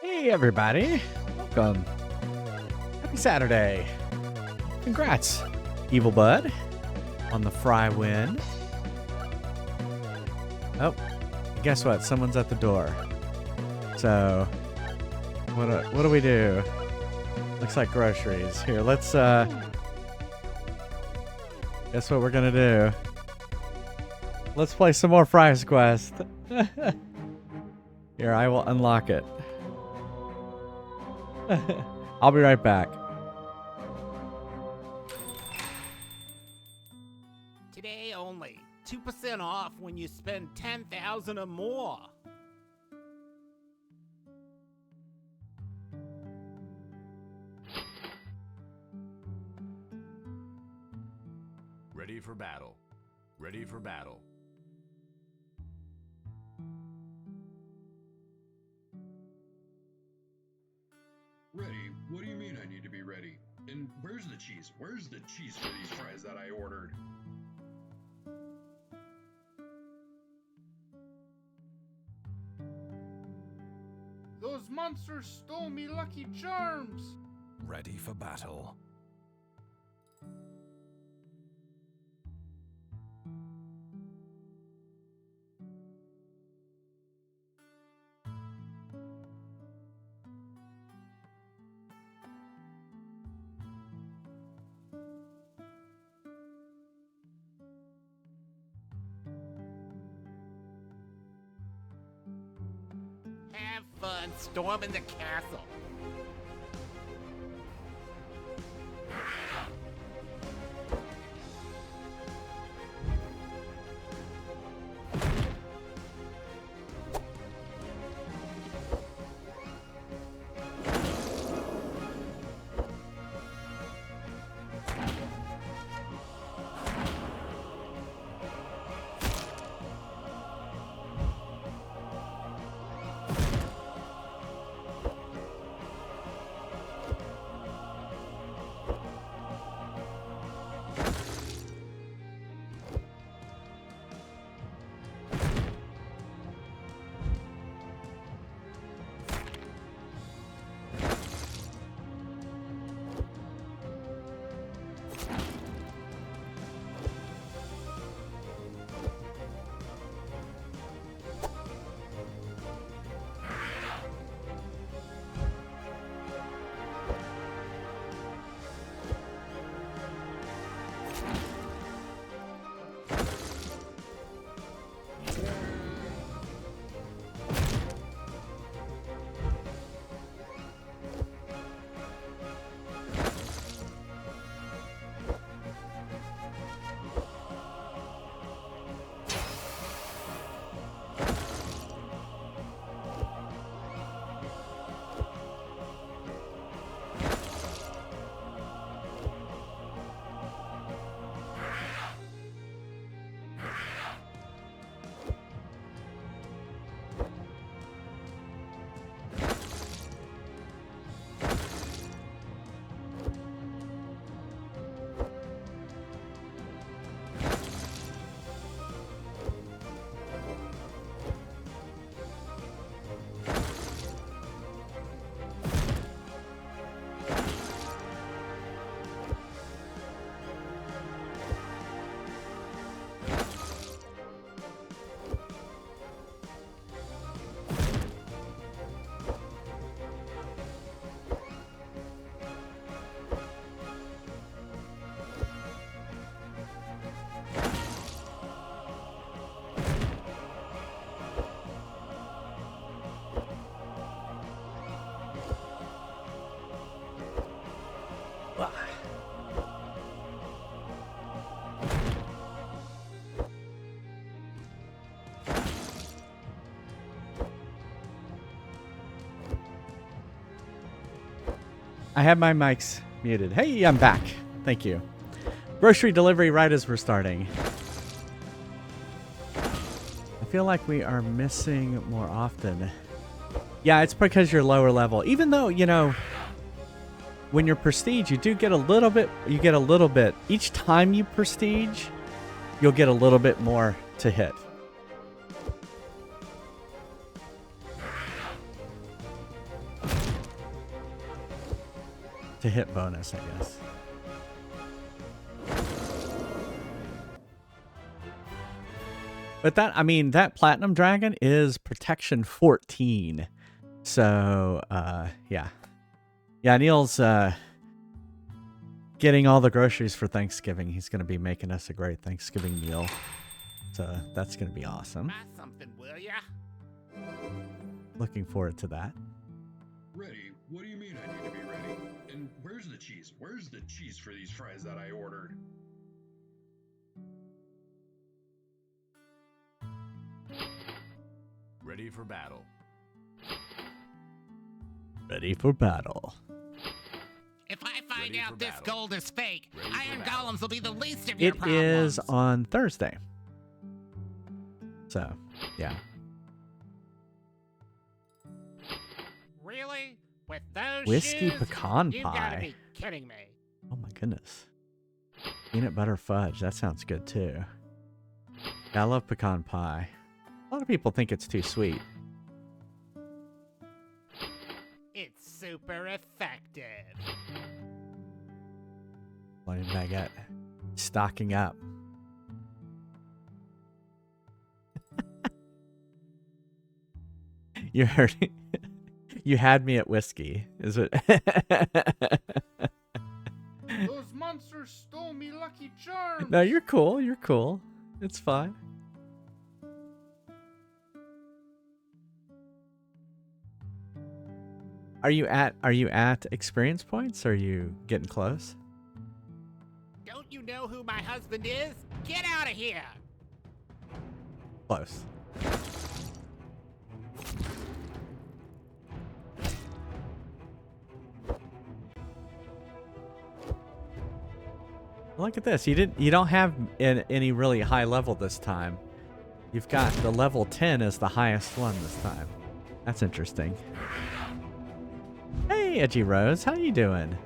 Hey everybody, welcome. Happy Saturday. Congrats, Evil Bud, on the fry win. Oh, guess what? Someone's at the door. So, what do we do? Looks like groceries. Here, let's, guess what we're gonna do? Let's play some more Fries Quest. Here, I will unlock it. I'll be right back. Today only, 2% off when you spend $10,000 or more. Ready for battle. Ready for battle. Ready? What do you mean I need to be ready? And where's the cheese? Where's the cheese for these fries that I ordered? Those monsters stole me Lucky Charms! Ready for battle. Have fun storming the castle. I have my mics muted. Hey, I'm back. Thank you. Grocery delivery right as we're starting. I feel like we are missing more often. Yeah, it's because you're lower level. Even though, you know, when you're prestige, you do get a little bit. You get a little bit. Each time you prestige, you'll get a little bit more to hit. to hit bonus, I guess. But that, I mean, that platinum dragon is protection 14. So, yeah. Yeah, Neil's getting all the groceries for Thanksgiving. He's going to be making us a great Thanksgiving meal. So that's going to be awesome. Buy something, will ya? Looking forward to that. Ready? What do you mean I need to be ready? And where's the cheese? Where's the cheese for these fries that I ordered? Ready for battle. Ready for battle. If I find Ready for out this battle. gold is fake, Ready for iron battle. golems will be the least of your It problems. is on Thursday. So, yeah. Really? With those Whiskey shoes? pecan You gotta pie. be kidding me. Oh my goodness. Peanut butter fudge. That sounds good too. Yeah, I love pecan pie. A lot of people think it's too sweet. It's super effective. Plain baguette. Stocking up. You heard it. You had me at whiskey. Is it? Those monsters stole me Lucky Charms. No, you're cool. You're cool. It's fine. Are you at experience points? Are you getting close? Don't you know who my husband is? Get out of here! Close. Look at this. You don't have any really high level this time. You've got the level 10 as the highest one this time. That's interesting. Hey, Edgy Rose, how you doing?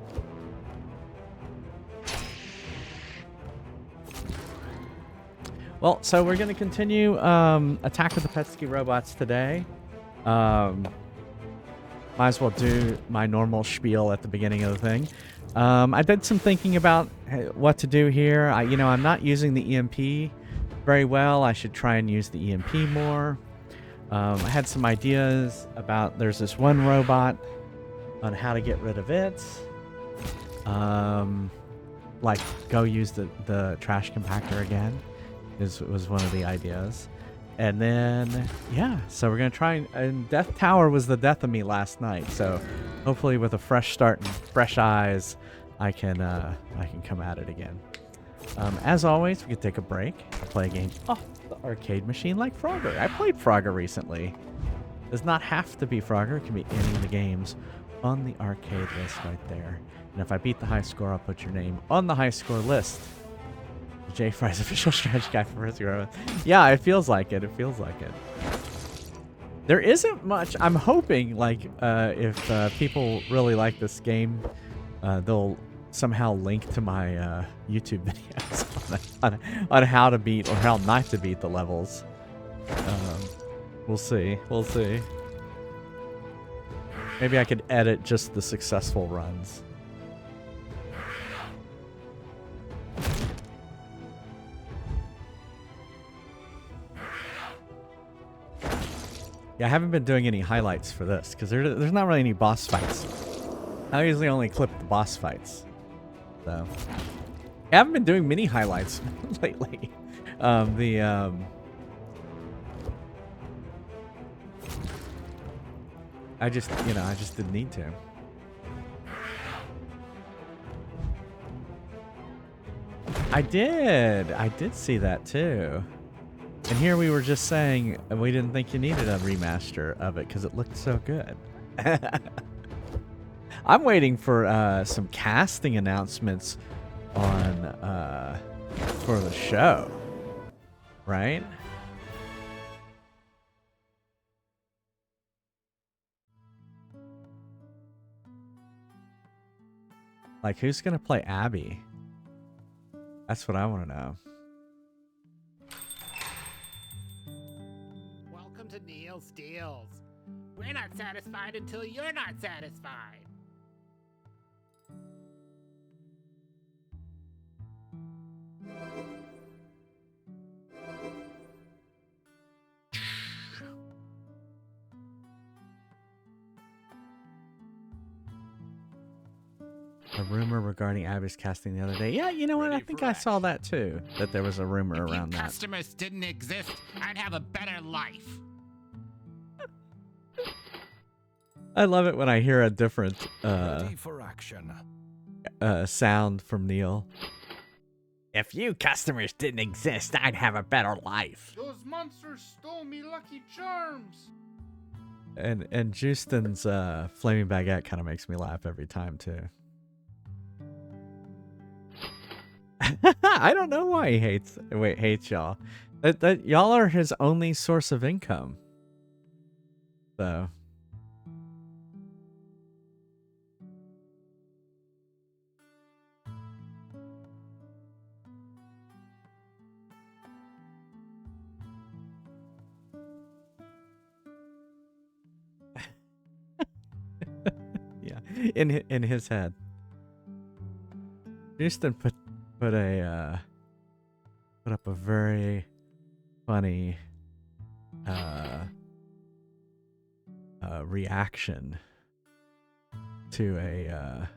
Well, so we're going to continue Attack of the PETSCII robots today. Might as well do my normal spiel at the beginning of the thing. I did some thinking about what to do here. I'm not using the EMP very well. I should try and use the EMP more. I had some ideas about, there's this one robot on how to get rid of it. Like go use the trash compactor again was one of the ideas. And then, yeah, so we're going to try and Death Tower was the death of me last night. So hopefully with a fresh start and fresh eyes, I can come at it again. As always, we could take a break, play a game off the arcade machine like Frogger. I played Frogger recently. Does not have to be Frogger. It can be any of the games on the arcade list right there. And if I beat the high score, I'll put your name on the high score list. JFries official strategy guy for Risk Growth. Yeah, it feels like it. It feels like it. There isn't much. I'm hoping, like, if people really like this game, they'll somehow link to my YouTube videos on how to beat or how not to beat the levels. We'll see. We'll see. Maybe I could edit just the successful runs. Yeah, I haven't been doing any highlights for this because there's not really any boss fights. I usually only clip the boss fights. So I haven't been doing mini highlights lately. I just didn't need to. I did see that too. And here we were just saying we didn't think you needed a remaster of it because it looked so good. I'm waiting for some casting announcements on for the show, right? Like, who's gonna play Abby? That's what I want to know. Welcome to Neil's Deals. We're not satisfied until you're not satisfied. A rumor regarding Abby's casting the other day. Yeah, you know what? I Ready think for I saw action. that too. That there was a rumor If you around that. customers didn't exist, I'd have a better life. I love it when I hear a different Ready for action. sound from Neil. If you customers didn't exist, I'd have a better life. Those monsters stole me Lucky Charms. And Justin's flaming baguette kind of makes me laugh every time too. I don't know why he hates y'all. That y'all are his only source of income. So yeah, in his head. Houston put up a very funny reaction to a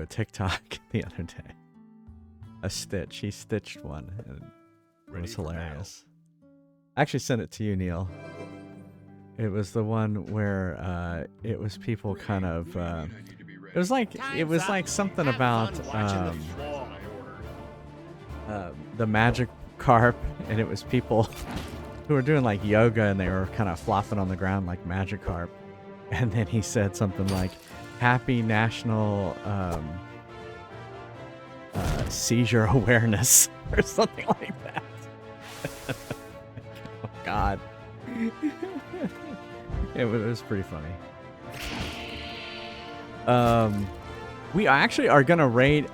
TikTok the other day. A stitch. He stitched one and it Ready was for battle. hilarious. I actually sent it to you, Neil. It was the one where it was people kind of it was like something about the magic carp, and it was people who were doing like yoga and they were kind of flopping on the ground like magic carp. And then he said something like happy national seizure awareness or something like that. Oh god. It was pretty funny. We actually are gonna raid.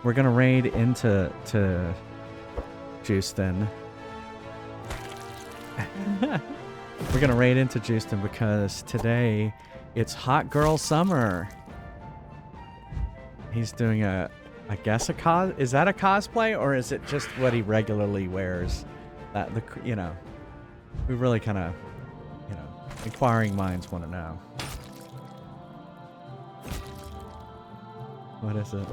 We're gonna raid into Houston. We're gonna raid into Houston because today it's Hot Girl Summer. He's doing I guess a cos. Is that a cosplay or is it just what he regularly wears? That we really kind of, inquiring minds want to know. What is it?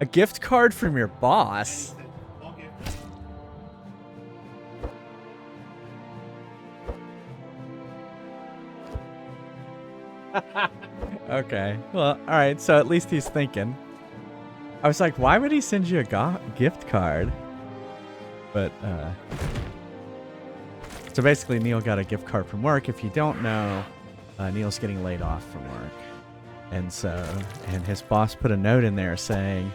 A gift card from your boss? Okay. Well, all right. So at least he's thinking. I was like, why would he send you a gift card? But, so basically Neil got a gift card from work. If you don't know, Neil's getting laid off from work. And his boss put a note in there saying,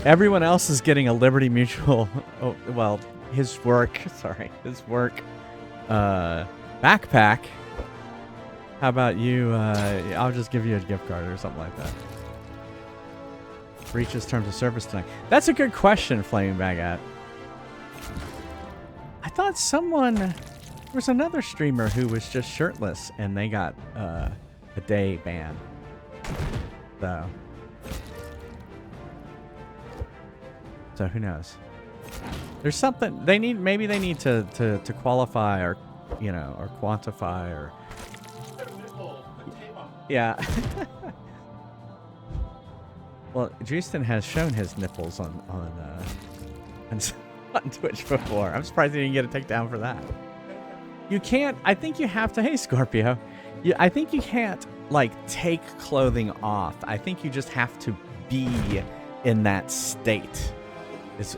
everyone else is getting a Liberty Mutual, his work backpack. How about you, I'll just give you a gift card or something like that. Breaches terms of service tonight. That's a good question, Flaming Baguette. I thought there was another streamer who was just shirtless and they got a day ban. So who knows? There's something maybe they need to qualify or or quantify or yeah. Well, Justin has shown his nipples on Twitch before. I'm surprised he didn't get a takedown for that. You can't. I think you have to. Hey, Scorpio. I think you can't take clothing off. I think you just have to be in that state. Is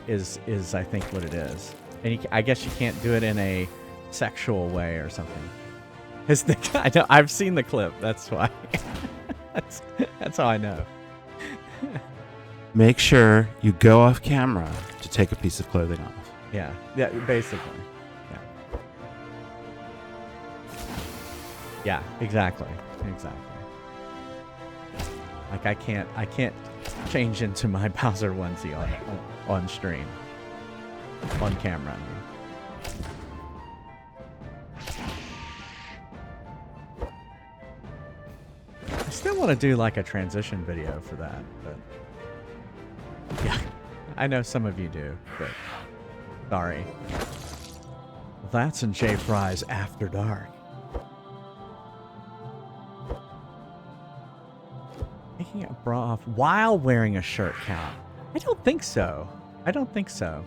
I think what it is. And I guess you can't do it in a sexual way or something. I know. I've seen the clip. That's why. that's how I know. Make sure you go off camera to take a piece of clothing off. Yeah, basically. Yeah, exactly. Like I can't change into my Bowser onesie on stream, on camera. I mean. I still want to do like a transition video for that, but yeah, I know some of you do, but sorry. Well, that's in JFries After Dark. Taking a bra off while wearing a shirt count? I don't think so. I don't think so.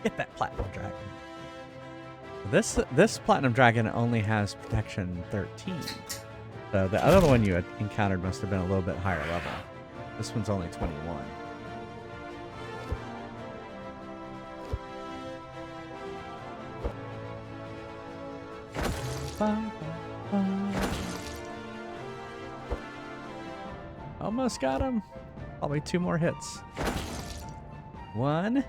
Get that platinum dragon. This platinum dragon only has protection 13. So the other one you had encountered must have been a little bit higher level. This one's only 21. Almost got him. Probably 2 more hits. 1.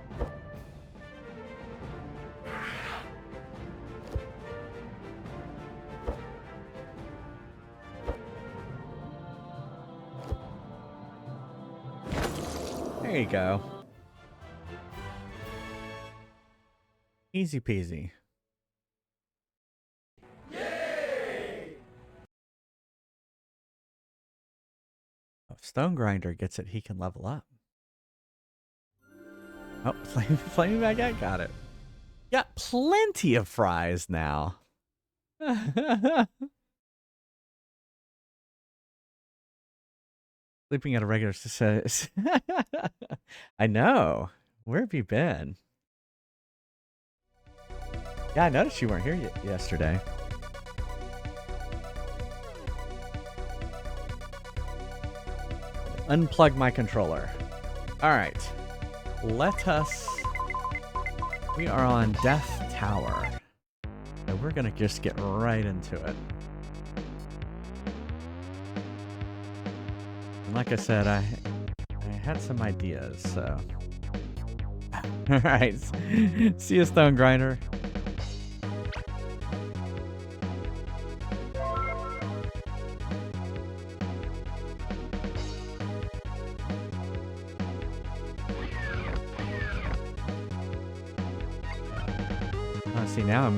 There you go. Easy peasy. Yay! If Stone Grinder gets it, he can level up. Oh, Flaming Baguette got it. Got plenty of fries now. Sleeping at a regular says. I know. Where have you been? Yeah, I noticed you weren't here yesterday. Unplug my controller. All right. Let us... We are on Death Tower. So we're going to just get right into it. And like I said, I had some ideas, so... All right. See you, Stone Grinder. See, now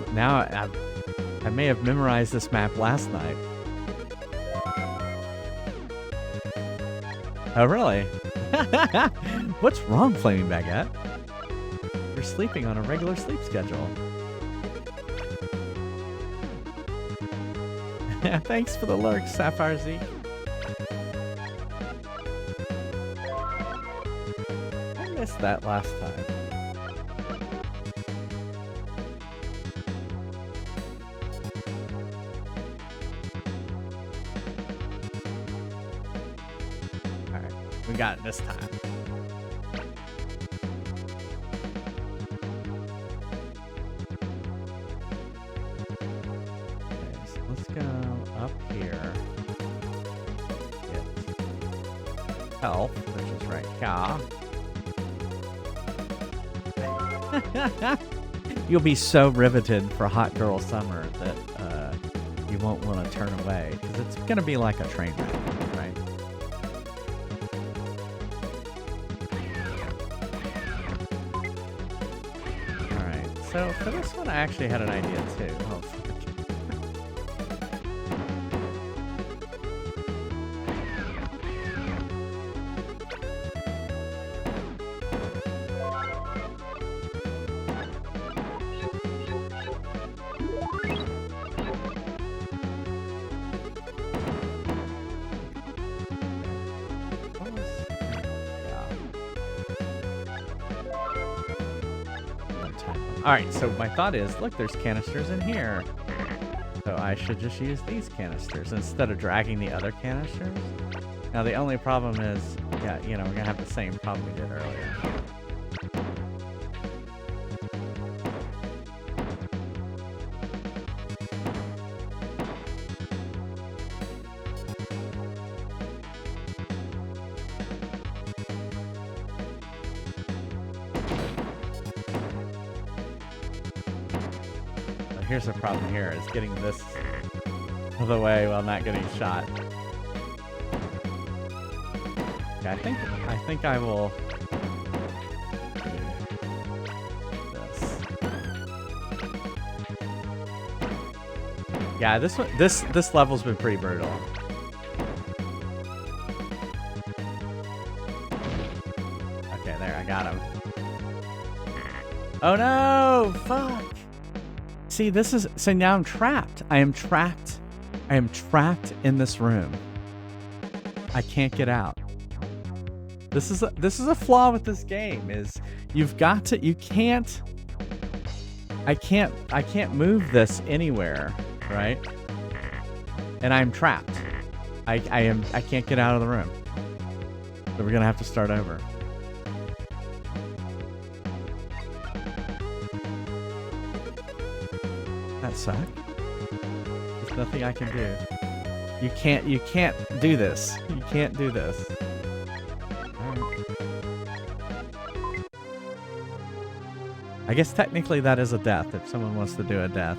I may have memorized this map last night. Oh, really? What's wrong, Flaming Baguette? You're sleeping on a regular sleep schedule. Thanks for the lurk, Sapphire Zeke. I missed that last time. We got it this time. Okay, so let's go up here. Get health, which is right here. You'll be so riveted for Hot Girl Summer that you won't want to turn away, because it's going to be like a train wreck, right? So for this one, I actually had an idea too. Oh, Alright, so my thought is, look, there's canisters in here. So I should just use these canisters instead of dragging the other canisters. Now the only problem is, yeah, you know, we're gonna have the same problem we did earlier. here's the problem here is getting this out of the way while not getting shot. Okay, I think I will do this. Yeah, this level's been pretty brutal. Okay, there, I got him. Oh no! Fuck! See, so now I'm trapped. I am trapped. I am trapped in this room. I can't get out. This is a flaw with this game is you can't I can't move this anywhere, right? And I'm trapped. I can't get out of the room. So we're gonna have to start over. That suck. There's nothing I can do. You can't do this. You can't do this. Alright. I guess technically that is a death. If someone wants to do a death,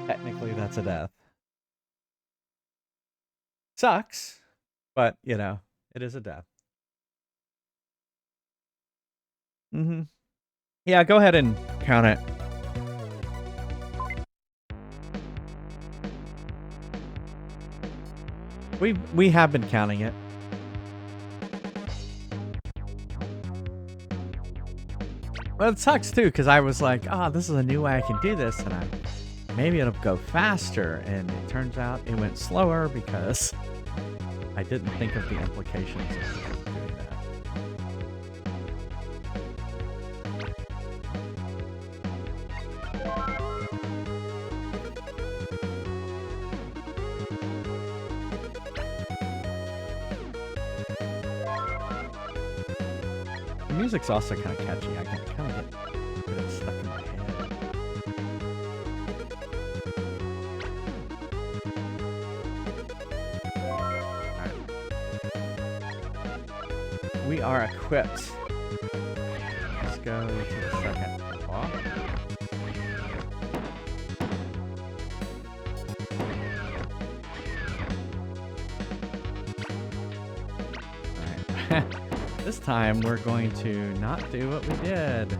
technically that's a death. Sucks, but you know, it is a death. Yeah, go ahead and count it. We have been counting it. Well, it sucks too, because I was like, oh, this is a new way I can do this, and maybe it'll go faster, and it turns out it went slower because I didn't think of the implications of doing that. The music's also kind of catchy. I can kind of get it stuck in my head. We are equipped. Let's go to the second block. Alright. This time we're going to not do what we did.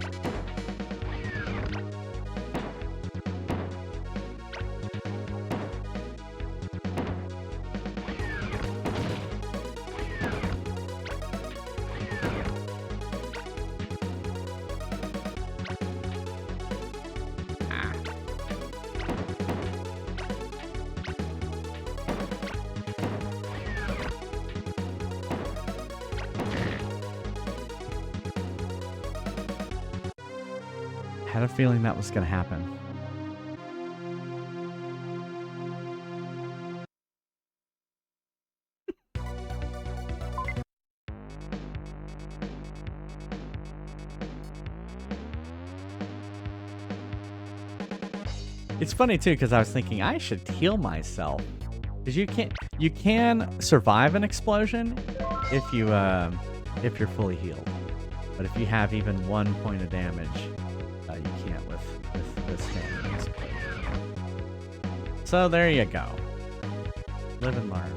Had a feeling that was going to happen. It's funny too because I was thinking I should heal myself because you can survive an explosion if you're fully healed, but if you have even 1 point of damage. You can't with this damage. So there you go. Live and learn.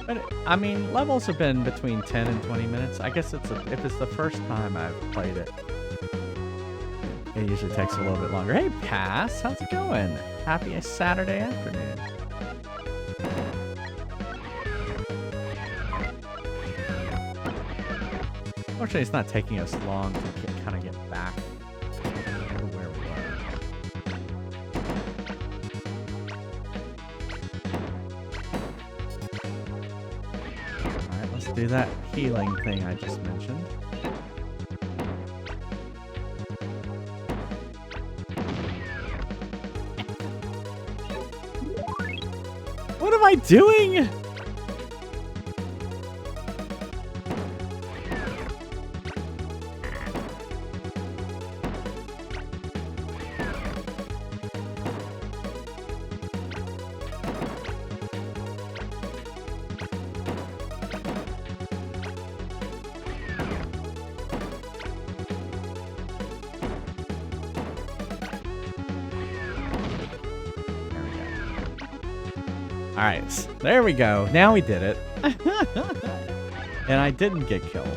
But I mean, levels have been between 10 and 20 minutes. I guess if it's the first time I've played it, it usually takes a little bit longer. Hey, Pass, how's it going? Happy Saturday afternoon. Fortunately, it's not taking us long to kind of get back to where we were. Alright, let's do that healing thing I just mentioned. What am I doing? Alright, there we go. Now we did it. And I didn't get killed.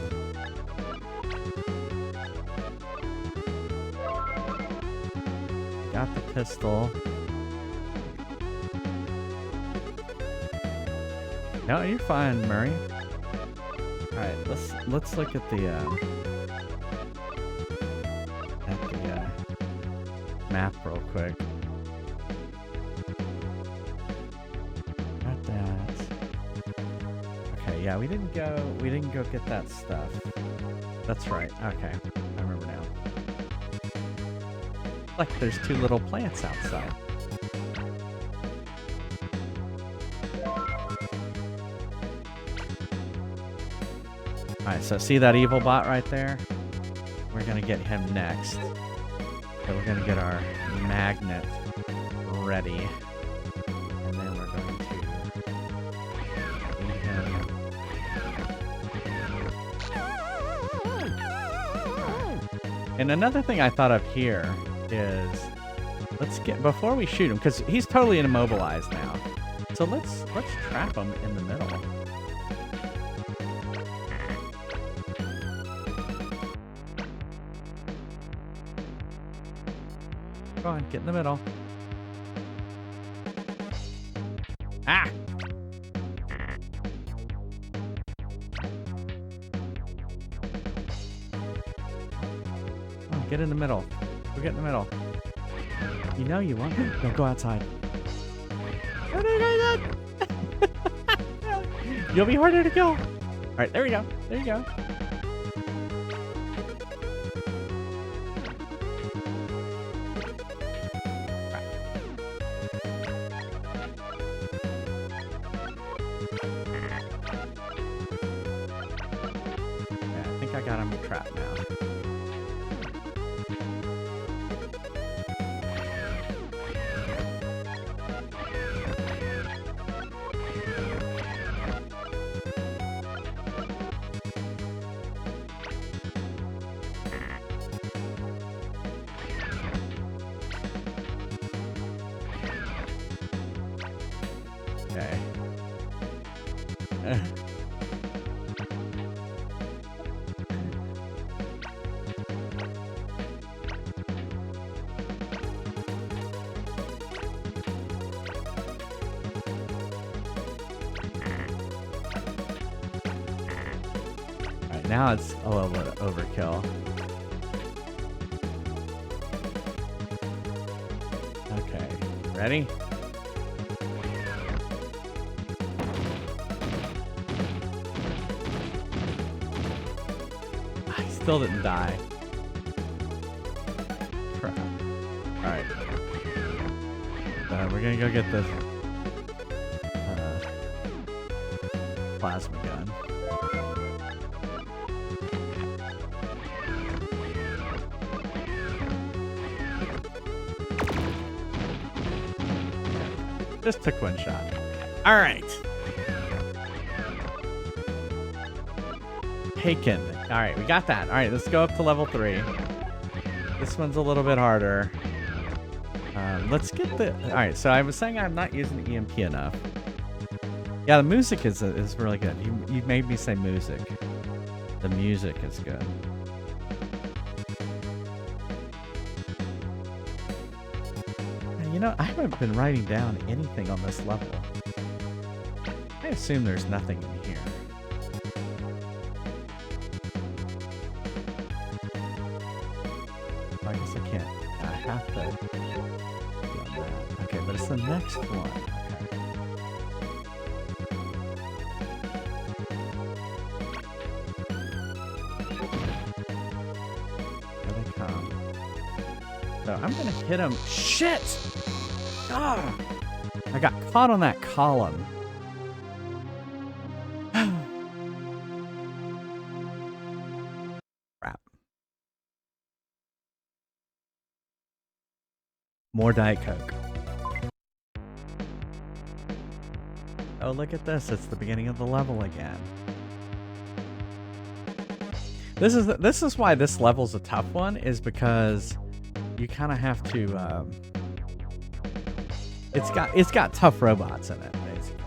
Got the pistol. No, you're fine, Murray. Alright, let's look at the map real quick. Got that. Okay, yeah, we didn't go get that stuff. That's right. Okay, I remember now. Like there's two little plants outside. Alright, so see that evil bot right there? We're gonna get him next. So we're gonna get our magnet ready. And then we're going to lead him. And another thing I thought of here is before we shoot him, because he's totally immobilized now. So let's trap him in the middle. Go on, get in the middle. Ah! Oh, get in the middle. Go get in the middle. You know you want to. Don't go outside. You'll be harder to kill. All right, there we go. There you go. I got him trapped now. Okay. Now it's a little bit of overkill. Okay, ready? I still didn't die. Crap. Alright. We're gonna go get this plasma gun. Just took one shot. All right. Taken. All right, we got that. All right, let's go up to level 3. This one's a little bit harder. Let's get the... All right, so I was saying I'm not using the EMP enough. Yeah, the music is really good. You made me say music. The music is good. You know, I haven't been writing down anything on this level. I assume there's nothing in here. I guess I can't. I have to. Okay, but it's the next one. Okay. Here they come. So I'm gonna hit him. Shit! Ah! I got caught on that column. Crap. More Diet Coke. Oh, look at this. It's the beginning of the level again. This is why this level's a tough one, is because you kind of have to it's got tough robots in it, basically.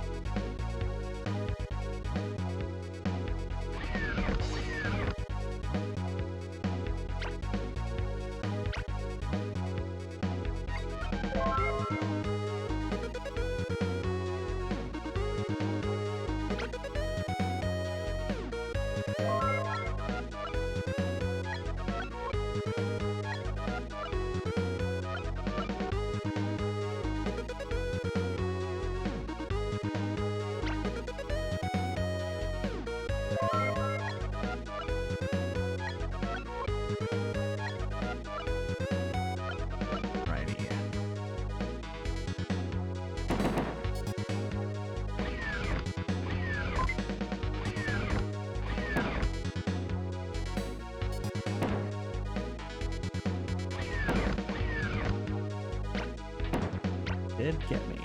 did get me.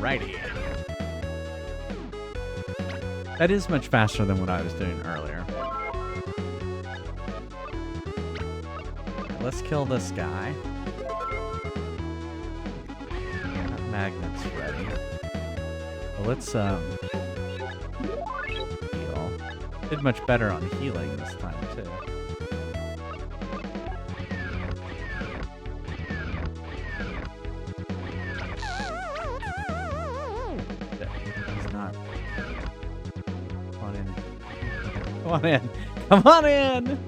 Righty. That is much faster than what I was doing earlier. Let's kill this guy. That magnet's ready. Well, let's heal. Did much better on healing this time too. Come on in. Come on in!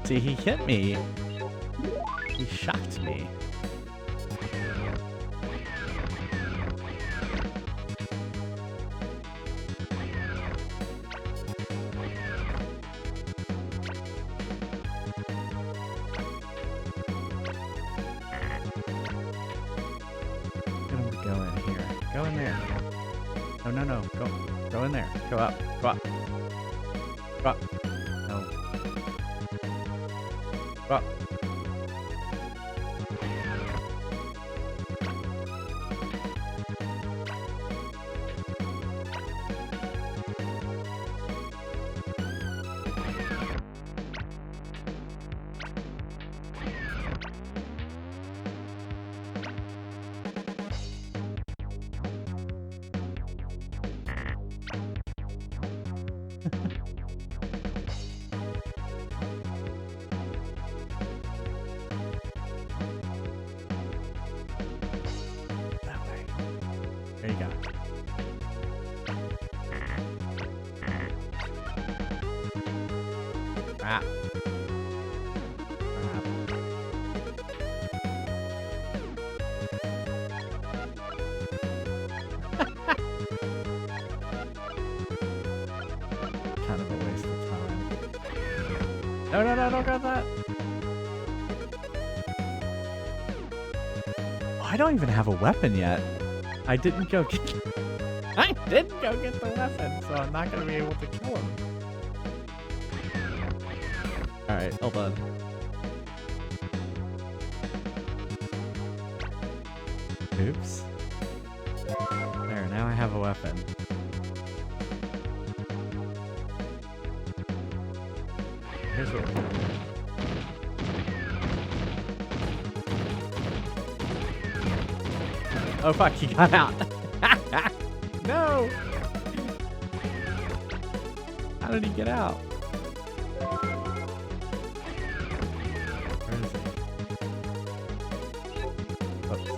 See, he hit me. He shocked me. Get him to go in here. Go in there. No, no, no. Go in there. Go up. Go up. Go up. No. Go up. There you go. Ah. Kind of a waste of time. No, no, no, don't grab that. Oh, I don't even have a weapon yet. I didn't go get the weapon, so I'm not gonna be able to kill him. Alright, hold on. Oops. There, now I have a weapon. Here's what we're gonna do. Oh fuck, he got out. No! How did he get out? Where is he? Oops.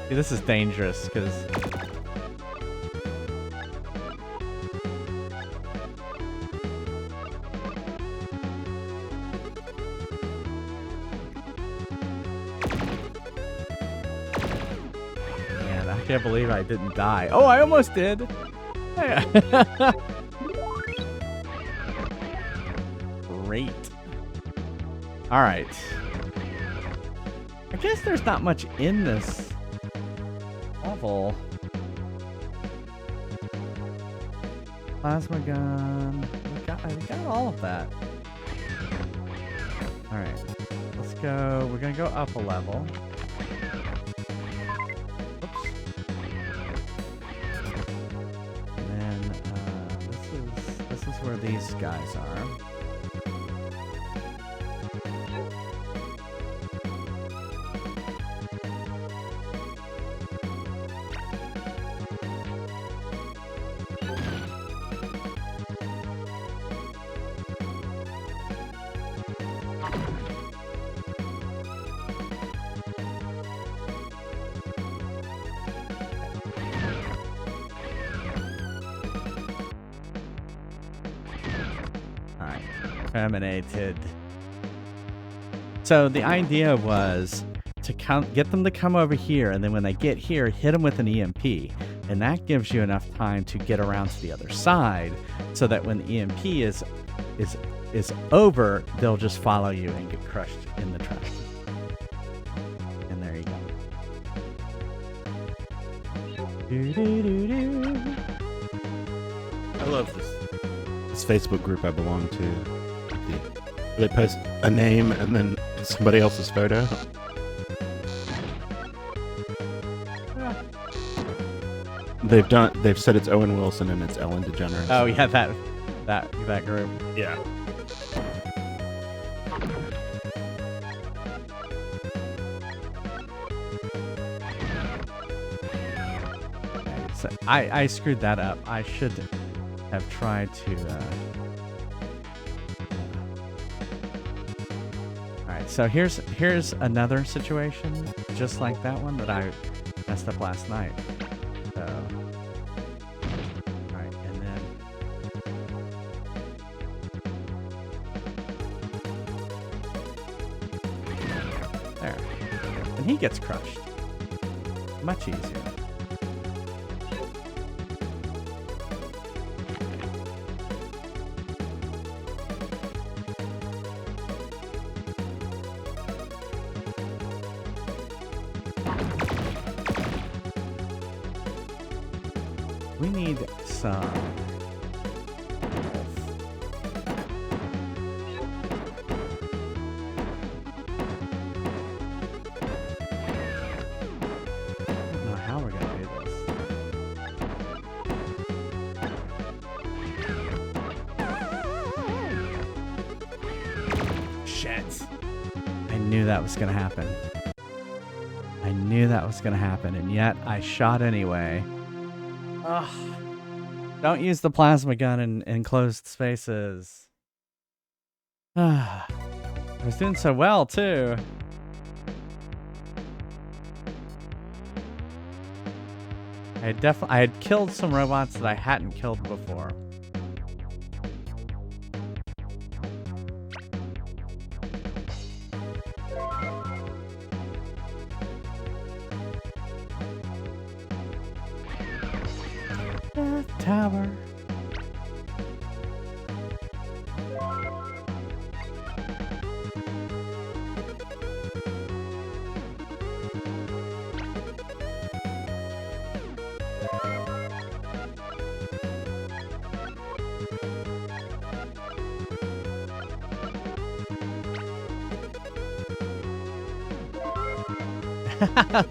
See, this is dangerous, because... Man, I can't believe I didn't die. Oh, I almost did! Great. Alright. I guess there's not much in this level. Plasma gun. We got all of that. Alright. Let's go. We're gonna go up a level. Oops. And then this is where these guys are. Terminated. So the idea was to get them to come over here, and then when they get here, hit them with an EMP. And that gives you enough time to get around to the other side, so that when the EMP is over, they'll just follow you and get crushed in the trash. And there you go. I love this Facebook group I belong to. They post a name and then somebody else's photo. They've said it's Owen Wilson and it's Ellen DeGeneres. Oh yeah, that group. Yeah. So I screwed that up. I should have tried to. All right, so here's another situation just like that one that I messed up last night. So, all right, and then there, and he gets crushed. Much easier. We need some. I don't know how we're gonna do this. Shit. I knew that was gonna happen. I knew that was gonna happen, and yet I shot anyway. Ugh. Don't use the plasma gun in enclosed spaces. I was doing so well, too. I had killed some robots that I hadn't killed before. Tower.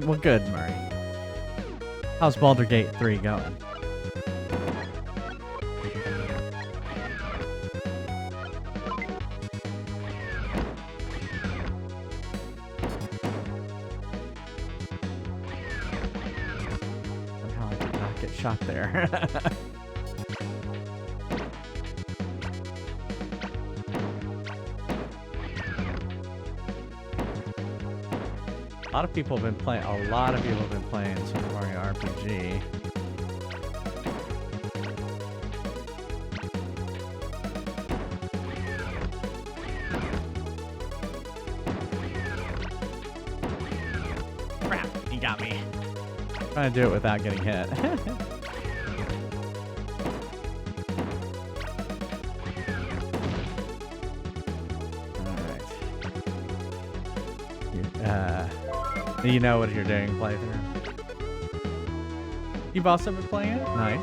Well, good, Murray. How's Baldur's Gate 3 going? Somehow I did not get shot there. A lot of people have been playing Super Mario RPG. Crap, he got me. I'm trying to do it without getting hit. Alright. You know what you're doing, playthrough. You've also been playing it? Nice.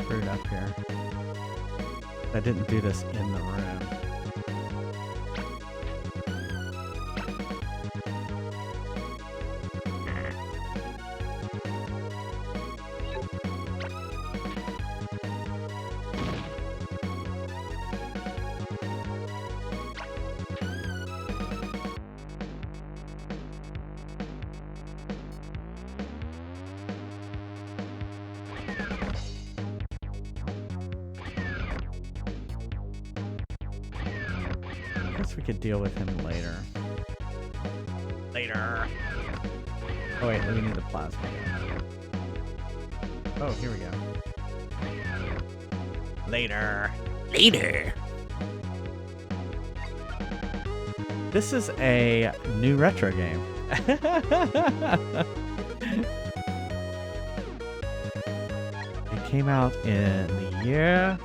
screwed up here. I didn't do this in the room. We could deal with him later. Later. Oh wait, we need the plasma gun. Oh, here we go. Later. Later. This is a new retro game. It came out in the year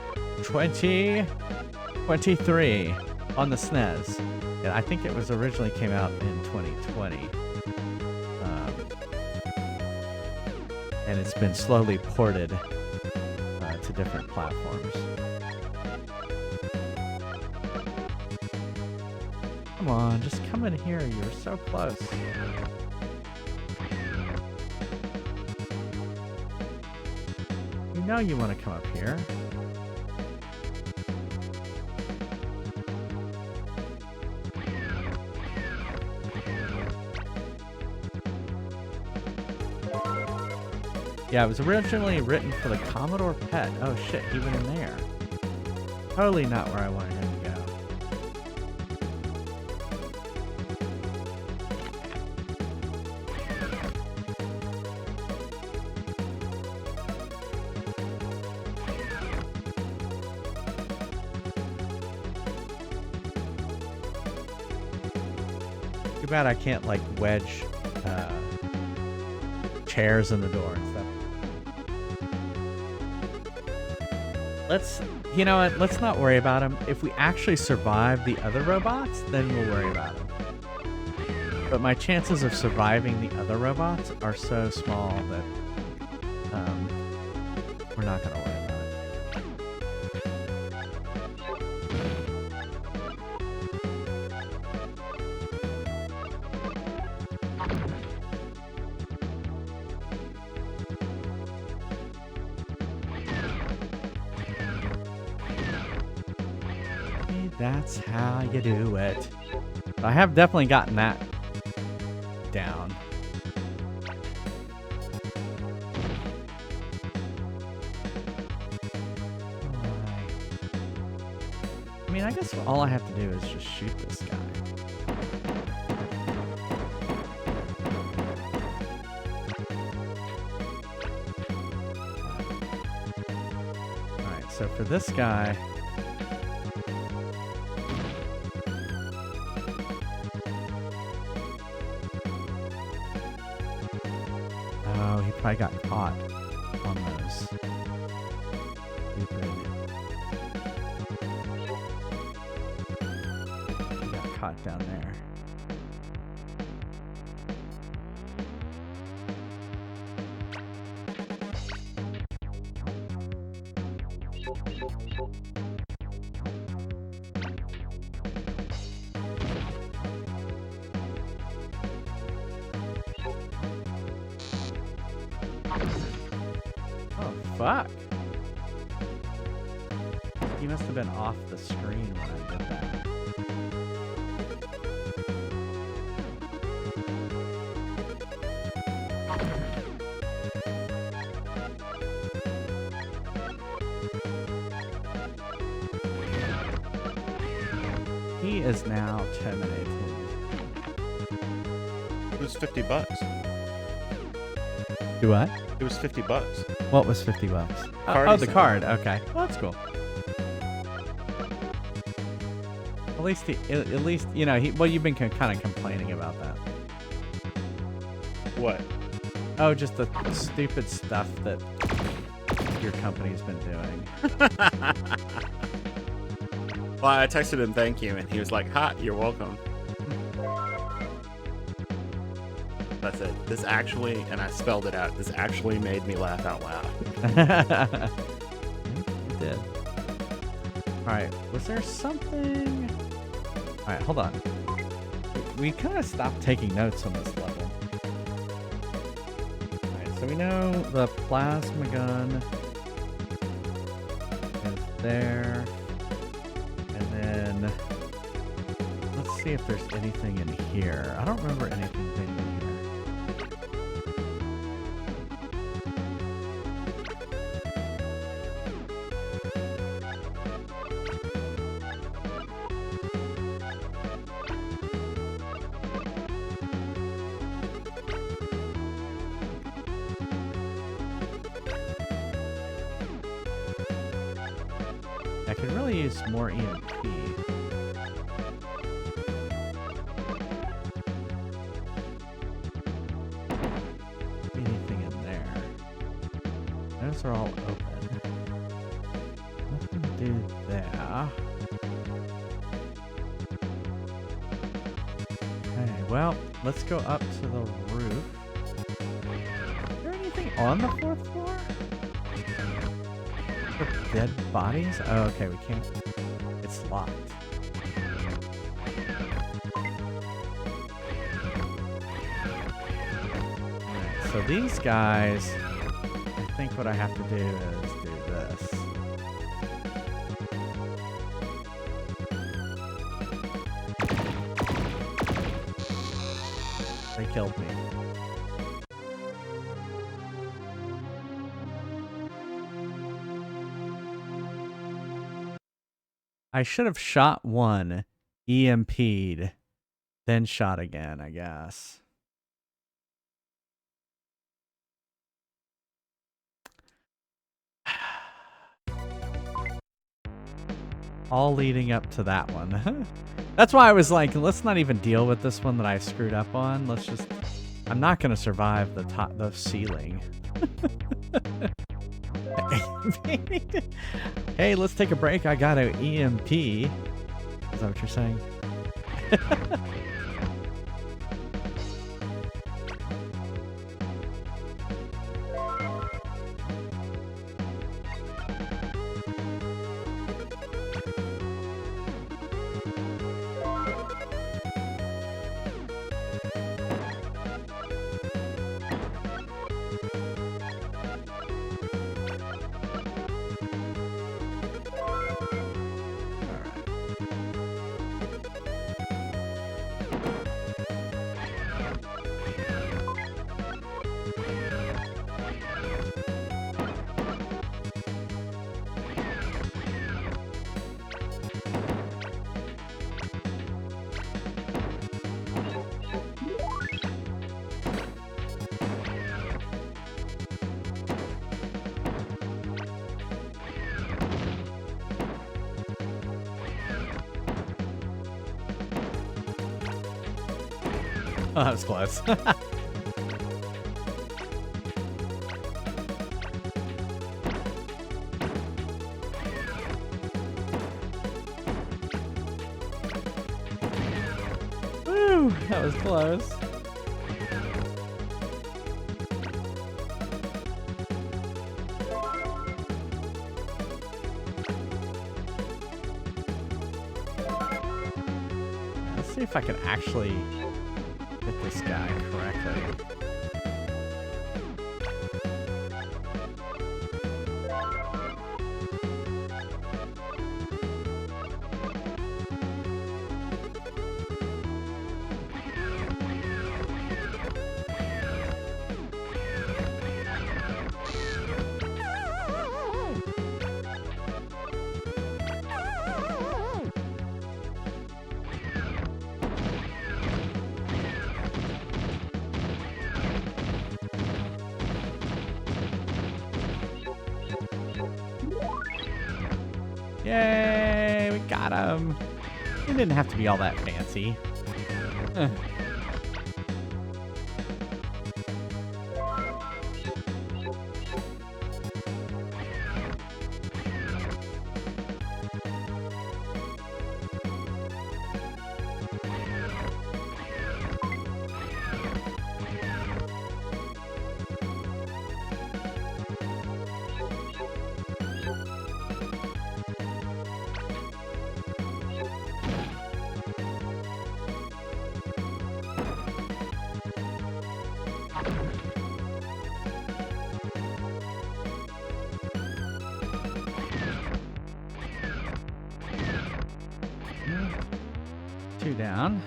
2023. On the SNES. And I think it was originally came out in 2020. And it's been slowly ported to different platforms. Come on, just come in here. You're so close. You know you want to come up here. Yeah, it was originally written for the Commodore PET. Oh shit, he went in there. Totally not where I wanted him to go. Too bad I can't like wedge chairs in the door and stuff. You know what? Let's not worry about him. If we actually survive the other robots, then we'll worry about him. But my chances of surviving the other robots are so small that we're not going to worry about it. That's how you do it. I have definitely gotten that down. I mean, I guess all I have to do is just shoot this guy. Alright, so for this guy... I got caught on those. Stupid. He got caught down there. Fuck. He must have been off the screen when I did that. He is now terminated. It was $50. Do what? It was $50. What was $50? Oh, the card. Okay, well, that's cool. At least you know. Well, you've been kind of complaining about that. What? Oh, just the stupid stuff that your company's been doing. Well, I texted him thank you, and he was like, "Ha, you're welcome." That's it. This actually, and I spelled it out, this actually made me laugh out loud. did. Alright, was there something... Alright, hold on. We kind of stopped taking notes on this level. Alright, so we know the plasma gun is there. And then... Let's see if there's anything in here. I don't remember anything being in here. I could really use more EMP. Anything in there? Those are all open. Nothing to do there. Okay, well, let's go up to the roof. Is there anything on the 4th floor? Dead bodies? Oh, okay, we can't. It's locked. Alright, so these guys, I think what I have to do is do this. They killed me. I should have shot one, EMP'd, then shot again, I guess. All leading up to that one. That's why I was like, let's not even deal with this one that I screwed up on. Let's just... I'm not going to survive the ceiling. Hey, let's take a break. I got an EMP. Is that what you're saying? Oh, that was close. Woo, that was close. Let's see if I can actually hit this guy correctly. Yay, we got him. It didn't have to be all that fancy. 2 down.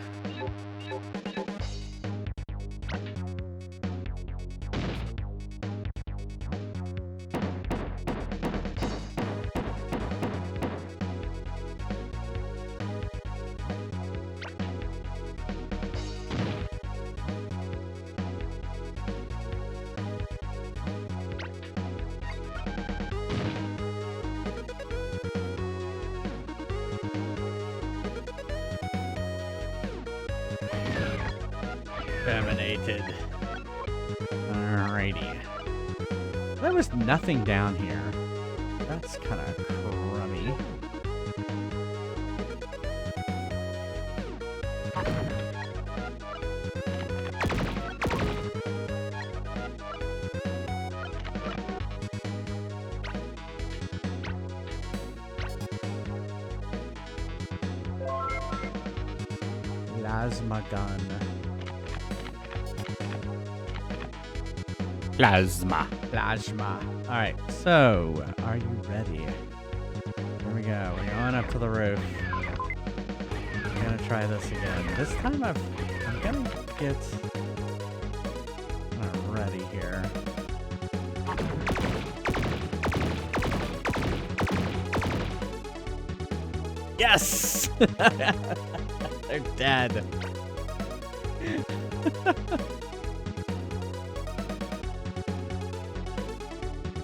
Terminated. Alrighty. There was nothing down here. That's kind of crummy. Plasma gun. Plasma. Plasma. Alright, so are you ready? Here we go. We're going up to the roof. We're gonna try this again. This time I'm gonna get ready here. Yes! They're dead.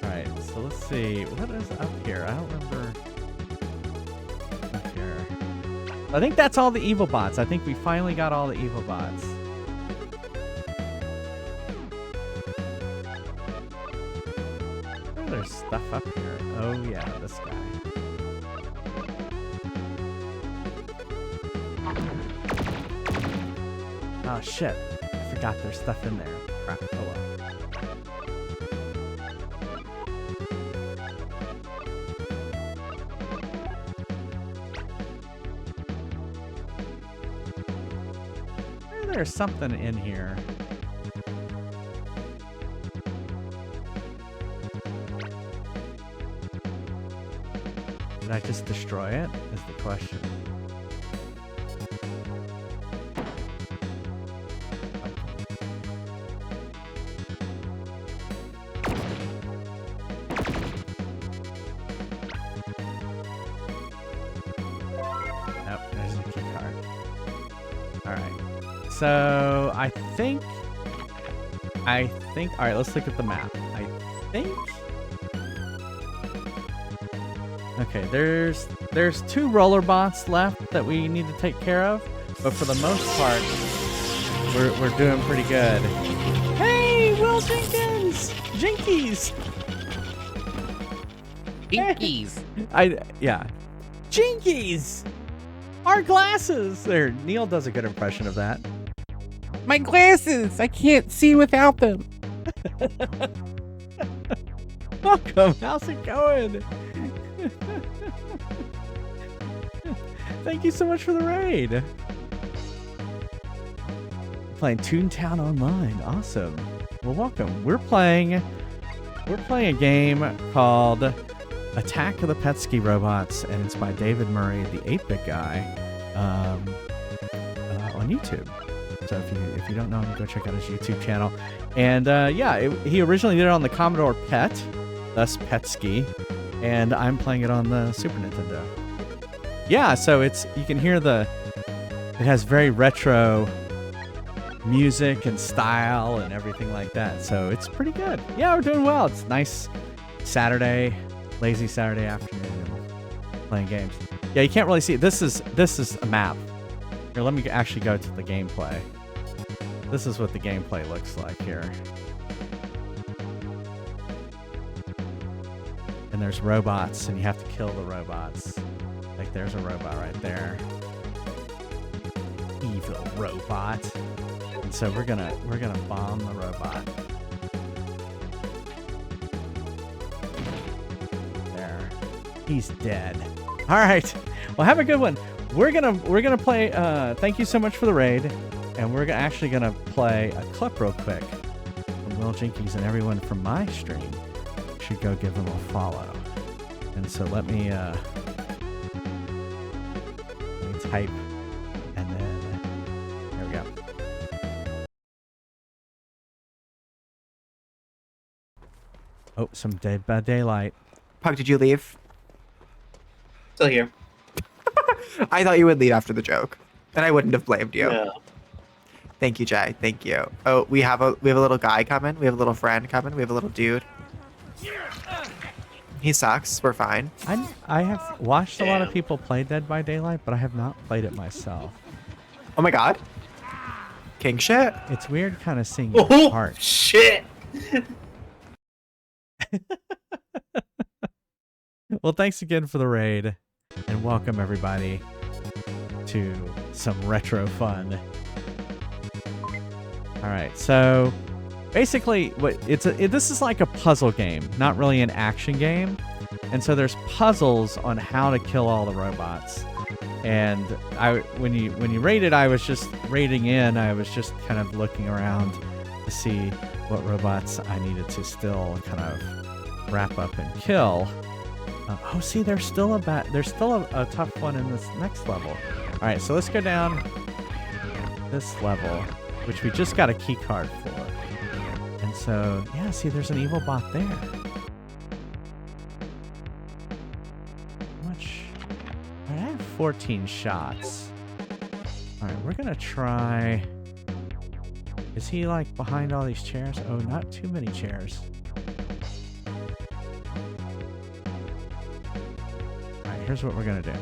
Alright, so let's see. What is up here? I don't remember. Up here. I think that's all the evil bots. I think we finally got all the evil bots. Oh, there's stuff up here. Oh yeah, this guy. Oh shit. I forgot there's stuff in there. Crap. Oh well. There's something in here. Did I just destroy it? Is the question. Nope, there's a key card. Alright. So, I think, all right, let's look at the map. I think, okay, there's 2 roller bots left that we need to take care of, but for the most part, we're doing pretty good. Hey, Will Jenkins! Jinkies! Jinkies. Yeah. Jinkies! Our glasses! There, Neil does a good impression of that. My glasses! I can't see without them. Welcome. How's it going? Thank you so much for the raid. Playing Toontown Online. Awesome. Well, welcome. We're playing a game called Attack of the PETSCII Robots, and it's by David Murray, the 8-bit guy, on YouTube. So if you don't know him, go check out his YouTube channel. And yeah, he originally did it on the Commodore PET, thus PETSCII, and I'm playing it on the Super Nintendo. Yeah, so you can hear it has very retro music and style and everything like that. So it's pretty good. Yeah, we're doing well. It's nice Saturday, lazy Saturday afternoon, playing games. Yeah, you can't really see it. This is a map. Here, let me actually go to the gameplay. This is what the gameplay looks like here. And there's robots, and you have to kill the robots. Like there's a robot right there. Evil robot. And so we're gonna bomb the robot. There. He's dead. All right. Well, have a good one. We're gonna play. Thank you so much for the raid, and we're actually gonna play a clip real quick from Will Jenkins, and everyone from my stream should go give him a follow. And so let me type, and then Oh, some Dead by Daylight. Pug, did you leave? Still here. I thought you would leave after the joke, and I wouldn't have blamed you. No. Thank you, Jay. Thank you. Oh, we have a little guy coming. We have a little friend coming. We have a little dude. He sucks. We're fine. I have watched a lot of Damn. people play Dead by Daylight, but I have not played it myself. Oh my god. King shit. It's weird kind of seeing your Oh, heart. shit. Well, thanks again for the raid, and welcome everybody to some retro fun. All right, so basically, this is like a puzzle game, not really an action game, and so there's puzzles on how to kill all the robots. And when you raided, I was just raiding in. I was just kind of looking around to see what robots I needed to still kind of wrap up and kill. Oh, see, there's still a tough one in this next level. All right, so let's go down this level, which we just got a key card for. And so, yeah, see, there's an evil bot there. Much. All right, I have 14 shots. All right, we're gonna try. Is he like behind all these chairs? Oh, not too many chairs. Here's what we're gonna do.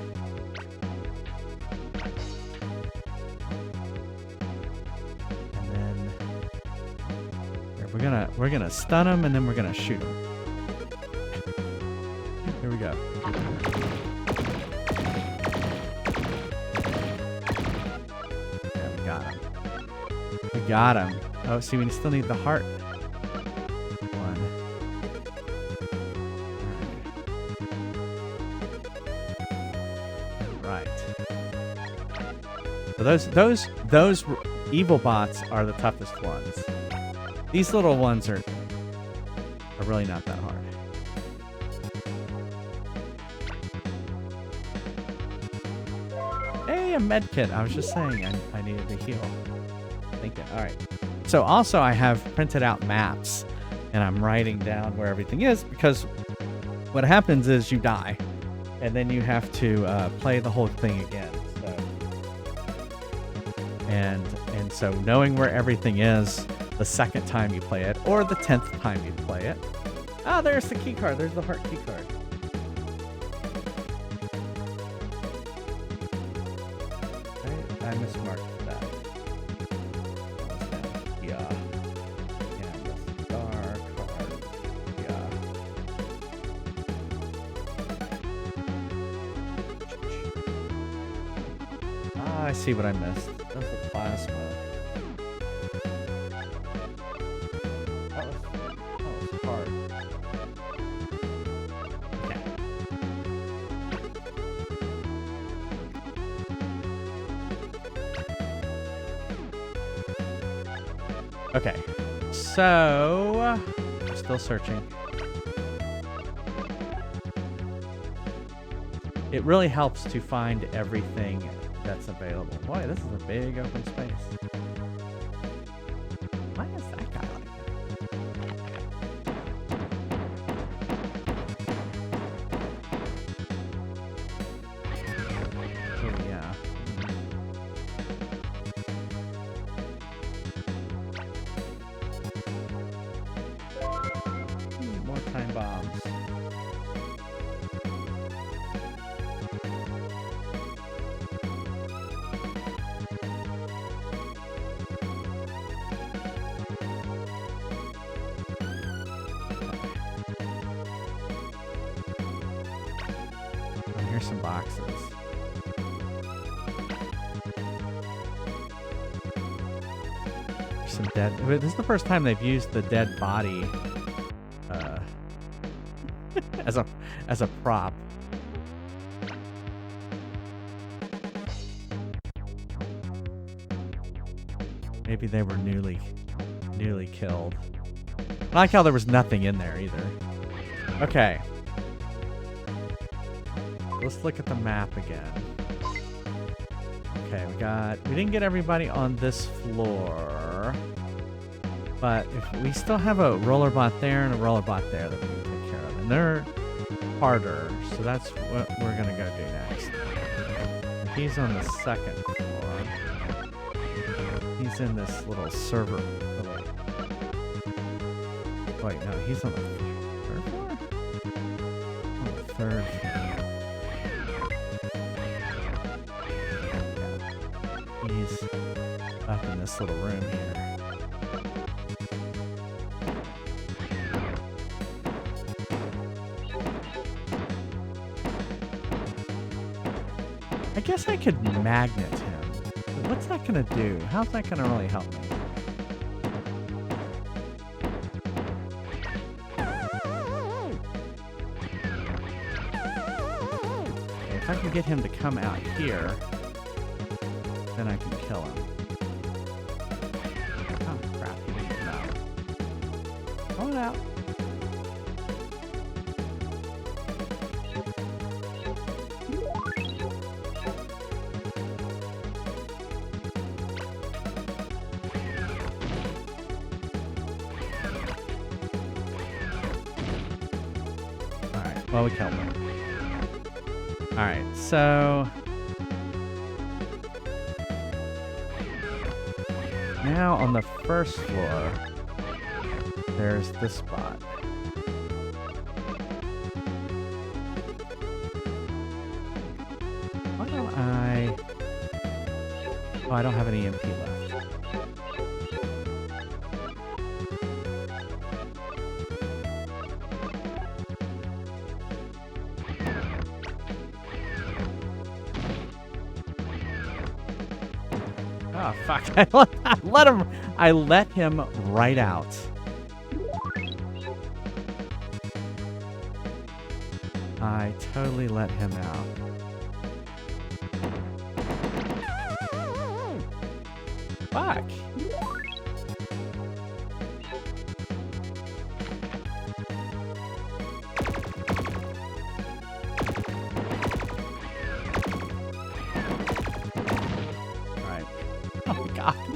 And then here, we're gonna stun him, and then we're gonna shoot him. Here we go. Yeah, we got him. We got him. Oh, see, we still need the heart. So those evil bots are the toughest ones. These little ones are really not that hard. Hey, a med kit. I was just saying I needed to heal. Thinking. All right. So also I have printed out maps, and I'm writing down where everything is, because what happens is you die, and then you have to play the whole thing again. And so knowing where everything is the second time you play it, or the 10th time you play it. Ah, there's the key card. There's the heart key card. I mismarked that. Yeah. And the star card. Yeah. Ah, I see what I missed. That's the plasma. That was hard. Okay. Okay. So we're still searching. It really helps to find everything that's available. Boy, this is a big open space. Why is that guy like that? Oh, yeah. More time bombs. Some boxes. There's some dead. This is the first time they've used the dead body as a prop. Maybe they were newly killed. I like how there was nothing in there either. Okay. Let's look at the map again. Okay, we didn't get everybody on this floor. But if we still have a roller bot there and a roller bot there that we can take care of. And they're harder, so that's what we're gonna go do next. He's on the second floor. He's in this little server. Oh, wait, no, he's on the third floor? On the third floor. Yeah. He's up in this little room here. I guess I could magnet him. But what's that gonna do? How's that gonna really help me? Okay, if I can get him to come out here, then I can kill him. Oh crap, he didn't come out. Pull it out. Well, we killed him. Alright, so... now on the first floor, there's this spot. Why don't I... oh, I don't have any MP left. Oh fuck! I let him right out. I totally let him out. Fuck!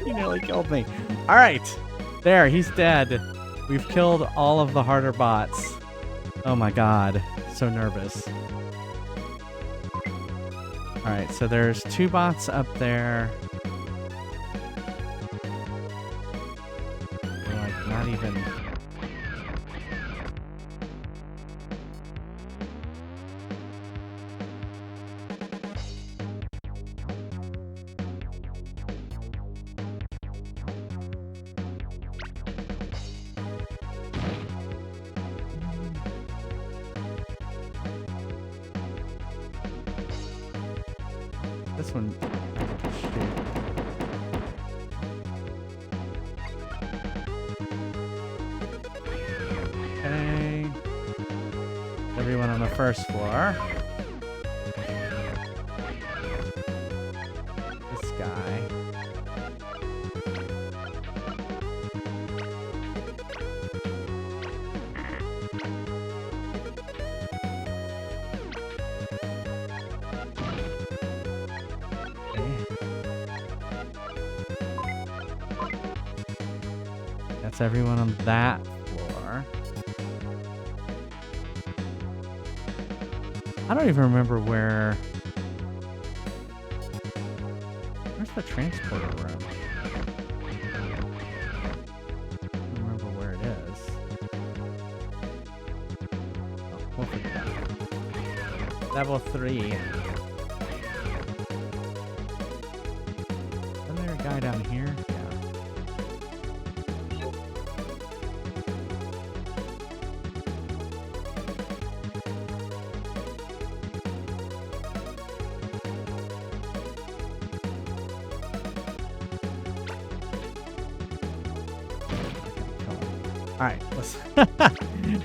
He nearly killed me. Alright. There, he's dead. We've killed all of the harder bots. Oh my god. So nervous. Alright, so there's 2 bots up there. They're like not even... this one... okay. Everyone on the first floor. This guy. That's everyone on that floor. I don't even remember where... where's the transporter room? I don't remember where it is. Oh, we'll figure that out. Level 3. Isn't there a guy down here? Alright, let's...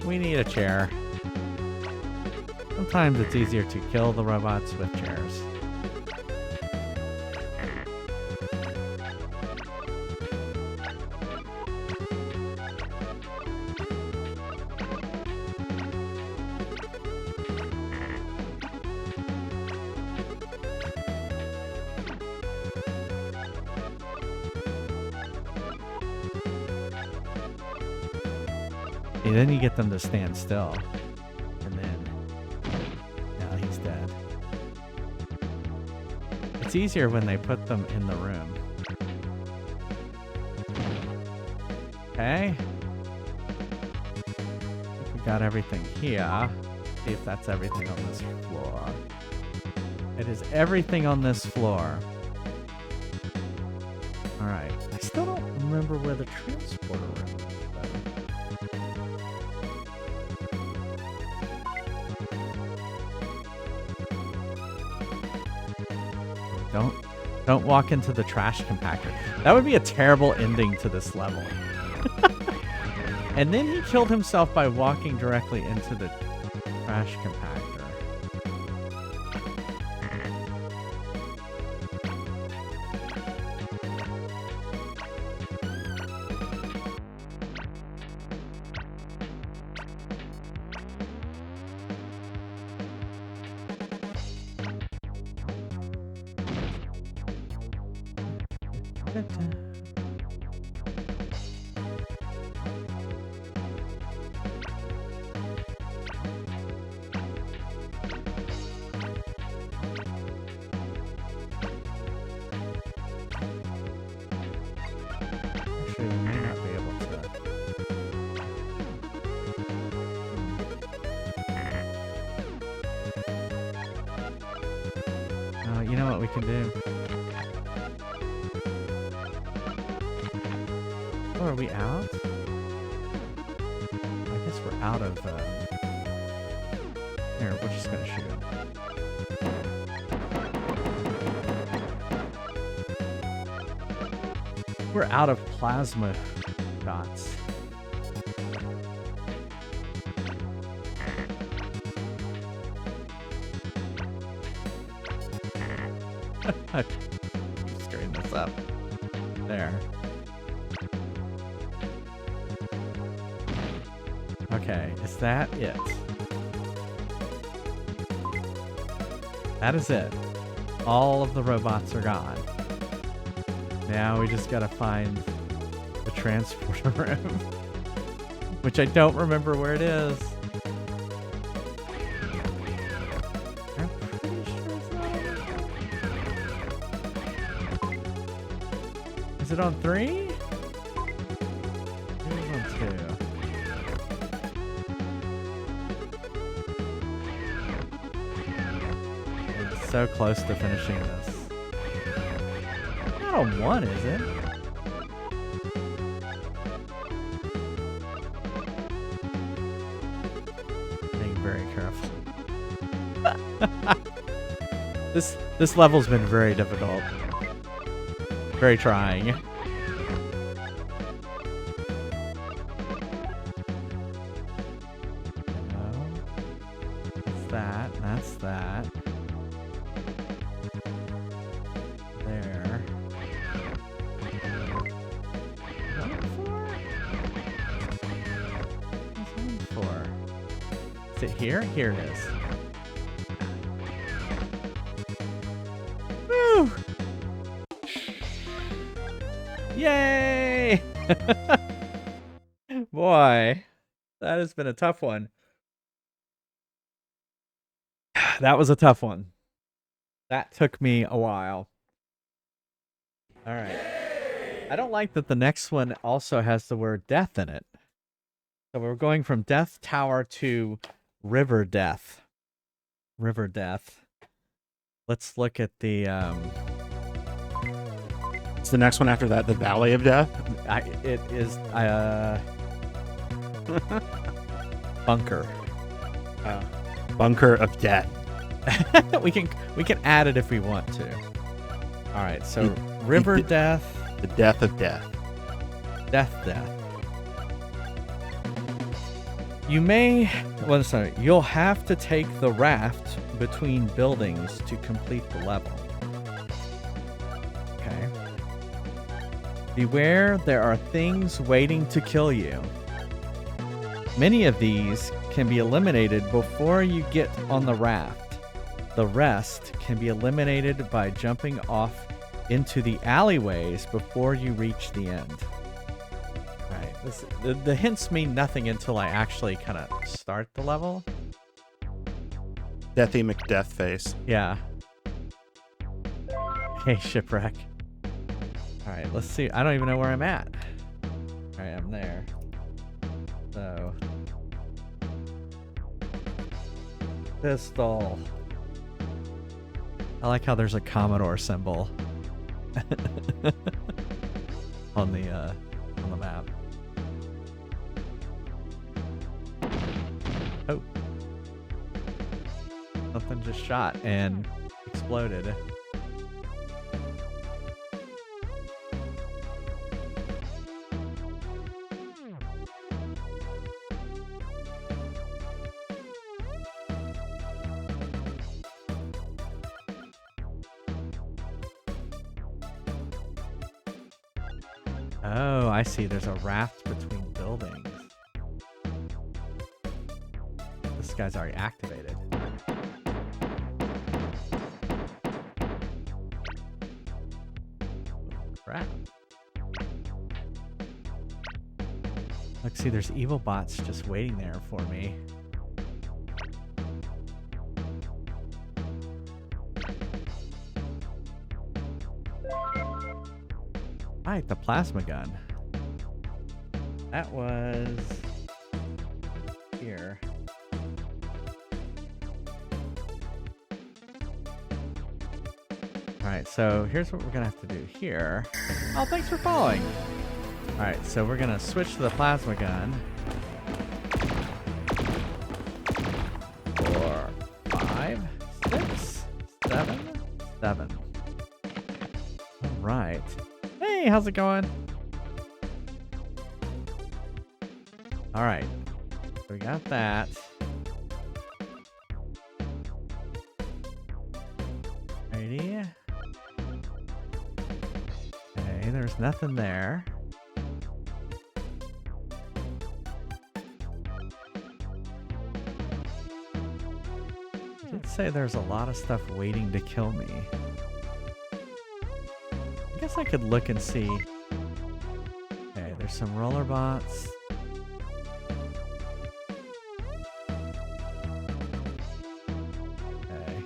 we need a chair. Sometimes it's easier to kill the robots with chairs. And then you get them to stand still. And then now he's dead. It's easier when they put them in the room. Okay. We got everything here. See if that's everything on this floor. It is everything on this floor. Alright. I still don't remember where the transporter room is, though. Don't walk into the trash compactor. That would be a terrible ending to this level. And then he killed himself by walking directly into the trash compactor. Actually, we may not be able to. You know what we can do? Oh, are we out? I guess we're out of, Here, we're just gonna shoot him. We're out of plasma shots. Keep screwing this up. There. Okay, is that it? That is it. All of the robots are gone. Now we just gotta find the transporter room. Which I don't remember where it is. I'm pretty sure it's not. Is it on 3? It was on 2. It's so close to finishing this. Not on 1, is it? Being very careful. This level's been very difficult. Very trying. Hello? That's that. That's that. There. Is it here? Here it is. Woo! Yay! Boy, that has been a tough one. That was a tough one. That took me a while. All right. I don't like that the next one also has the word death in it. So we're going from Death Tower to River Death. River Death. Let's look at the It's the next one after that, the Valley of Death. It is Bunker. Bunker of Death. we can add it if we want to. All right, so River Death. The Death of Death. Death. You'll have to take the raft between buildings to complete the level. Okay. Beware, there are things waiting to kill you. Many of these can be eliminated before you get on the raft. The rest can be eliminated by jumping off into the alleyways before you reach the end. Right. The hints mean nothing until I actually kind of start the level. Deathy McDeath face. Yeah. Hey, shipwreck. All right, let's see. I don't even know where I'm at. All right, I'm there. So, pistol. I like how there's a Commodore symbol on the map. Oh, something just shot and exploded. Oh, I see. There's a raft between buildings. This guy's already activated. Crap. Look, see, there's evil bots just waiting there for me. Right, the plasma gun. That was here. Alright, so here's what we're gonna have to do here. Oh, thanks for following. Alright, so we're gonna switch to the plasma gun. 4, 5, 6, 7, 7. Alright. Hey, how's it going? Alright. So we got that. Righty. Okay, there's nothing there. I did say there's a lot of stuff waiting to kill me. I guess I could look and see. Okay, there's some roller bots. Okay.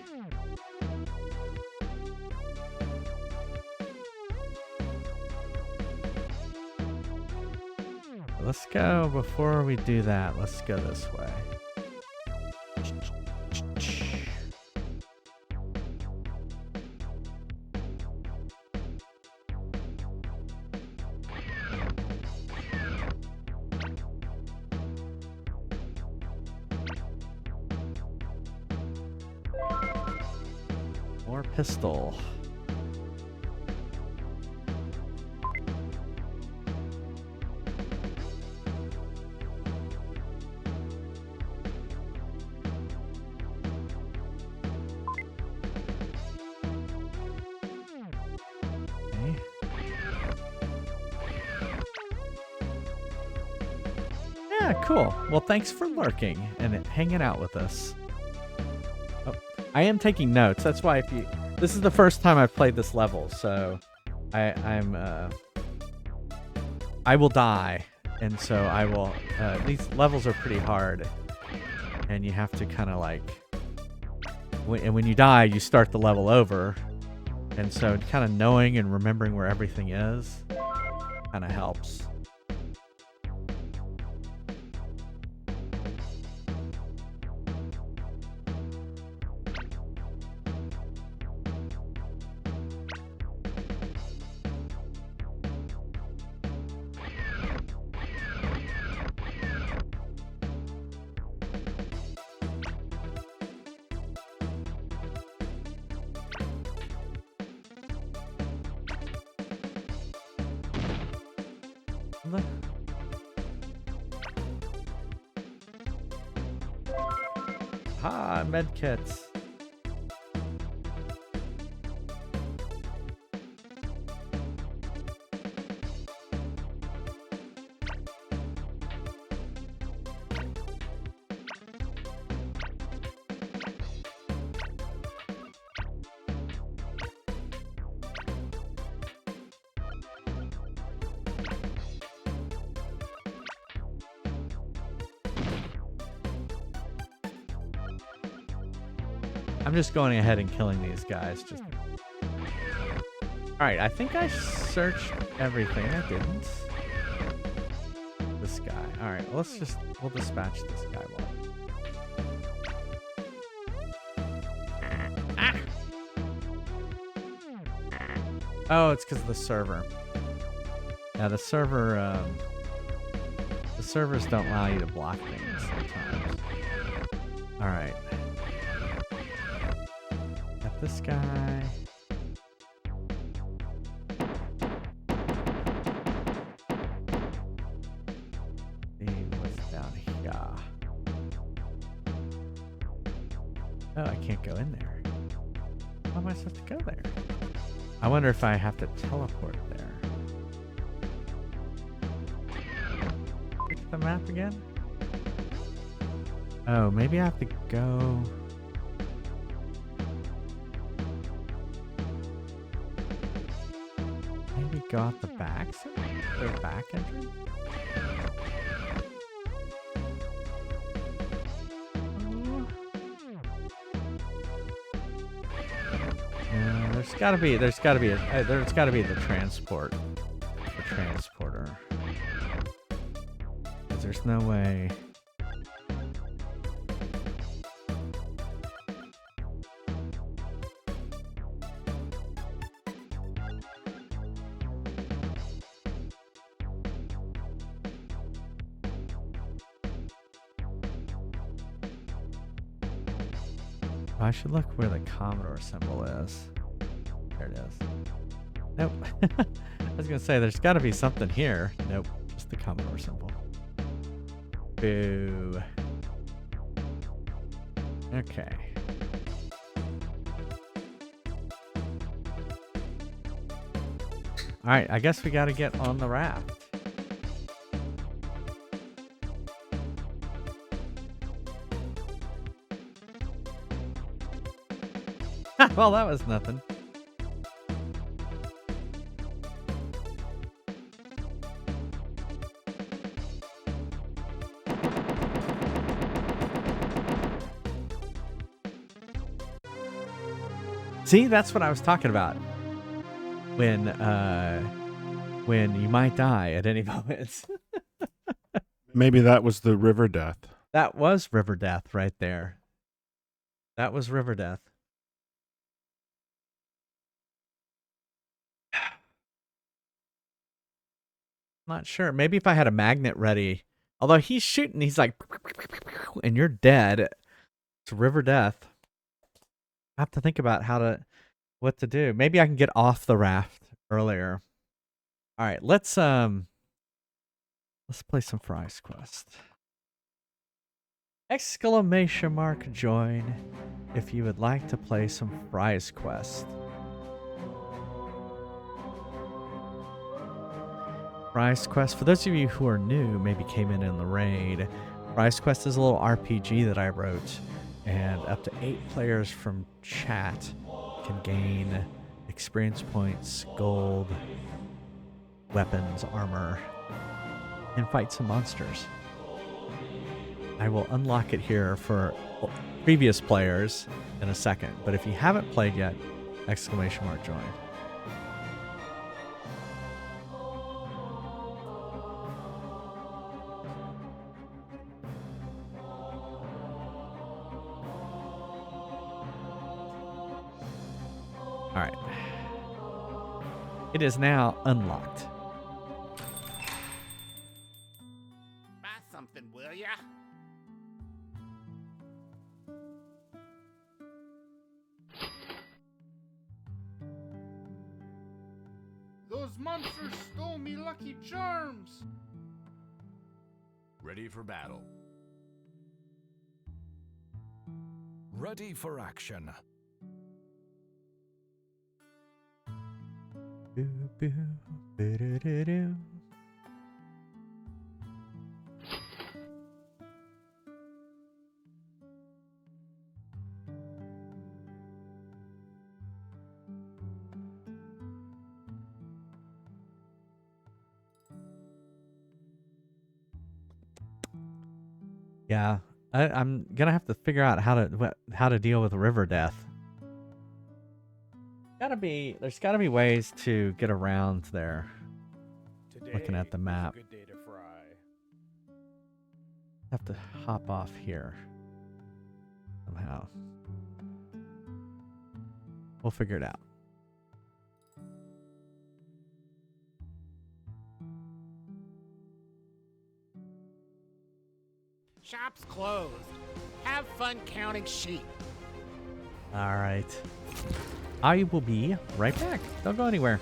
Let's go, before we do that, let's go this way. More pistol. Okay. Yeah, cool. Well, thanks for lurking and hanging out with us. Oh, I am taking notes. That's why this is the first time I've played this level, so I will die, and so I will. These levels are pretty hard, and you have to kind of like. When you die, you start the level over, and so kind of knowing and remembering where everything is kind of helps. Ah, medkits. I'm just going ahead and killing these guys. Just. All right, I think I searched everything. I didn't. This guy. All right, we'll dispatch this guy. Ah! Oh, it's because of the server. Yeah, the servers don't allow you to block things sometimes. All right. Got this guy. Oh, I can't go in there. How am I supposed to go there? I wonder if I have to teleport there. Pick the map again? Oh, maybe I have to go... Maybe go out the back somewhere? Or back entrance? There's gotta be the transporter. 'Cause there's no way. I should look where the Commodore symbol is. There it is. Nope. I was gonna say there's gotta be something here. Nope. Just the Commodore symbol. Boo. Okay. Alright, I guess we gotta get on the raft. Well, that was nothing. See, that's what I was talking about. When you might die at any moment. Maybe that was the river death. That was river death right there. That was river death. Not sure. Maybe if I had a magnet ready. Although he's shooting, he's like, and you're dead. It's river death. I have to think about what to do. Maybe I can get off the raft earlier. All right, let's play some Fries Quest. Exclamation mark join if you would like to play some Fries Quest. Fries Quest, for those of you who are new, maybe came in the raid, Fries Quest is a little RPG that I wrote, and up to 8 players from chat can gain experience points, gold, weapons, armor, and fight some monsters. I will unlock it here for previous players in a second, but if you haven't played yet, exclamation mark join. All right. It is now unlocked. Buy something, will ya? Those monsters stole me Lucky Charms! Ready for battle. Ready for action. Boo, boo, boo-doo-doo-doo. Yeah, I'm gonna have to figure out how to deal with river death. There's gotta be ways to get around there. Looking at the map. Good day to fry. Have to hop off here somehow. We'll figure it out. Shop's closed. Have fun counting sheep. All right. I will be right back. Don't go anywhere.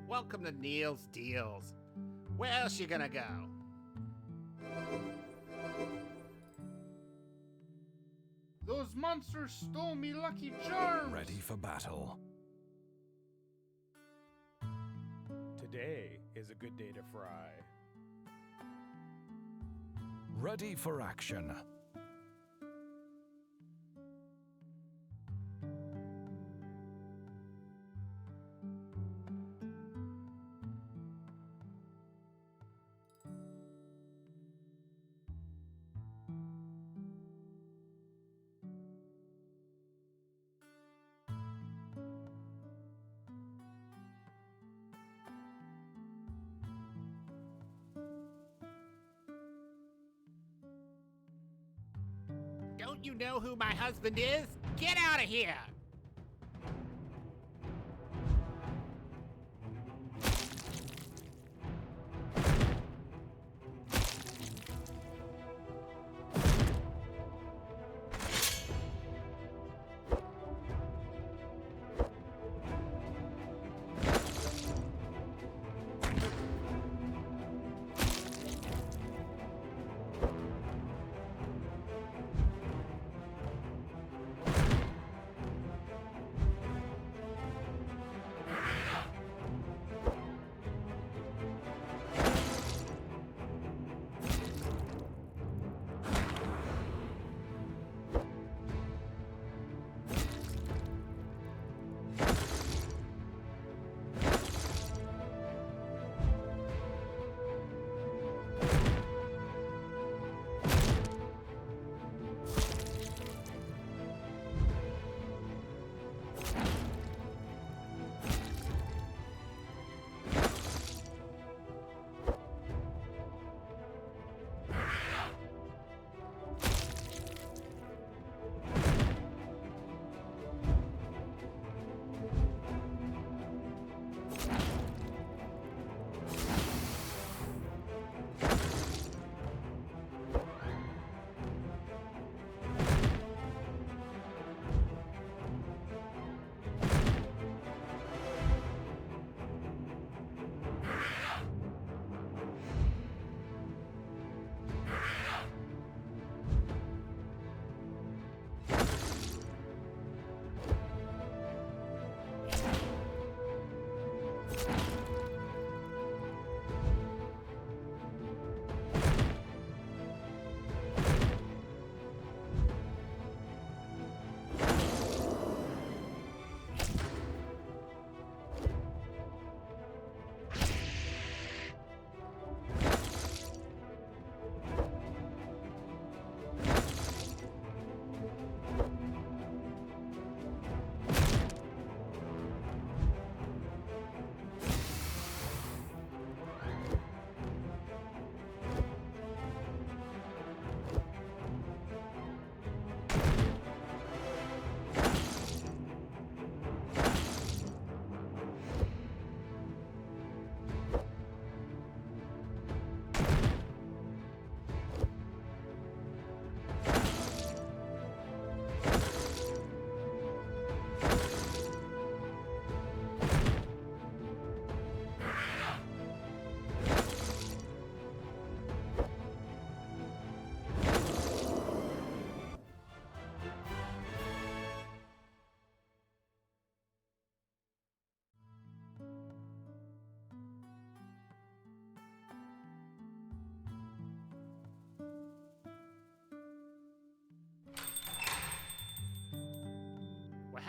Welcome to Neil's Deals. Where else you gonna go? Those monsters stole me Lucky Charms! Ready for battle. Today is a good day to fry. Ready for action. Don't you know who my husband is? Get out of here!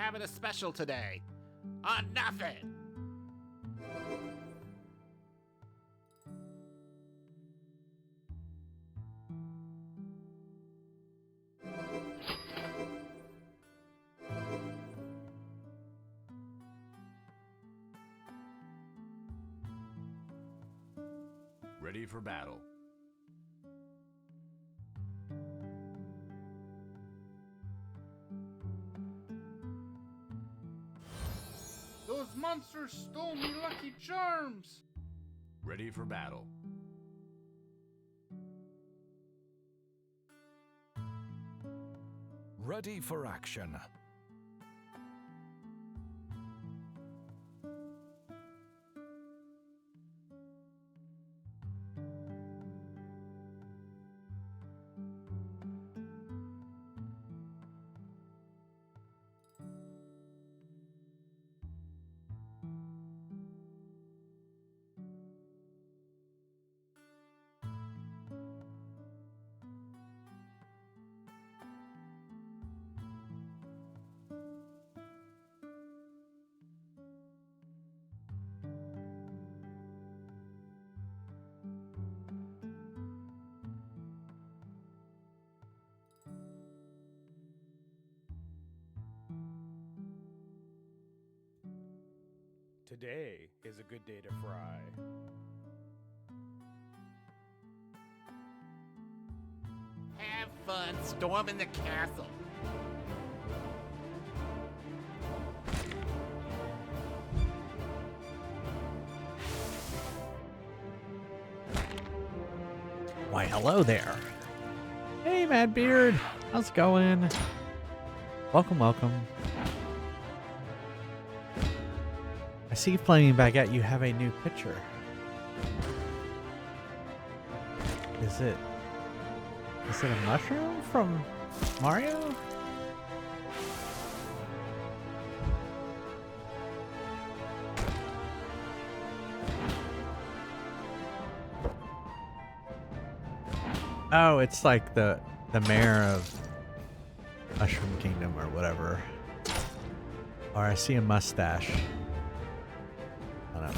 having a special today. On nothing. Ready for battle. Those monsters stole me Lucky Charms! Ready for battle. Ready for action. Today is a good day to fry. Have fun storming the castle. Why, hello there. Hey, Mad Beard. How's it going? Welcome, welcome. I see Flaming Baguette, you have a new picture. Is it a mushroom from Mario? Oh, it's like the mayor of Mushroom Kingdom or whatever. Or I see a mustache on him.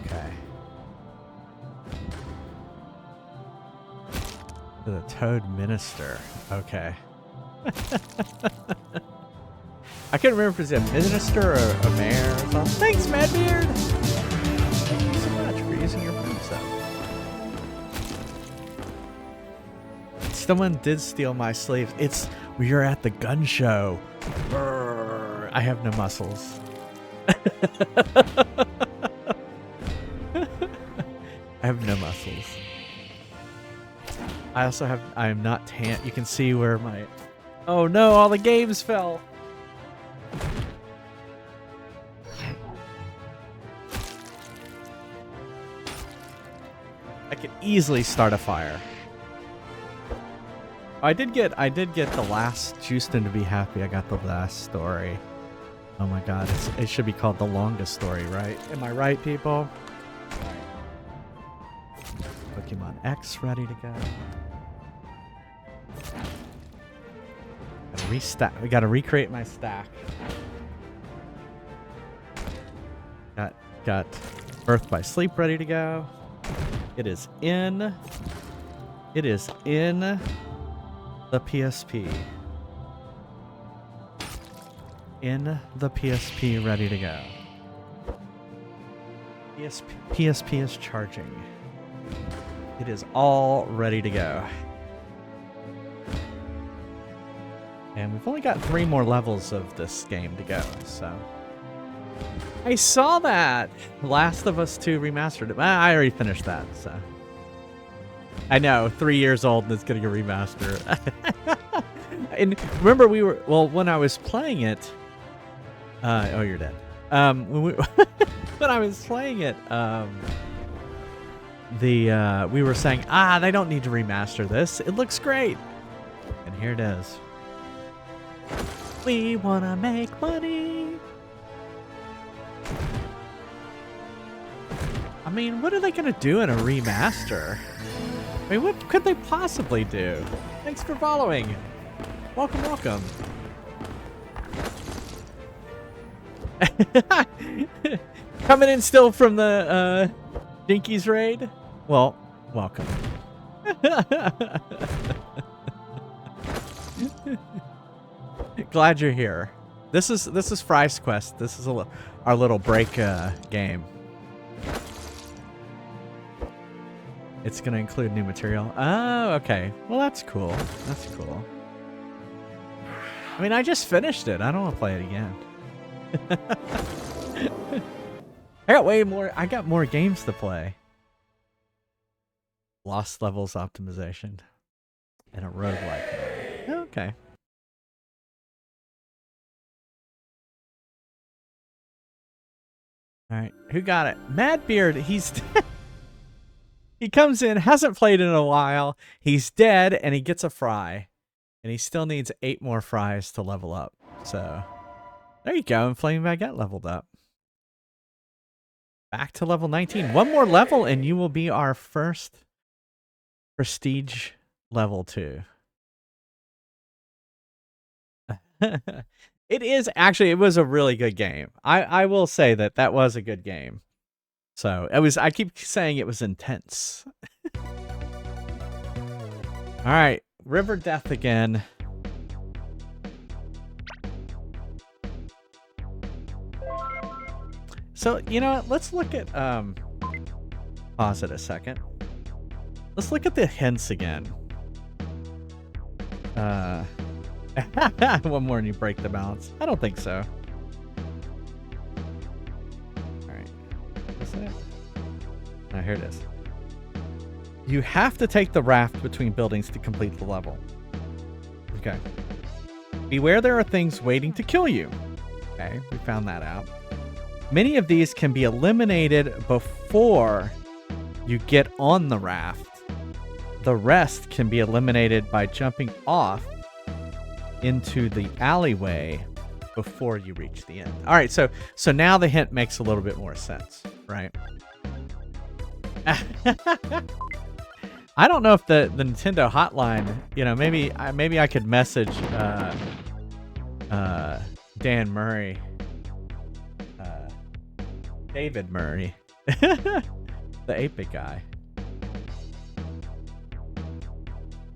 Okay. The Toad Minister. Okay. I couldn't remember if it was a minister or a mayor or something. Thanks, Madbeard! Thank you so much for using your prime sub. Someone did steal my sleeves. We are at the gun show. Brrr, I have no muscles. I have no muscles. I am not tan. You can see where my... Oh no, all the games fell. I could easily start a fire. I did get the last Justin to be happy. I got the last story. Oh my god, it should be called the longest story, right? Am I right, people? Pokemon X ready to go. Gotta restack. We gotta recreate my stack. Got Birth by Sleep ready to go. It is in the PSP. In the PSP, ready to go. PSP is charging. It is all ready to go. And we've only got 3 more levels of this game to go, so... I saw that! Last of Us 2 Remastered. I already finished that, so... I know, 3 years old and it's getting a remaster. And remember when I was playing it... oh, you're dead. When I was playing it, we were saying, they don't need to remaster this. It looks great. And here it is. We wanna make money. I mean, what are they gonna do in a remaster? I mean, what could they possibly do? Thanks for following. Welcome, welcome. Coming in still from the Jinkies raid. Well, welcome. Glad you're here. This is Fry's Quest. This is our little break game. It's gonna include new material. Oh, okay. Well, that's cool. That's cool. I mean, I just finished it. I don't want to play it again. I got way more. I got more games to play. Lost levels optimization and a roguelike. Okay. All right, who got it? Madbeard. He's he comes in, hasn't played in a while. He's dead, and he gets a fry, and he still needs 8 more fries to level up. So there you go. And Flame Baguette leveled up. Back to level 19. 1 more level, and you will be our first prestige level 2. It is actually, it was a really good game. I will say that was a good game. So I keep saying it was intense. All right, River Death again. So, you know what? Let's look at, pause it a second. Let's look at the hints again. One more and you break the balance. I don't think so. Alright. Is it? Oh, here it is. You have to take the raft between buildings to complete the level. Okay. Beware, there are things waiting to kill you. Okay, we found that out. Many of these can be eliminated before you get on the raft. The rest can be eliminated by jumping off into the alleyway before you reach the end. All right, so now the hint makes a little bit more sense, right? I don't know if the Nintendo hotline, you know, maybe I could message Dan Murray, David Murray, the 8-bit guy.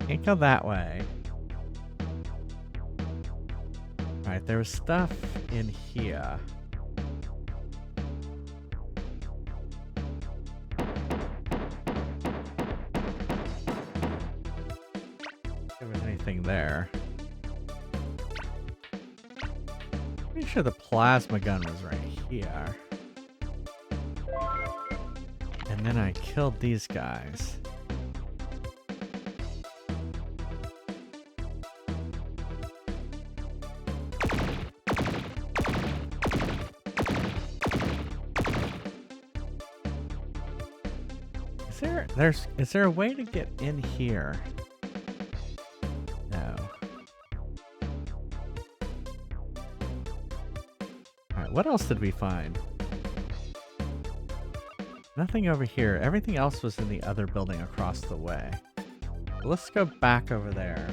Can't go that way. Alright, there was stuff in here. If there was anything there. Pretty sure the plasma gun was right here. And then I killed these guys. Is there a way to get in here? No. Alright, what else did we find? Nothing over here. Everything else was in the other building across the way. Let's go back over there.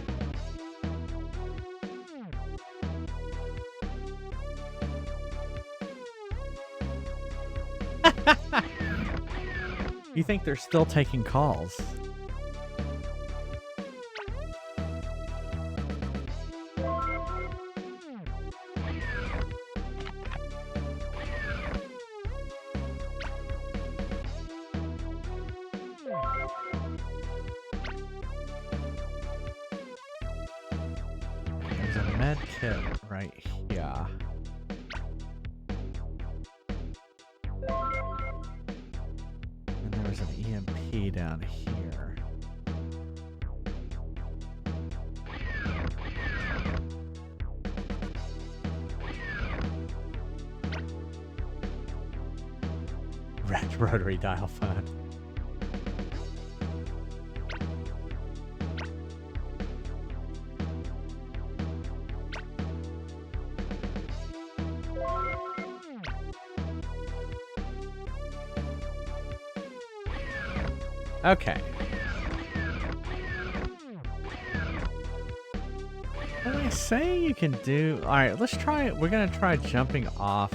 You think they're still taking calls? There's a med kit right here. There's an EMP down here. Red rotary dial phone. Okay. What did I say you can do? Alright, let's try it. We're gonna try jumping off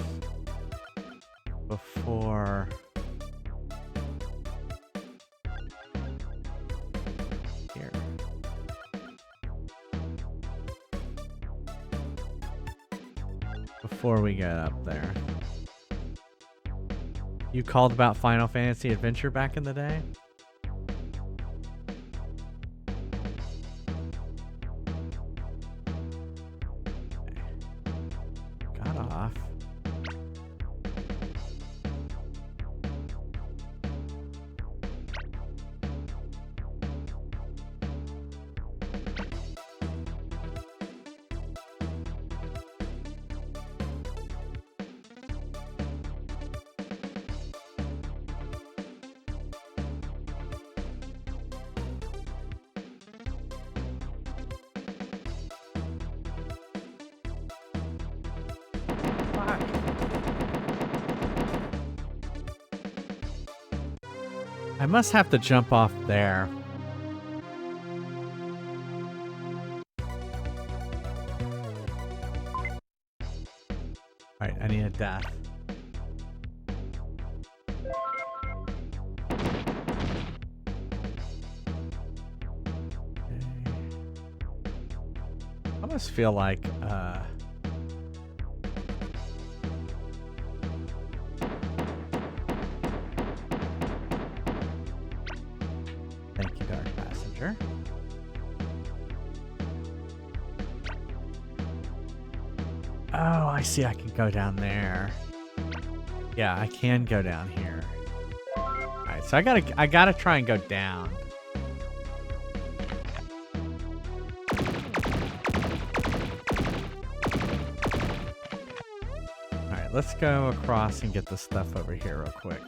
before. Here. Before we get up there. You called about Final Fantasy Adventure back in the day? Got off. I must have to jump off there. Alright, I need a death. Okay. I almost feel like thank you, Dark Passenger. Oh, I see. I can go down there. Yeah, I can go down here. All right, so I gotta try and go down. All right, let's go across and get the stuff over here real quick.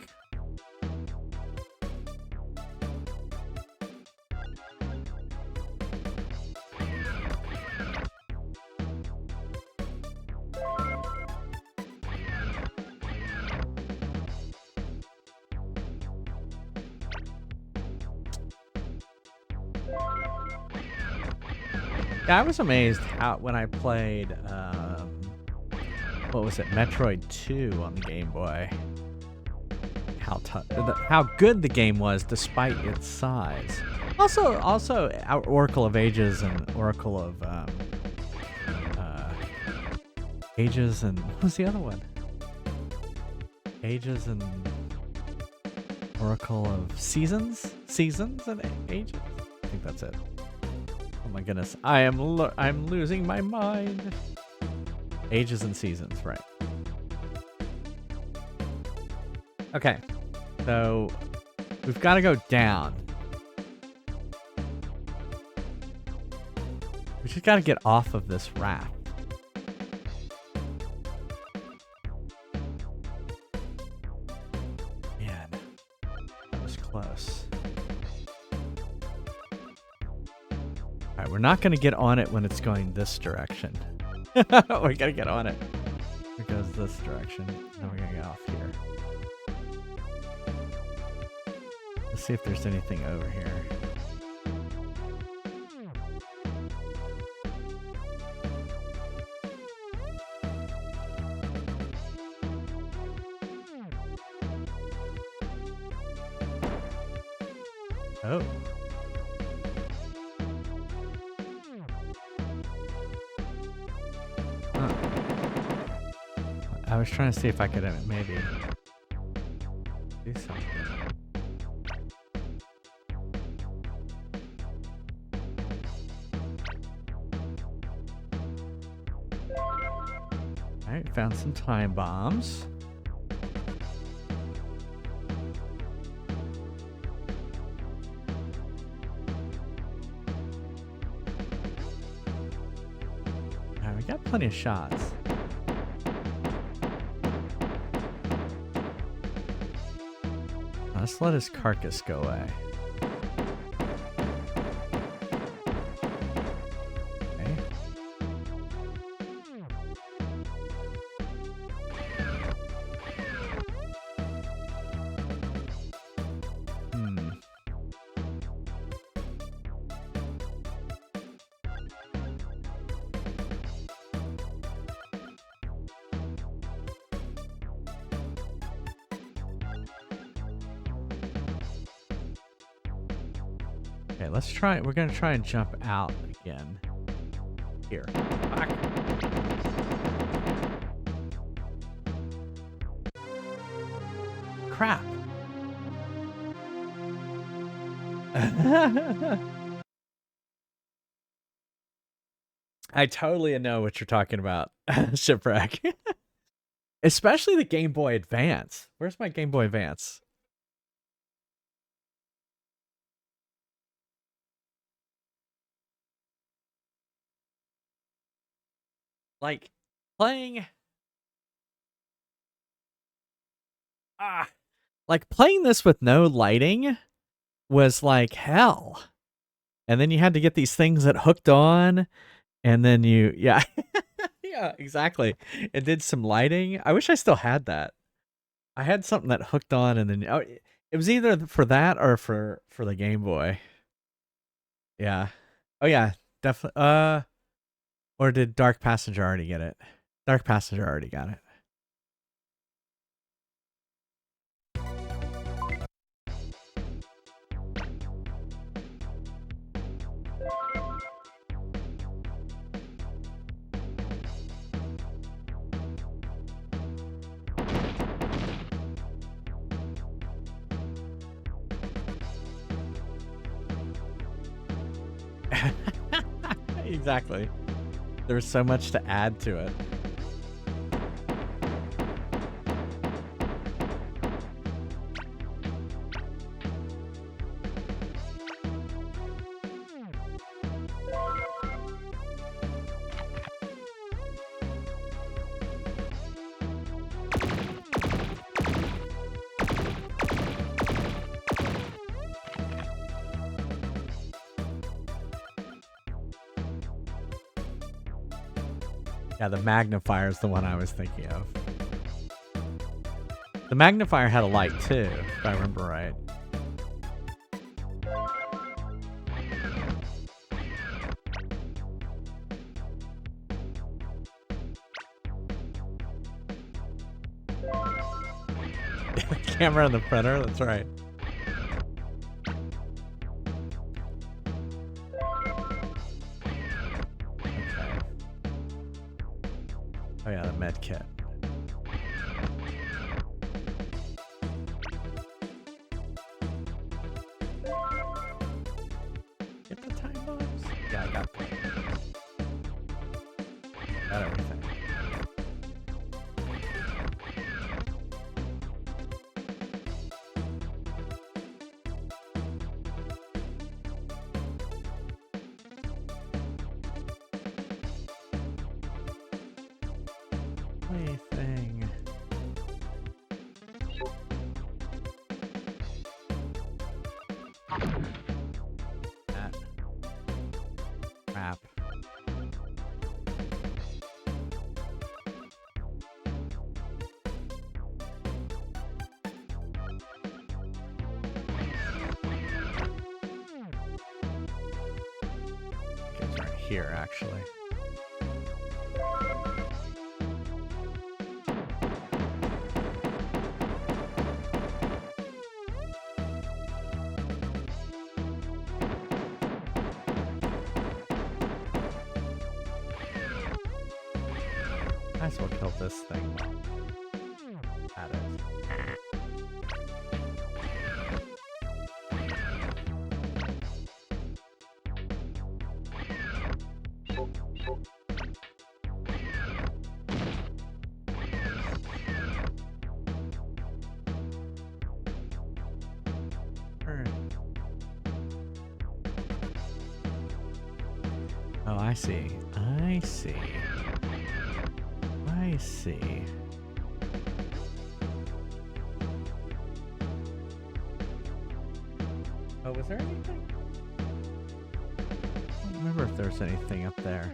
Yeah, I was amazed how when I played, what was it, Metroid 2 on the Game Boy, how good the game was despite its size. Also, Oracle of Ages and Oracle of Ages and what was the other one? Ages and Oracle of Seasons and Ages. I think that's it. Oh my goodness, I'm losing my mind. Ages and Seasons, right? Okay, so we've got to go down. We just got to get off of this raft. Man, that was close. Alright, we're not going to get on it when it's going this direction. We got to get on it. It goes this direction. Now we're going to get off here. Let's see if there's anything over here. Oh. Huh. I was trying to see if I could maybe do something. Alright, found some time bombs. Alright, we got plenty of shots. Let's let his carcass go away. Okay. Okay, let's try. We're gonna try and jump out again. Here. Fuck. Crap. I totally know what you're talking about, Shipwreck. Especially the Game Boy Advance. Where's my Game Boy Advance? Like, playing... Like, playing this with no lighting was like hell. And then you had to get these things that hooked on, and then you... Yeah. Yeah, exactly. It did some lighting. I wish I still had that. I had something that hooked on, and then... Oh, it was either for that or for the Game Boy. Yeah. Oh, yeah. Definitely. Or did Dark Passenger already get it? Dark Passenger already got it. Exactly. There was so much to add to it. Yeah, the magnifier is the one I was thinking of. The magnifier had a light too, if I remember right. Camera and the printer, that's right. Oh yeah, the med kit. Get the time bombs? Yeah, I got everything. Thing. That crap. It's right here, actually. Might as well kill this thing at it. Oh, I see. I see. I see. Oh, was there anything? I don't remember if there's anything up there.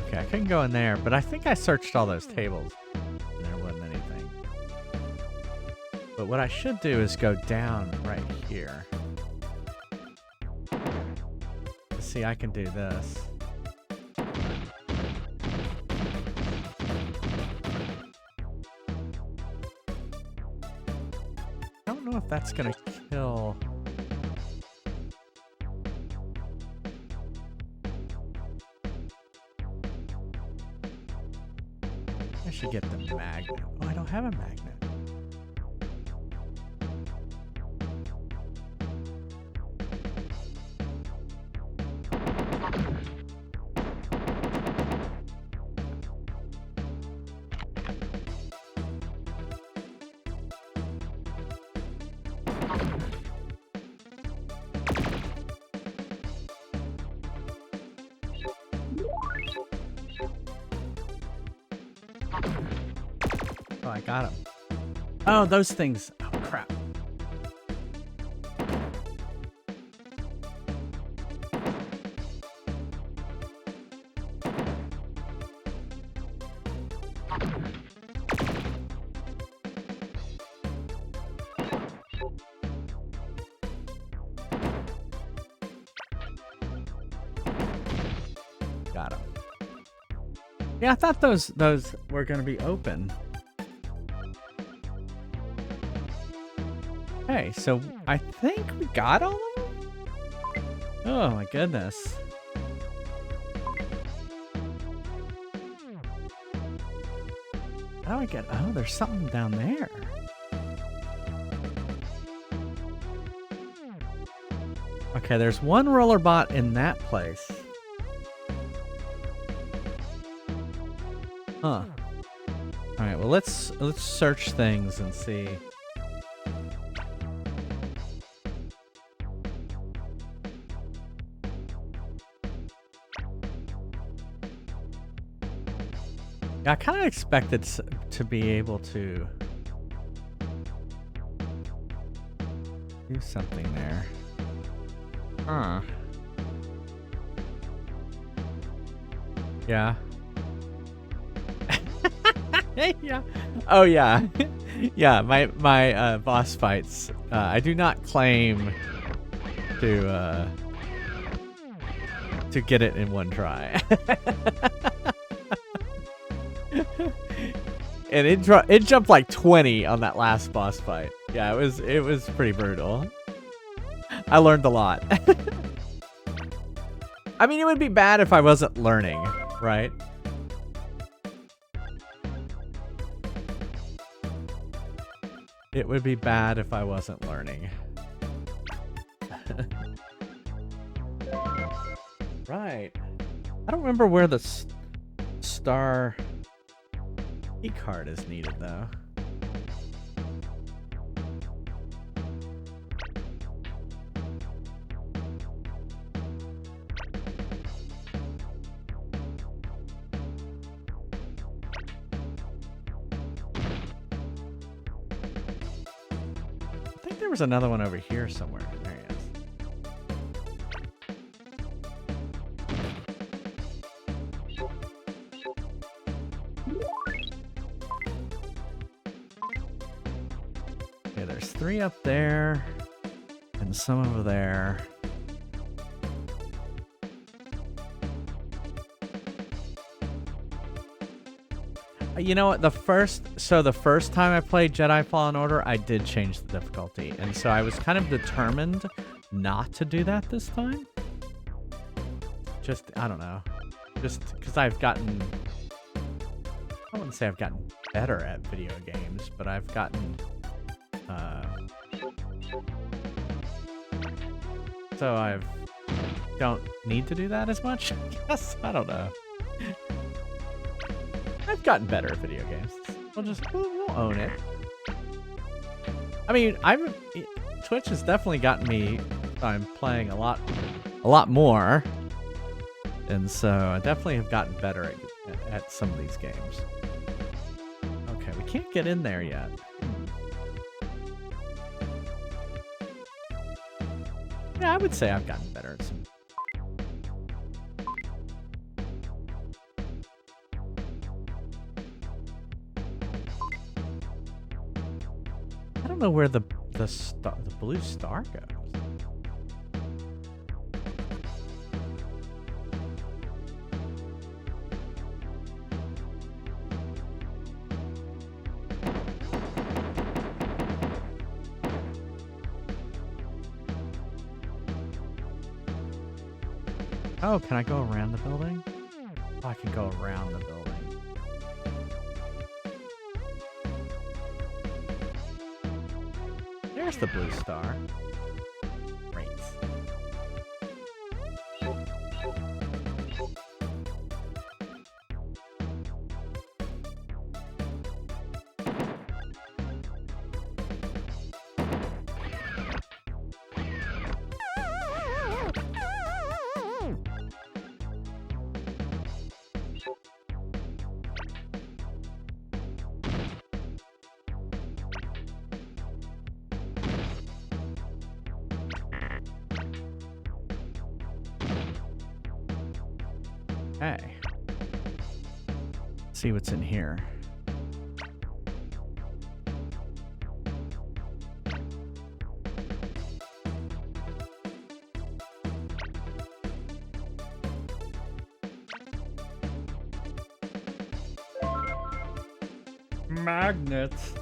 Okay, I couldn't go in there, but I think I searched all those tables and there wasn't anything. But what I should do is go down right here. See, I can do this. don't know if that's gonna kill. I should get the magnet. Oh, I don't have a magnet. Oh, I got him. Oh, those things. Oh, crap. Got him. Yeah, I thought those were going to be open. Okay, so I think we got all of them? Oh my goodness. How do I get... Oh, there's something down there. Okay, there's one roller bot in that place. Huh. Alright, well let's search things and see. I kind of expected to be able to do something there. Huh. Yeah. Yeah. Oh yeah. Yeah, my boss fights. I do not claim to get it in one try. And it jumped like 20 on that last boss fight. Yeah, it was pretty brutal. I learned a lot. I mean, it would be bad if I wasn't learning, right? It would be bad if I wasn't learning. Right. I don't remember where the star key card is needed, though. I think there was another one over here somewhere. There he is. Okay, there's 3 up there and some over there. You know what? The first time I played Jedi Fallen Order, I did change the difficulty. And so I was kind of determined not to do that this time. Just, I don't know. Just because I've gotten... I wouldn't say I've gotten better at video games, but I've gotten... so I don't need to do that as much, I guess? I don't know. I've gotten better at video games. We'll own it. I mean, Twitch has definitely gotten me. I'm playing a lot more, and so I definitely have gotten better at some of these games. Okay, we can't get in there yet. Yeah, I would say I've gotten better at some. I don't know where the blue star goes. Oh, can I go around the building? Oh, I can go around the building. There's the blue star. Great. Okay. See what's in here. Magnets.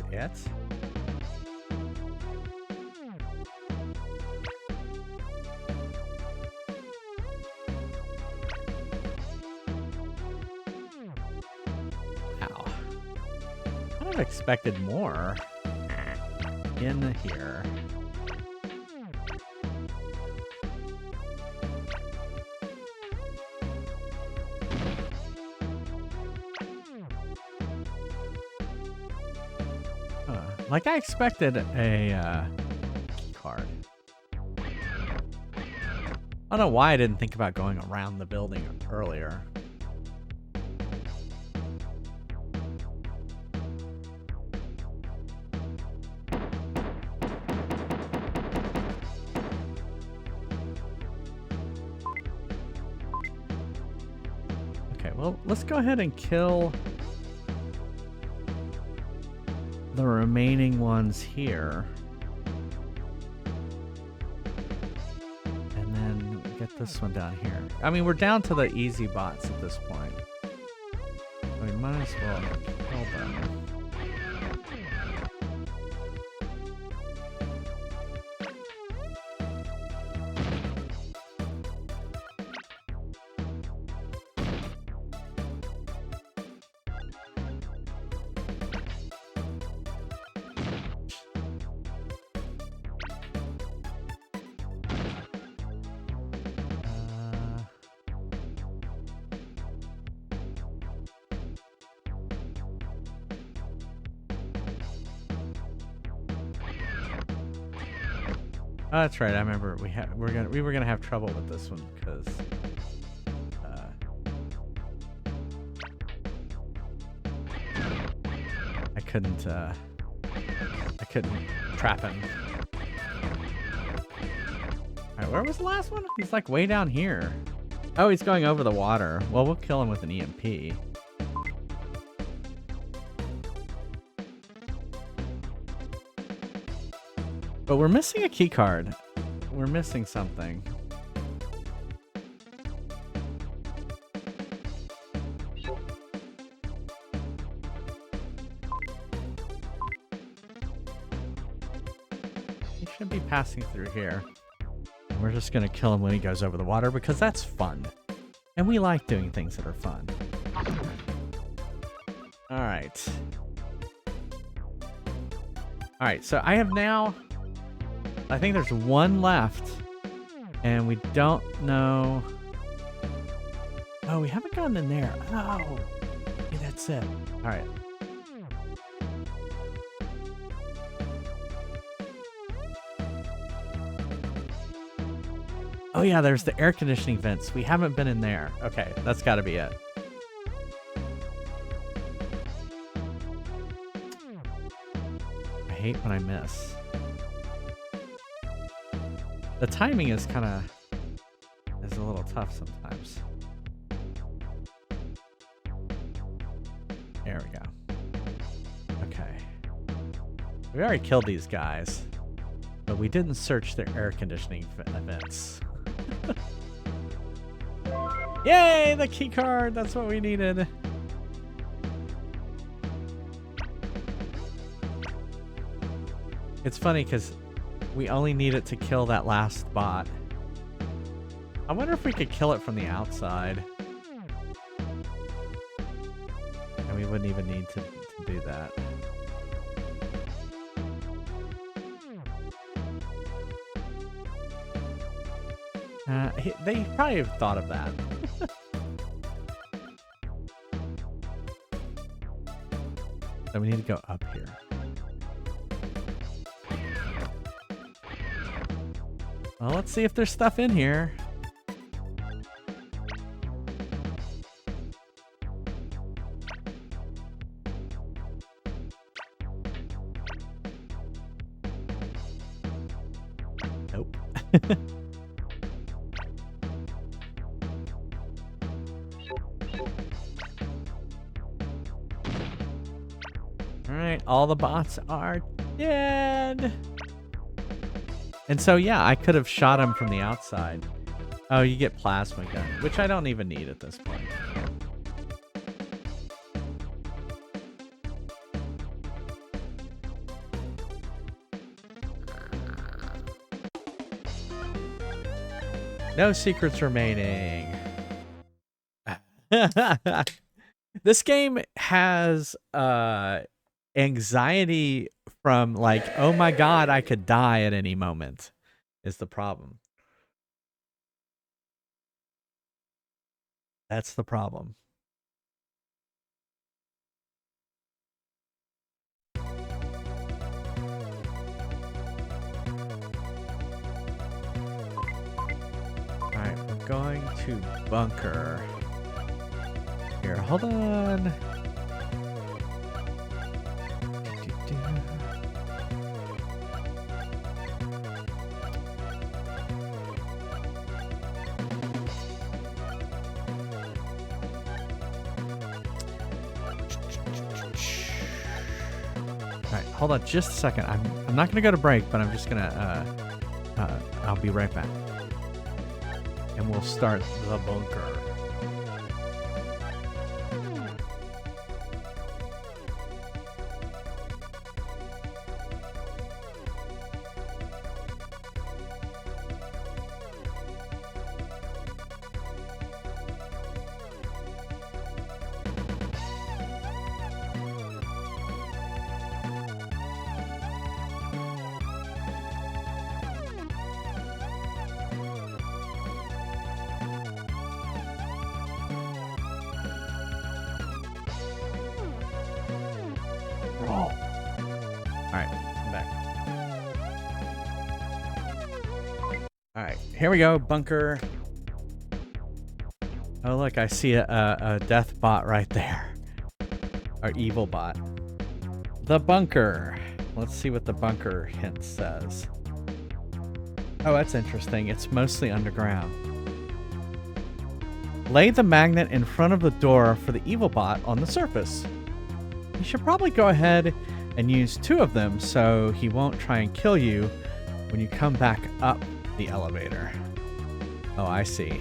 That's it. Wow. I would have expected more in here. Like I expected a key card. I don't know why I didn't think about going around the building earlier. Okay, well, let's go ahead and kill the remaining ones here. And then get this one down here. I mean, we're down to the easy bots at this point. We might as well kill them. Oh, that's right. I remember we were gonna have trouble with this one because I couldn't trap him. All right, where was the last one? He's like way down here. Oh, he's going over the water. Well, we'll kill him with an EMP. But we're missing a key card. We're missing something. He should be passing through here. And we're just gonna kill him when he goes over the water because that's fun. And we like doing things that are fun. Alright. Alright, so I have now... I think there's one left, and we don't know. Oh, we haven't gotten in there. Oh, okay, that's it. All right. Oh yeah, there's the air conditioning vents. We haven't been in there. Okay, that's got to be it. I hate when I miss. The timing is kind of a little tough sometimes. There we go. Okay. We already killed these guys, but we didn't search their air conditioning vents. Yay, the key card. That's what we needed. It's funny because we only need it to kill that last bot. I wonder if we could kill it from the outside. And we wouldn't even need to do that. They probably have thought of that. So we need to go up here. Well, let's see if there's stuff in here. Nope. Alright, all the bots are dead. And so, yeah, I could have shot him from the outside. Oh, you get plasma gun, which I don't even need at this point. No secrets remaining. This game has anxiety from like, oh my god, I could die at any moment is the problem. That's the problem. Alright, we're going to bunker. Here, hold on. Alright, hold on just a second. I'm not gonna go to break, but I'm just gonna I'll be right back. And we'll start the bunker. Here we go, bunker. Oh, look, I see a death bot right there. Our evil bot. The bunker. Let's see what the bunker hint says. Oh, that's interesting. It's mostly underground. Lay the magnet in front of the door for the evil bot on the surface. You should probably go ahead and use 2 of them so he won't try and kill you when you come back up the elevator. Oh, I see.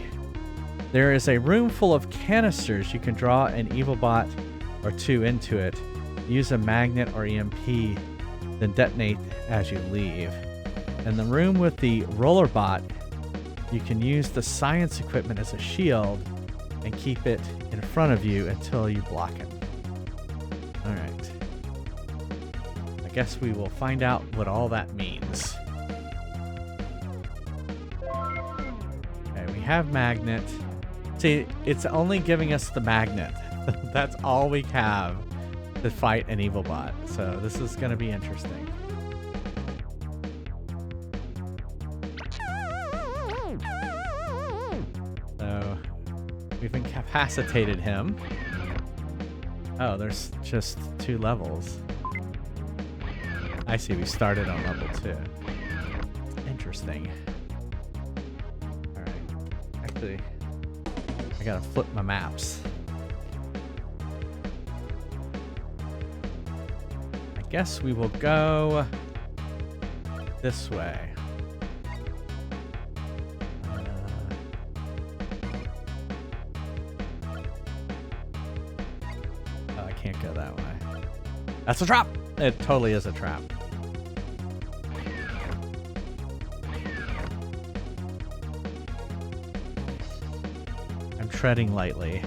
There is a room full of canisters. You can draw an evil bot or 2 into it. Use a magnet or EMP, then detonate as you leave. In the room with the roller bot, you can use the science equipment as a shield and keep it in front of you until you block it. Alright. I guess we will find out what all that means. Have magnet. See, it's only giving us the magnet. That's all we have to fight an evil bot. So this is going to be interesting. So we've incapacitated him. Oh, there's just 2 levels. I see, we started on level 2. Interesting. see. I gotta flip my maps. I guess we will go this way. Oh, I can't go that way. That's a trap! It totally is a trap. I'm treading lightly.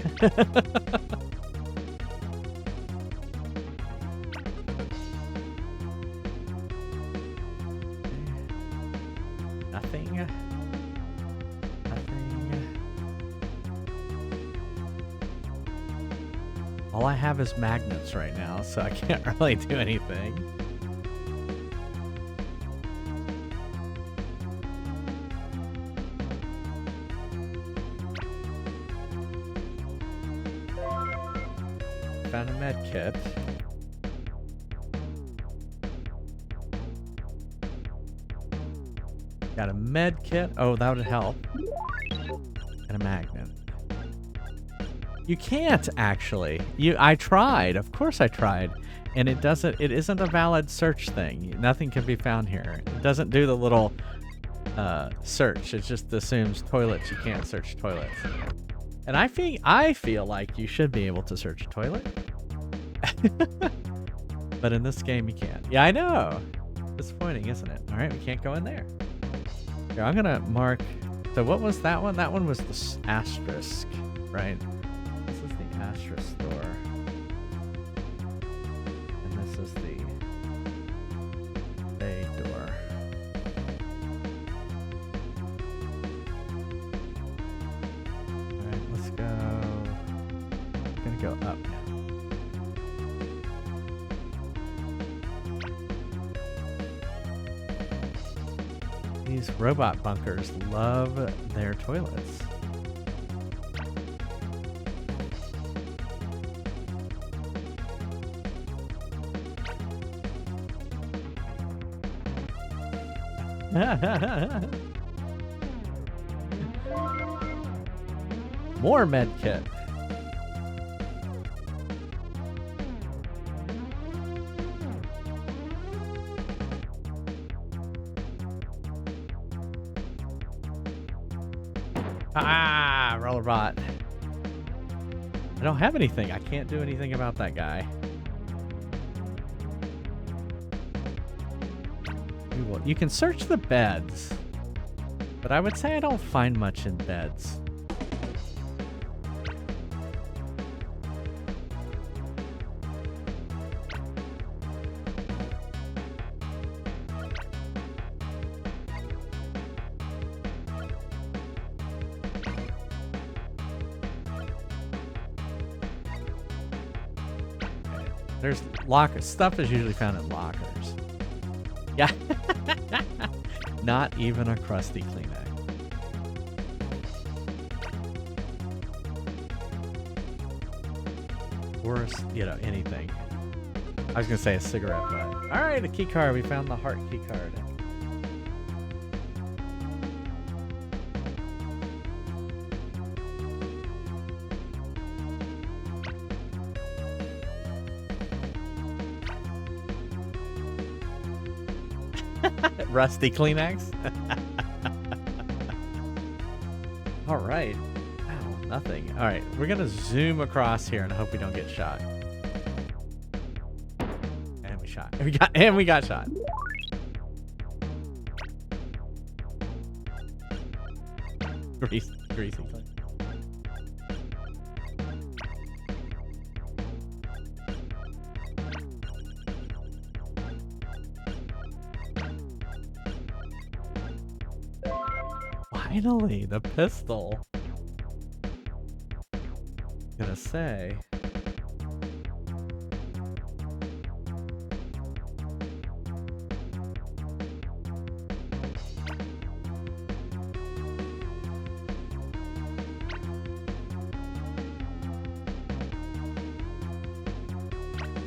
Nothing. Nothing. All I have is magnets right now, so I can't really do anything. Found a med kit. Got a med kit. Oh, that would help. And a magnet. You can't actually. I tried. Of course I tried. And it isn't a valid search thing. Nothing can be found here. It doesn't do the little search. It just assumes toilets. You can't search toilets. And I feel like you should be able to search a toilet. But in this game you can't. Yeah, I know. Disappointing, isn't it? All right, we can't go in there. Here, I'm gonna mark. So what was that one? That one was the asterisk, right? This is the asterisk door. And this is the bay door. Alright, let's go. I'm gonna go up now. These robot bunkers love their toilets. More med kit. Ah, rollerbot. I don't have anything. I can't do anything about that guy. You can search the beds, but I would say I don't find much in beds. There's stuff is usually found in lockers. Yeah. Not even a crusty Kleenex. Or, anything. I was gonna say a cigarette butt. Alright, a key card. We found the heart key card. Rusty Kleenex. All right. Wow, nothing. All right, we're gonna zoom across here and hope we don't get shot. And we shot. And we got shot. Greasy Kleenex. Finally, the pistol. Gonna say.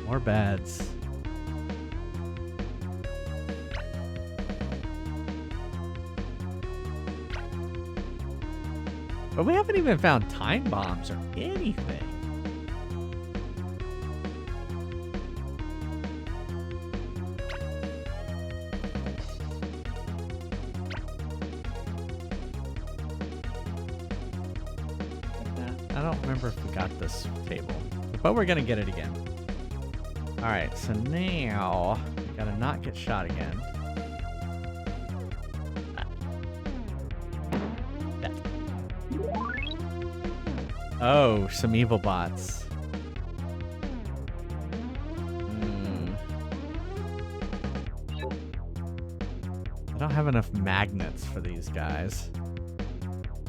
More beds. But we haven't even found time bombs or anything. I don't remember if we got this table, but we're gonna get it again. All right, so now we gotta not get shot again. Oh, some evil bots. I don't have enough magnets for these guys.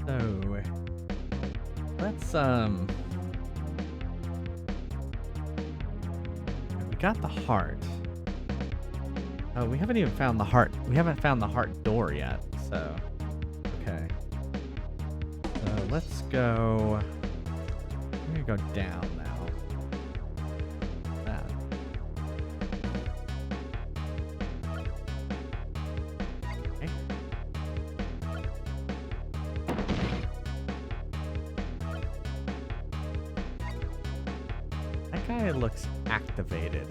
So let's we got the heart. Oh, we haven't even found the heart. We haven't found the heart door yet. So okay. So let's go. I'm gonna go down now. That. Okay. That guy looks activated.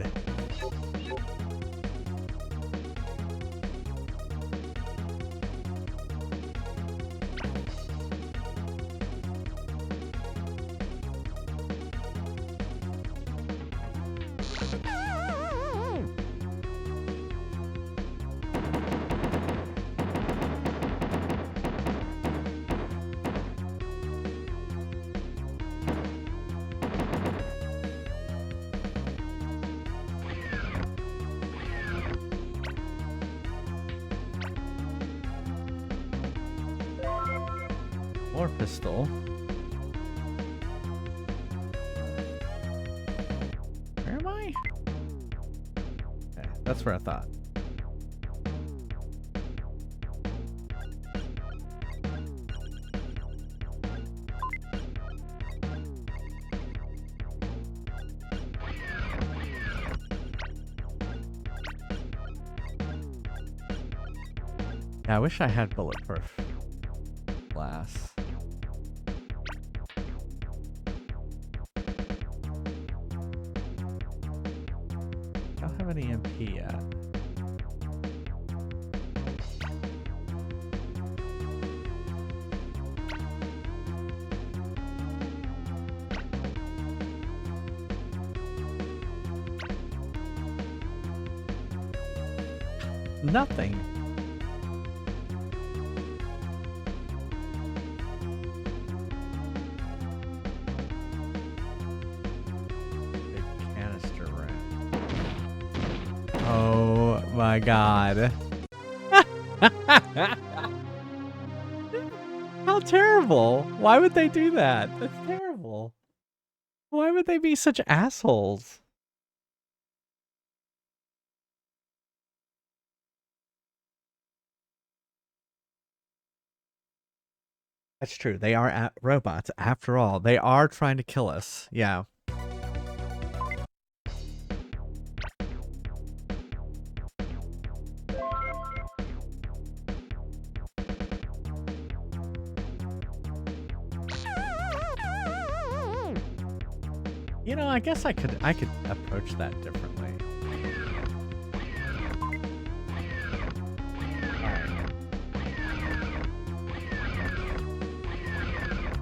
More pistol. Where am I? Okay, that's where I thought. Yeah, I wish I had bulletproof glass. I don't have any MP yet. Nothing. Oh my god. How terrible. Why would they do that? That's terrible. Why would they be such assholes? That's true. They are robots. After all, they are trying to kill us. Yeah. You know, I guess I could approach that differently. Alright.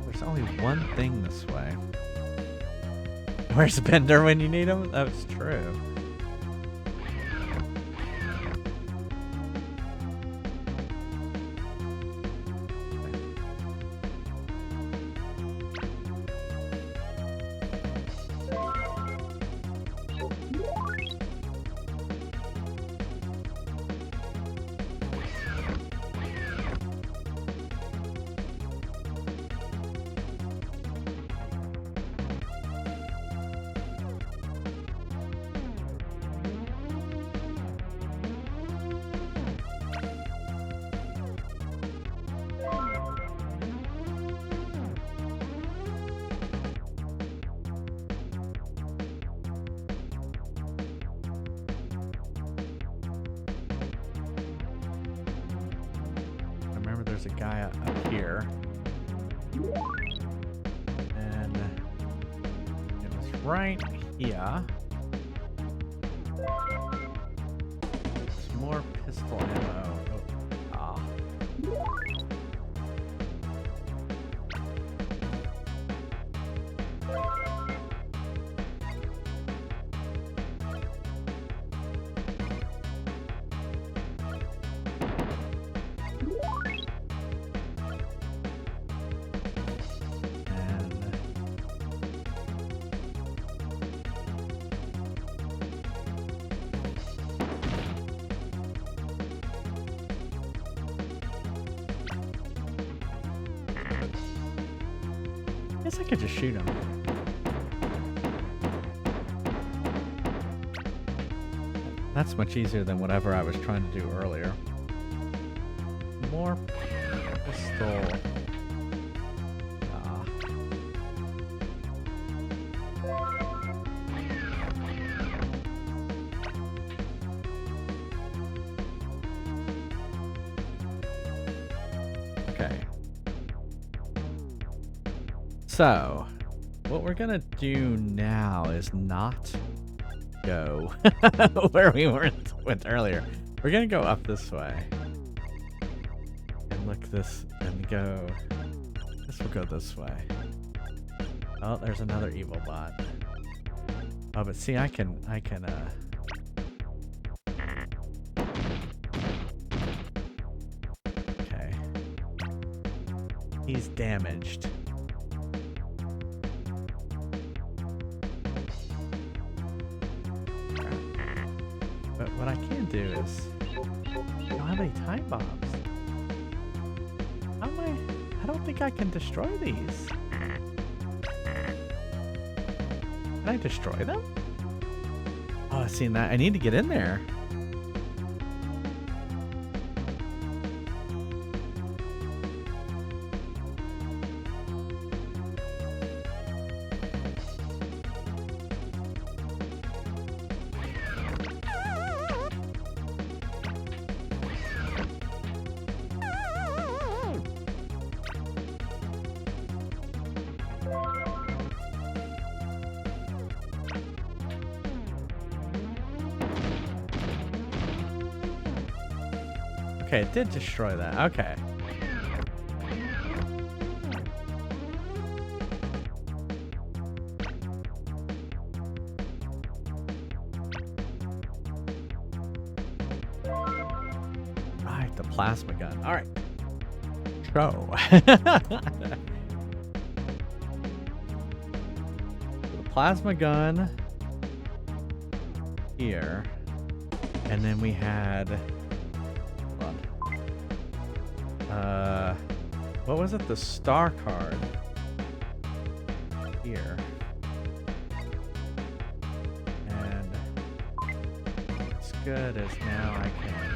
There's only one thing this way. Where's Bender when you need him? That's true. There's a guy up here. right here. There's more pistol ammo. Oh. Ah. I guess I could just shoot him. That's much easier than whatever I was trying to do earlier. More pistol. Ah. Okay. So, what we're gonna do now is not go where we went earlier. We're gonna go up this way. And look this and go. This will go this way. Oh, there's another evil bot. Oh, but see, I can okay. He's damaged. But what I can do is, I don't have any time bombs. How am I don't think I can destroy these. Can I destroy them? Oh, I've seen that. I need to get in there. Okay, it did destroy that. Okay. Right, the plasma gun. All right. Show. The plasma gun here. And then we had... what was it? The star card here. And what's good is now I can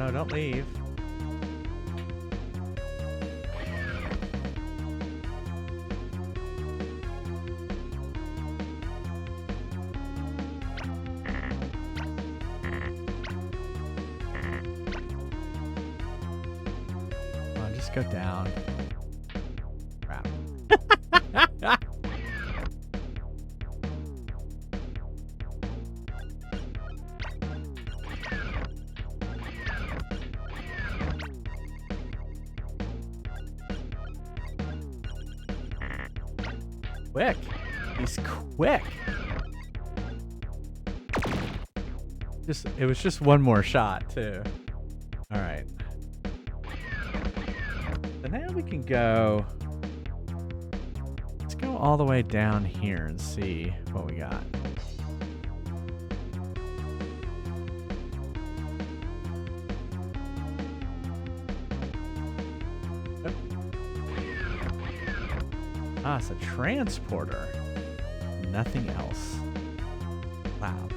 no, don't leave. Come on, just go down. Crap. Quick. He's quick. It was just one more shot too. All right. So now we can go. Let's go all the way down here and see what we got. Ah, it's a transporter. Nothing else. Wow.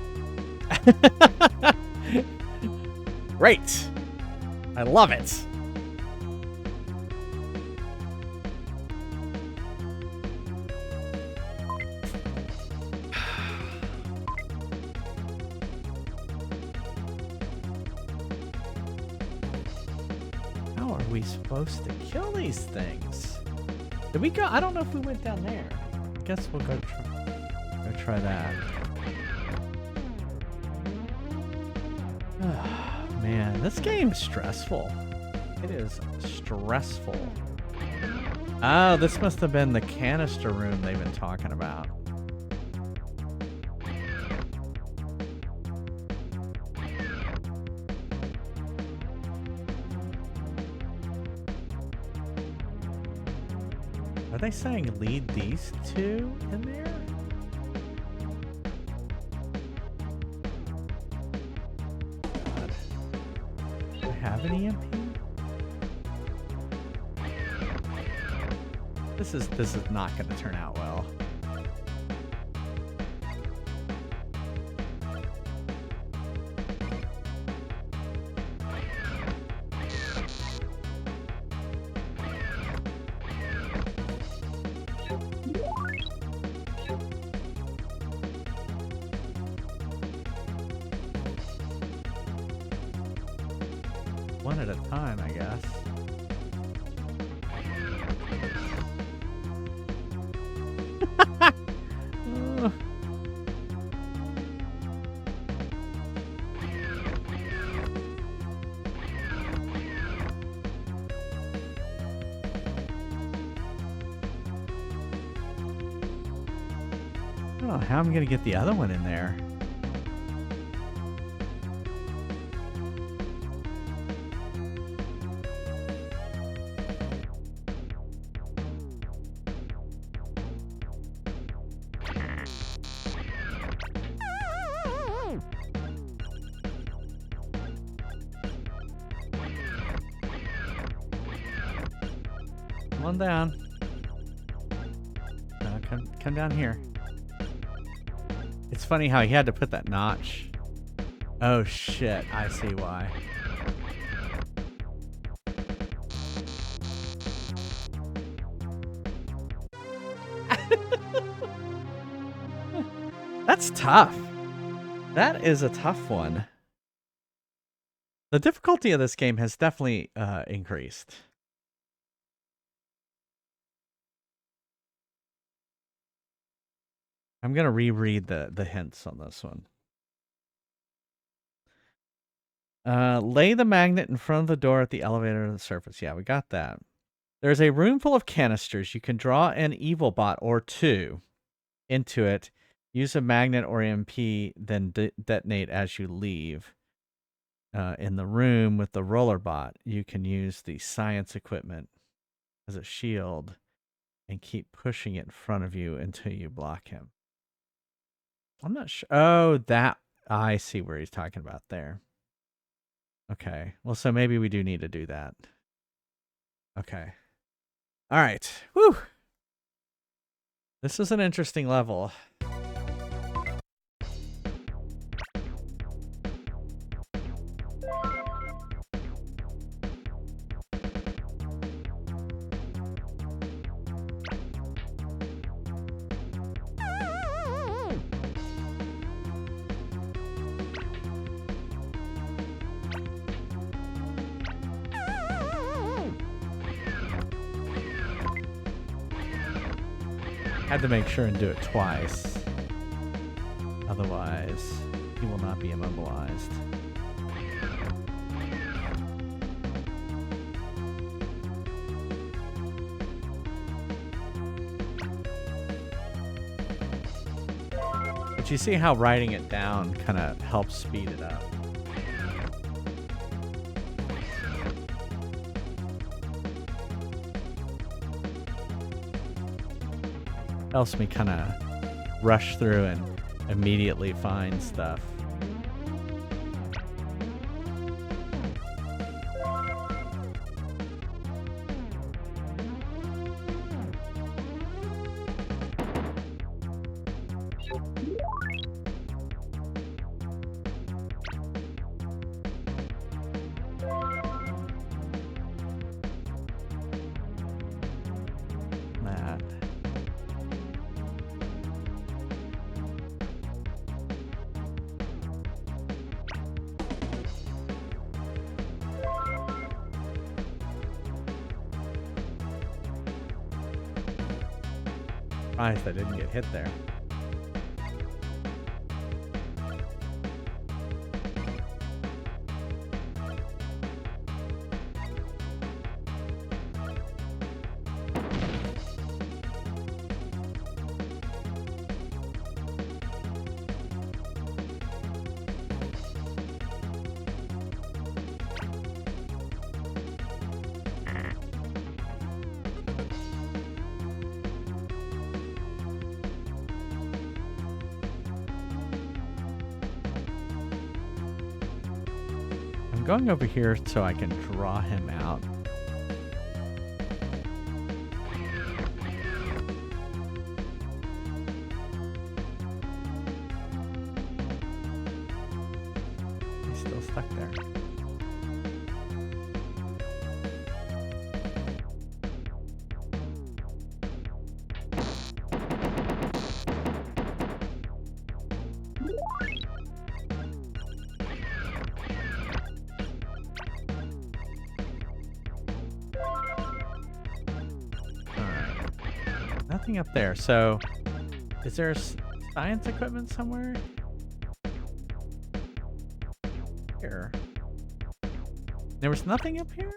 Great. I love it. How are we supposed to kill these things? Did we go? I don't know if we went down there. I guess we'll go try that. Man, this game's stressful. It is stressful. Oh, this must have been the canister room they've been talking about. Are they saying lead these two in there? God. Do I have an EMP? This is not going to turn out well. One at a time, I guess. I don't know how I'm gonna get the other one in there. One down. No, come down here. It's funny how he had to put that notch. Oh shit, I see why. That's tough. That is a tough one. The difficulty of this game has definitely increased. I'm going to reread the hints on this one. Lay the magnet in front of the door at the elevator on the surface. Yeah, we got that. There's a room full of canisters. You can draw an evil bot or two into it. Use a magnet or EMP, then detonate as you leave. In the room with the roller bot, you can use the science equipment as a shield and keep pushing it in front of you until you block him. I'm not sure. Oh, that. I see where he's talking about there. Okay. Well, so maybe we do need to do that. Okay. All right. Whew. This is an interesting level. Had to make sure and do it twice. Otherwise, he will not be immobilized. But you see how writing it down kind of helps speed it up. Helps me kind of rush through and immediately find stuff. Surprised I didn't get hit there. I'm going over here so I can draw him out. He's still stuck there. Nothing up there. So, is there science equipment somewhere? Here. There was nothing up here?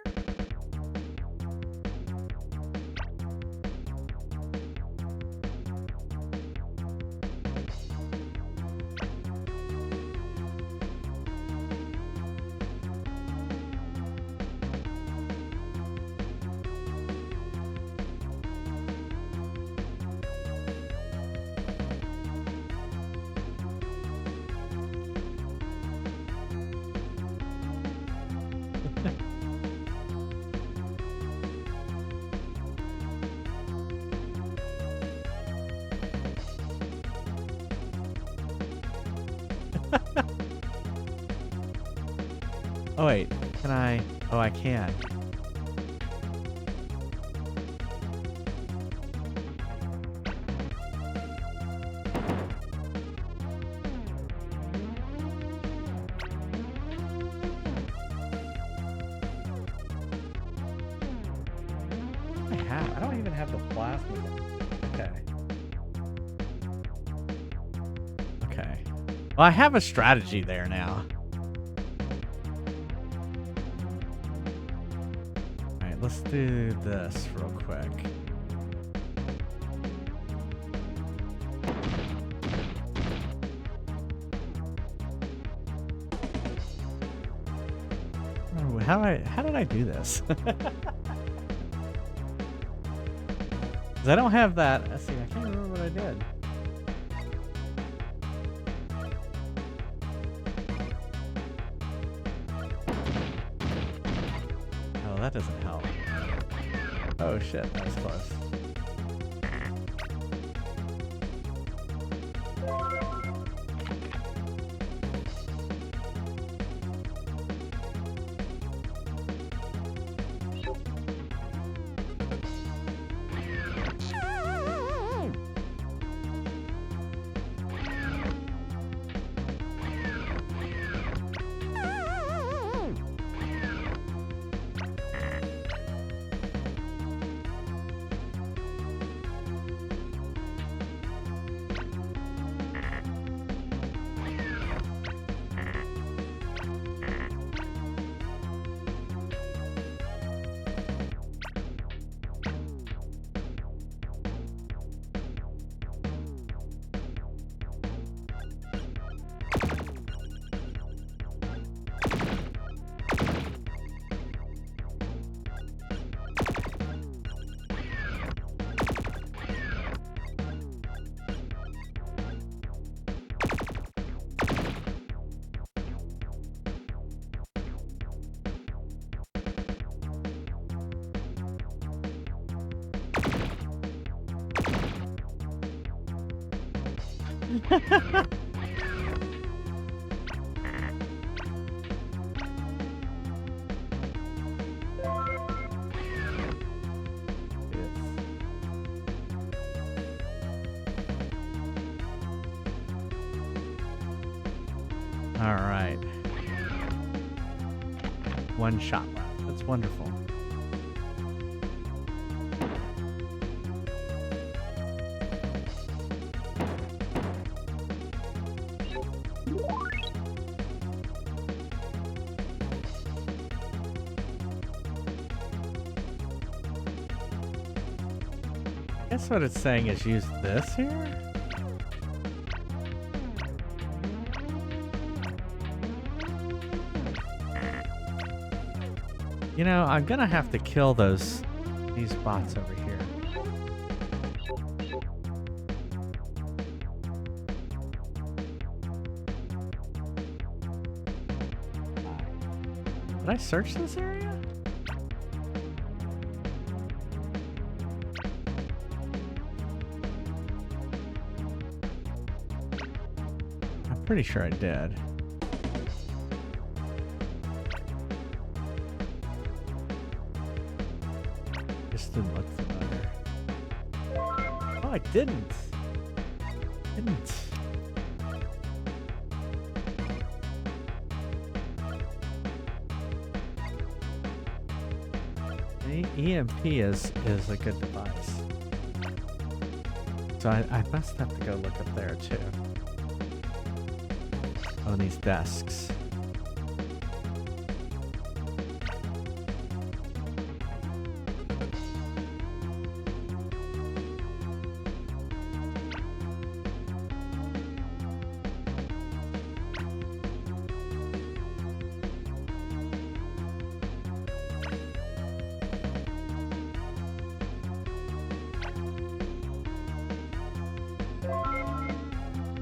Oh wait, can I? Oh, I can. I don't even have the plasma. Okay. Okay. Well, I have a strategy there now. Alright, let's do this real quick. Oh, how did I do this? I don't have that. Let's see, I can't remember what I did. Oh, that doesn't help. Oh shit, that was close. All right. One shot left. That's wonderful. guess what it's saying is use this here? You know, I'm gonna have to kill these bots over here. Did I search this area? I'm pretty sure I did. Just didn't look familiar. Oh, I didn't. EMP is a good device. So I must have to go look up there too. On these desks.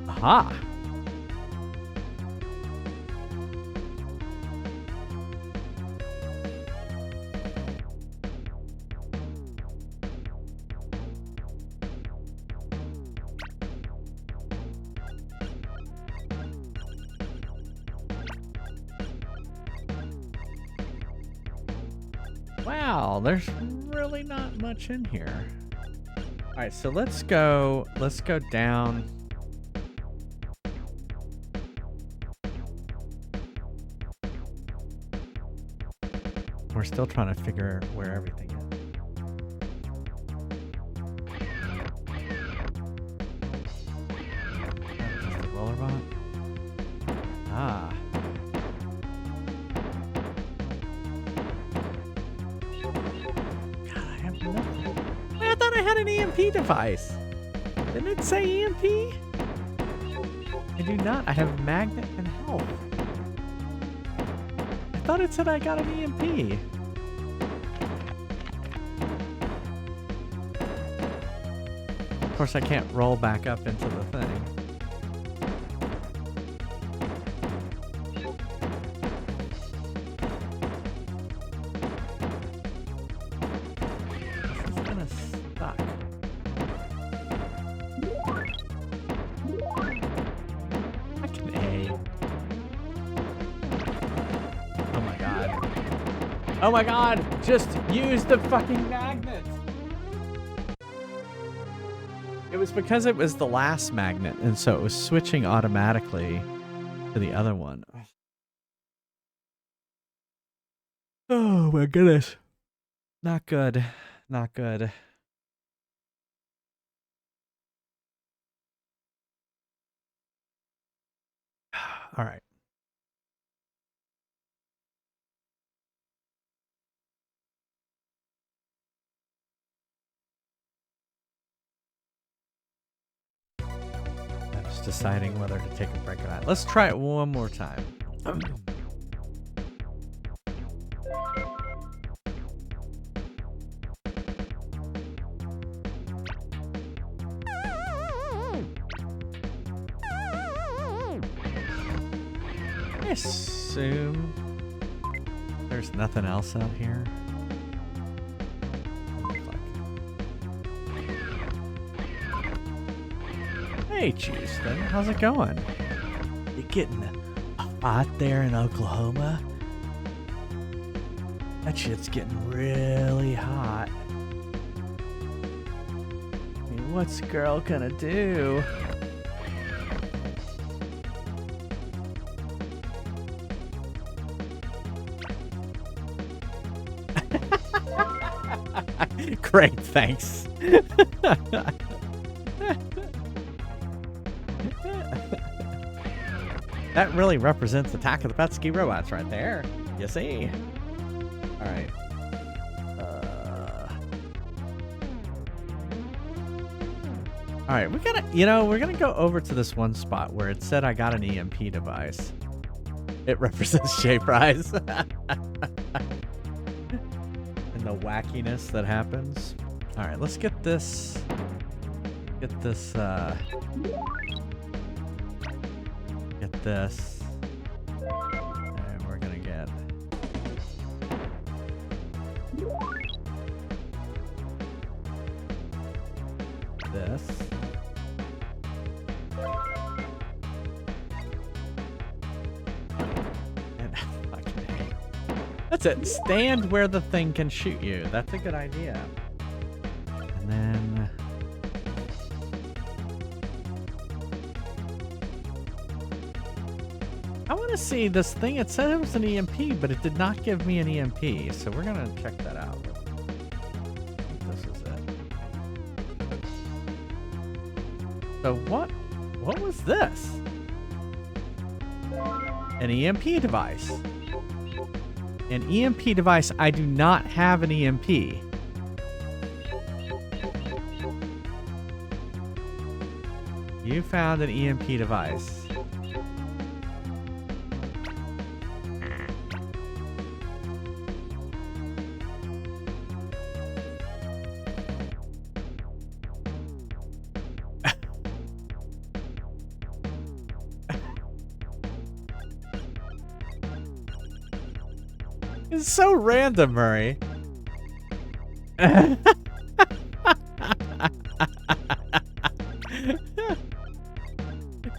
Aha! Wow, there's really not much in here. All right, so let's go down. We're still trying to figure where everything is. Just the roller bot? Ah. God, I have nothing. I thought I had an EMP device. Didn't it say EMP? I do not. I have magnet and health. I thought it said I got an EMP. Of course, I can't roll back up into the thing. This is gonna suck. Fucking A. Oh my god. Oh my god! Just use the fucking magnet! It was because it was the last magnet, and so it was switching automatically to the other one. Oh my goodness. Not good. Not good. All right. I'm just deciding whether to take a break or not. Let's try it one more time. I assume there's nothing else out here. Hey, Houston, how's it going? You getting hot there in Oklahoma? That shit's getting really hot. I mean, what's a girl gonna do? Great, thanks. That really represents Attack of the PETSCII robots right there. You see? All right. All right, we're gonna go over to this one spot where it said I got an EMP device. It represents JFries. And the wackiness that happens. All right, let's get this. Get this. Get this. And we're gonna get. This. And fucking hate. That's it. Stand where the thing can shoot you. That's a good idea. And then I want to see this thing. It said it was an EMP, but it did not give me an EMP. So we're gonna check that out. This is it. So what was this? An EMP device. An EMP device. I do not have an EMP. You found an EMP device. It's so random, Murray. And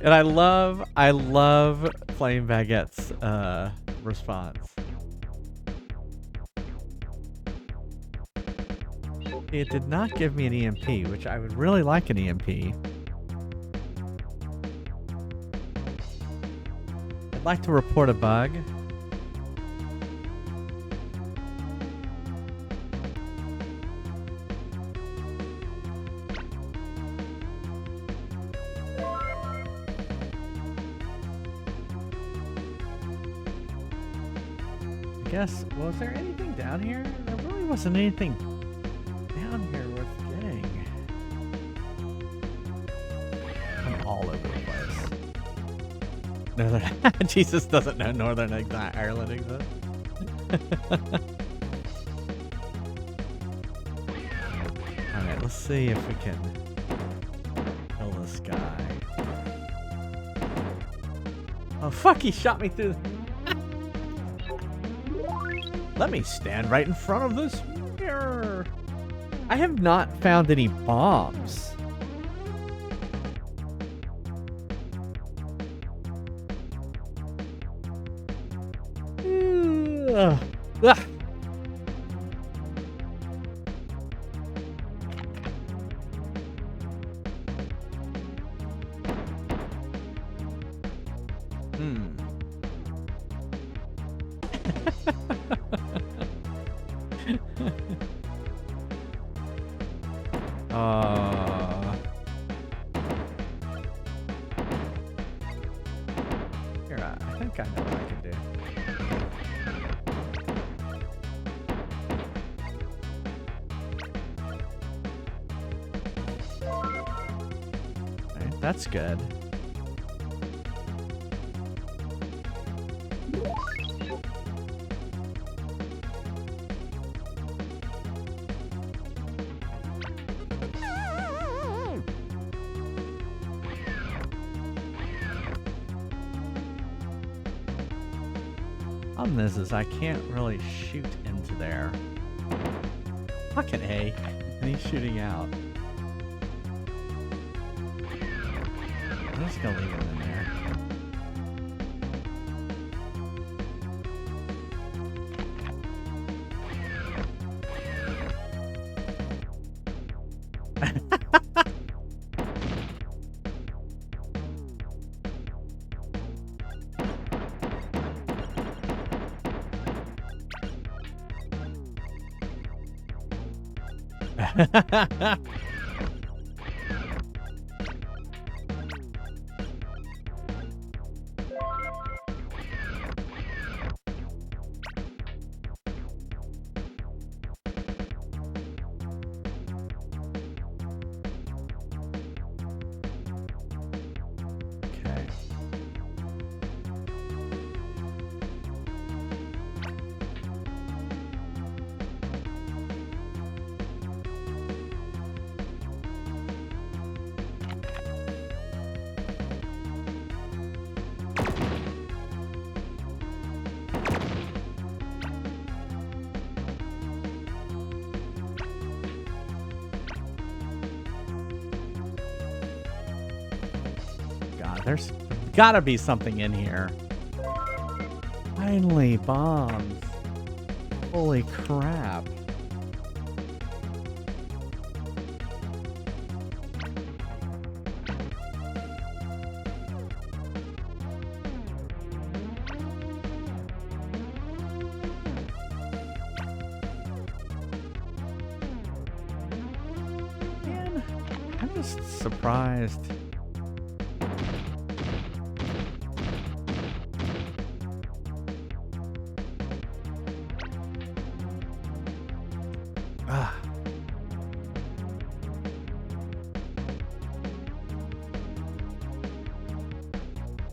I love Flame Baguette's response. It did not give me an EMP, which I would really like an EMP. I'd like to report a bug. Guess, was there anything down here? There really wasn't anything down here worth getting. I'm all over the place. Northern Jesus doesn't know Northern Ireland exists. Alright, let's see if we can kill this guy. Oh fuck, he shot me through the... Let me stand right in front of this mirror. I have not found any bombs. Ugh. Ugh. Here, I think I know what I can do. Alright, that's good. Problem is I can't really shoot into there. Fucking A. And he's shooting out. I'm just gonna leave him in there. There's gotta be something in here. Finally, bombs. Holy crap. Man, I'm just surprised.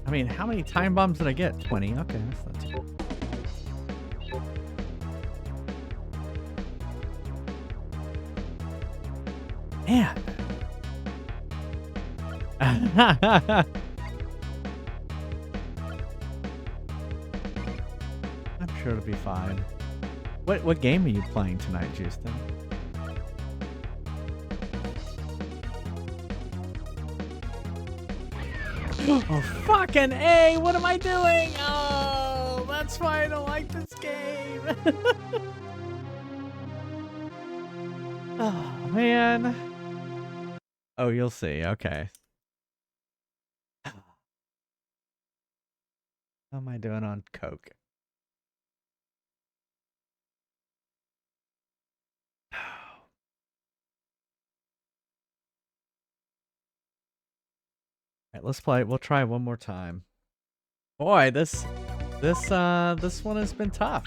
I mean, how many time bombs did I get? 20. Okay, that's not too bad. Man. I'm sure it'll be fine. What game are you playing tonight, Justin? Oh, fucking A! What am I doing? Oh, that's why I don't like this game. Oh, man. Oh, you'll see. Okay. How am I doing on Coke? Alright, let's play. We'll try one more time. Boy, this one has been tough.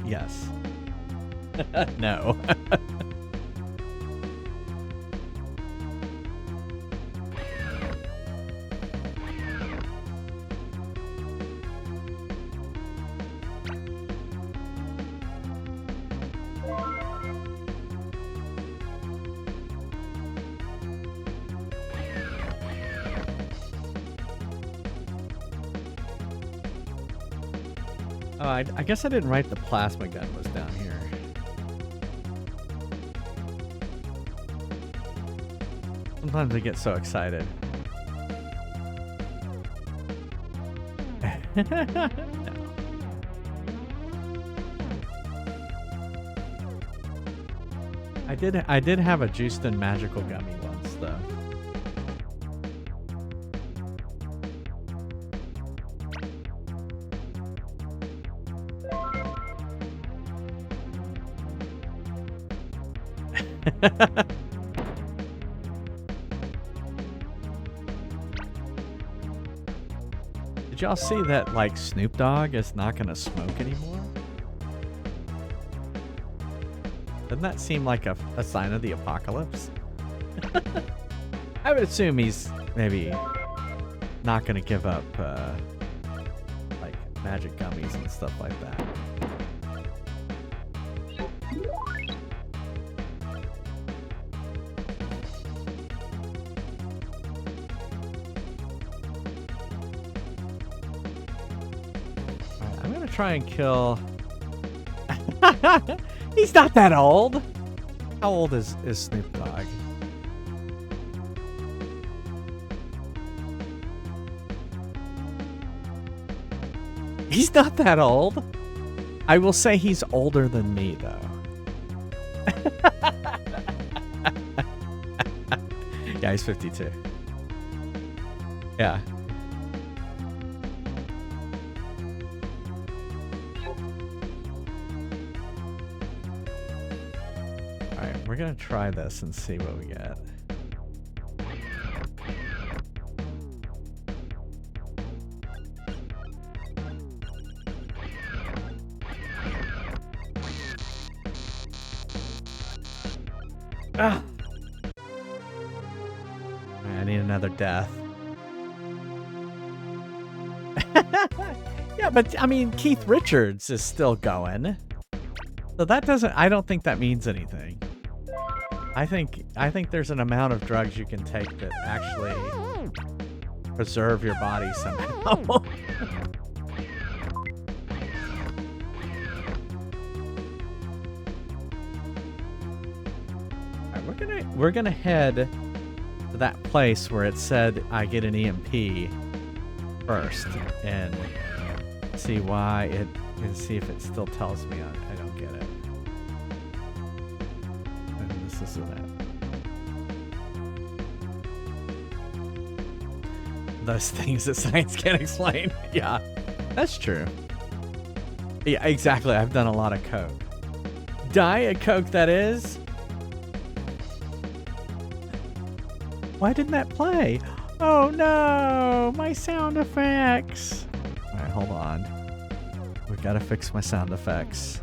Yes. No. Oh, I guess I didn't write the plasma gun was down here. Sometimes I get so excited. No. I did have a Justin magical gummy once though. Did y'all see that, like, Snoop Dogg is not gonna smoke anymore? Doesn't that seem like a sign of the apocalypse? I would assume he's maybe not gonna give up, like, magic gummies and stuff like that. Try and kill. He's not that old. How old is Snoop Dogg? He's not that old. I will say he's older than me, though. Yeah, he's 52. Yeah. We're gonna try this and see what we get. Ah! I need another death. Yeah, but I mean, Keith Richards is still going. So that doesn't, I don't think that means anything. I think there's an amount of drugs you can take that actually preserve your body somehow. Alright, we're gonna head to that place where it said I get an EMP first and see why it and see if it still tells me I don't get it. And this is it. Those things that science can't explain. Yeah, that's true. Yeah, exactly. I've done a lot of coke. Diet Coke, that is. Why didn't that play? Oh no, my sound effects. All right, hold on. We gotta fix my sound effects.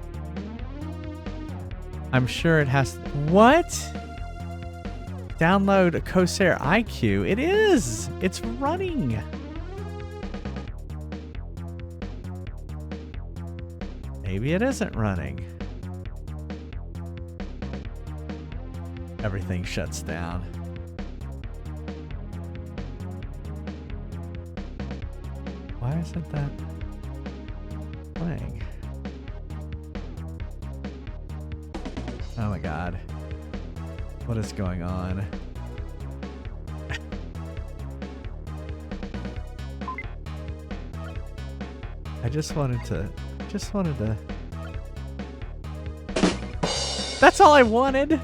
I'm sure it has. What? Download a Corsair IQ. It is. It's running. Maybe it isn't running. Everything shuts down. Why isn't that playing? Oh my god. What is going on? I just wanted to... That's all I wanted!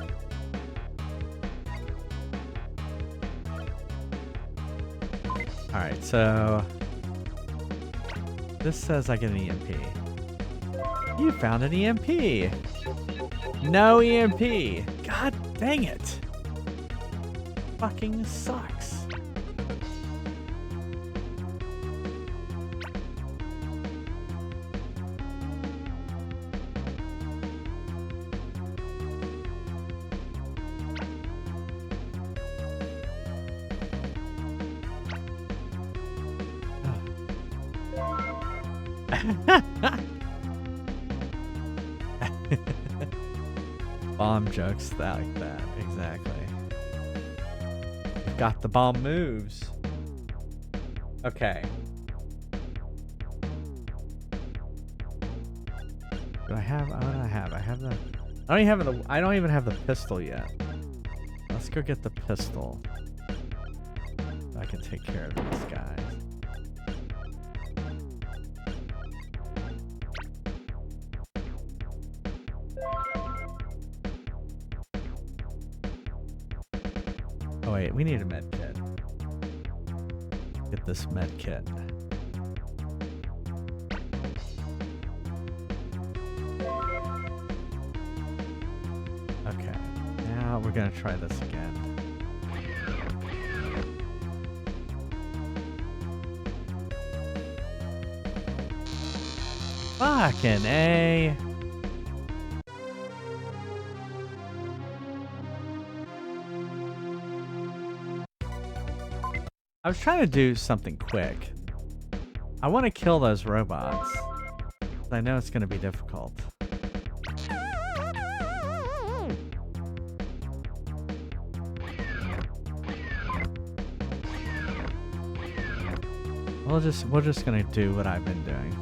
Alright, so... This says I get an EMP. You found an EMP! No EMP! God dang it! Fucking sucks. Bomb jokes like that, exactly. You've got the bomb moves. Okay. Do I have? What do I have? I have the. I don't even have the pistol yet. Let's go get the pistol. I can take care of these guys. Oh wait, we need a med kit. Get this med kit. Okay, now we're gonna try this again. Fucking A. I was trying to do something quick. I want to kill those robots. I know it's going to be difficult. We're just going to do what I've been doing.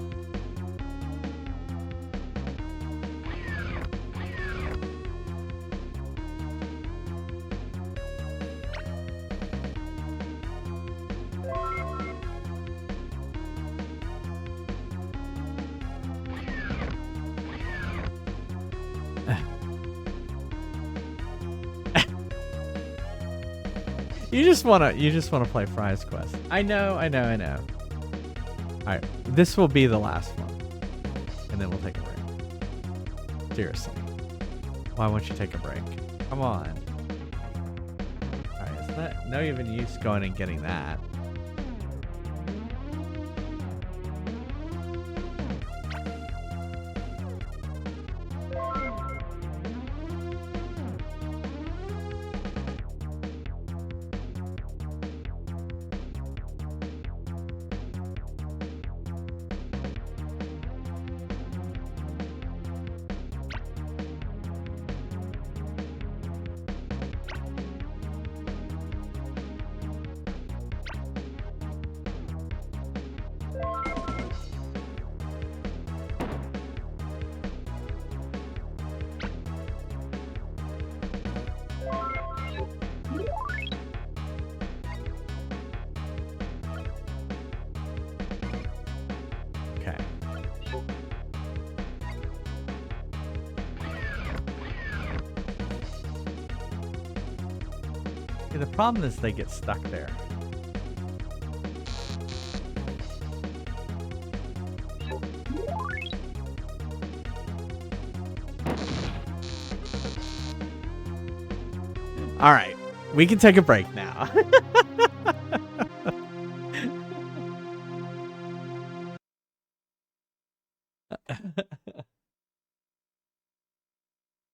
You just wanna play Fries Quest. I know. Alright, this will be the last one. And then we'll take a break. Seriously. Why won't you take a break? Come on. Alright, it's not no even use going and getting that. the problem is they get stuck there. All right, we can take a break now.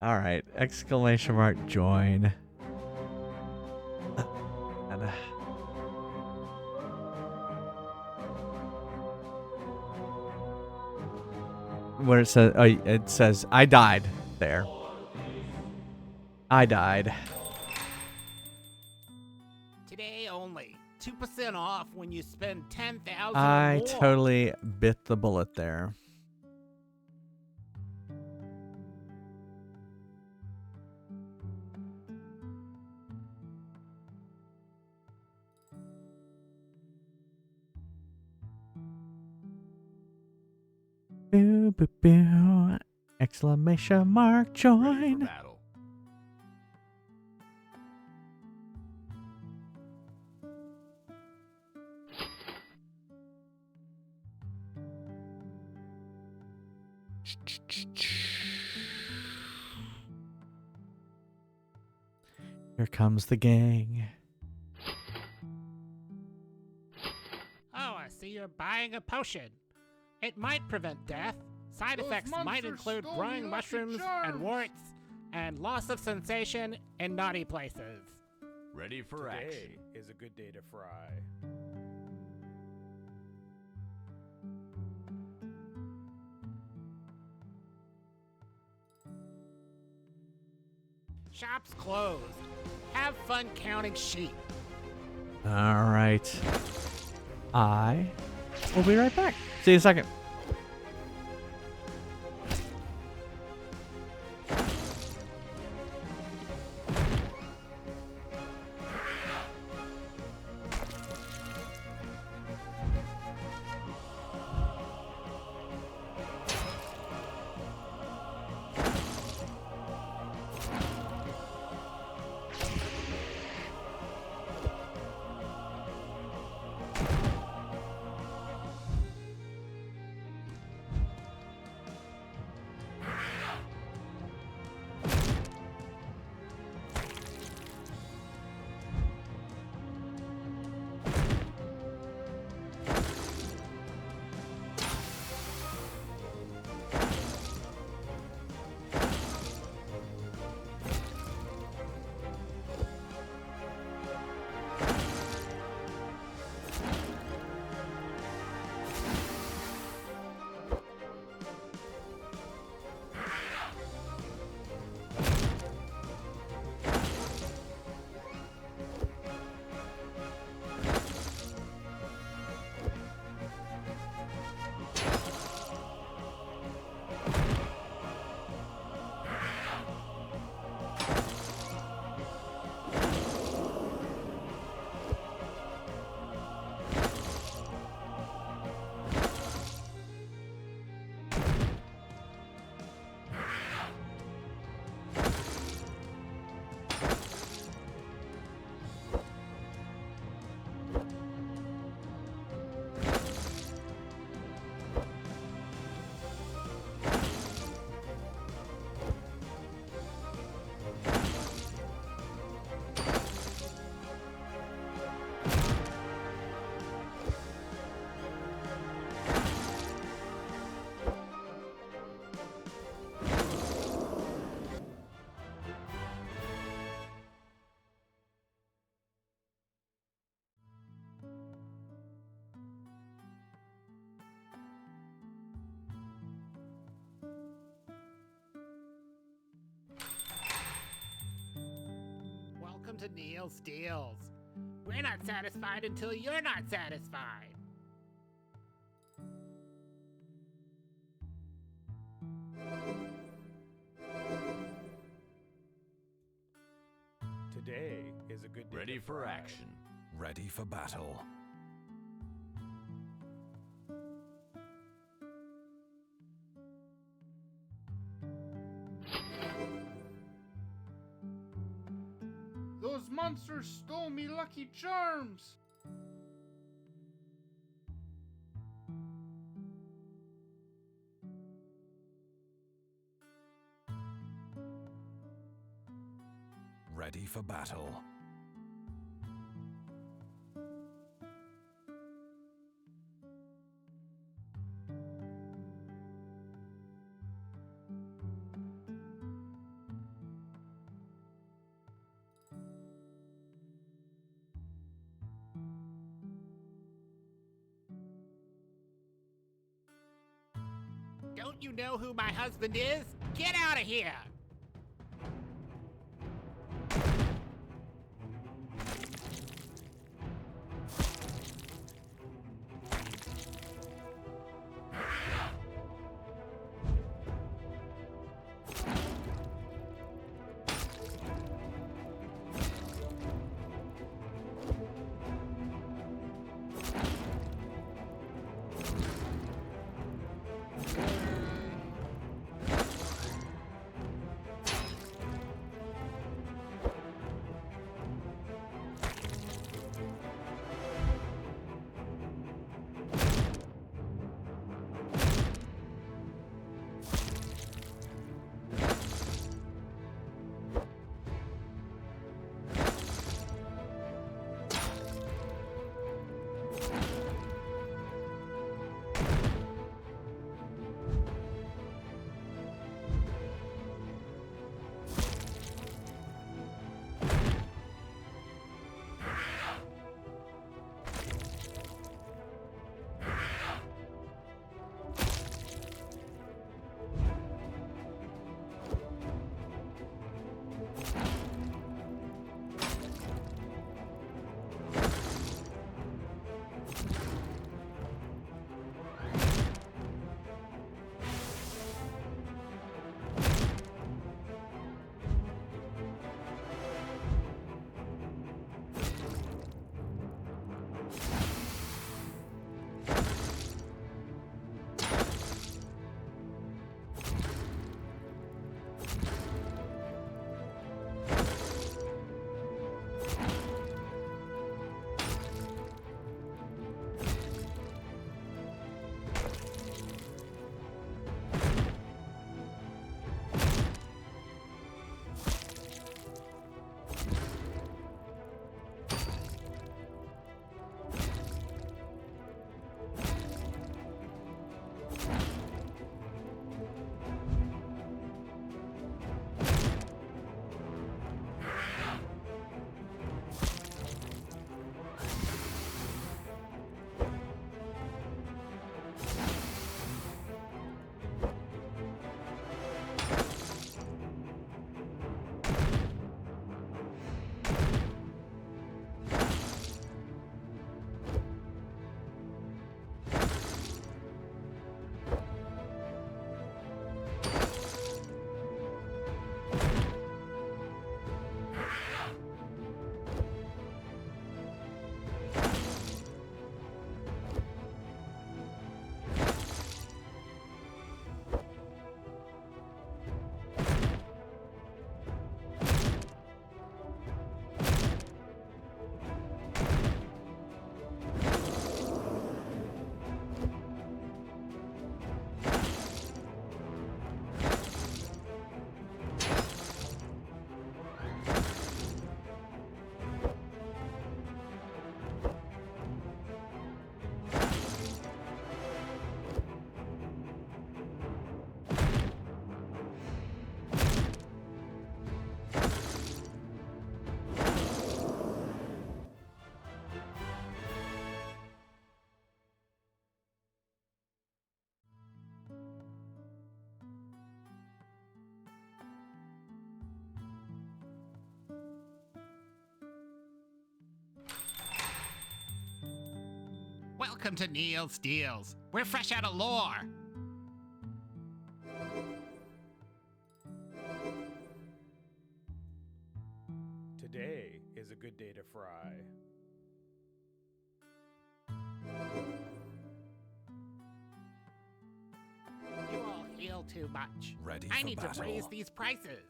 All right, exclamation mark join. And, where it says I died there. I died. Today only. 2% off when you spend 10,000 or I more. totally bit the bullet there. Boo, boo, boo. Exclamation mark Ready for join. battle. Here comes the gang. Oh, I see you're buying a potion. It might prevent death. Side Those effects might monsters include stole growing me lucky mushrooms and charms. warts and loss of sensation in naughty places. Ready for action. Today is a good day to fry. Shops closed. Have fun counting sheep. All right. I will be right back. See you in a second. Welcome to Neil's Deals. We're not satisfied until you're not satisfied. Today is a good day Ready to for fry. action. Ready for battle. Those monsters monster stole me Lucky Charms! Ready for battle. Don't you know who my husband is? Get out of here! Welcome to Neil's Deals. We're fresh out of lore. Today is a good day to fry. You all heal too much. Ready I for need battle. to raise these prices.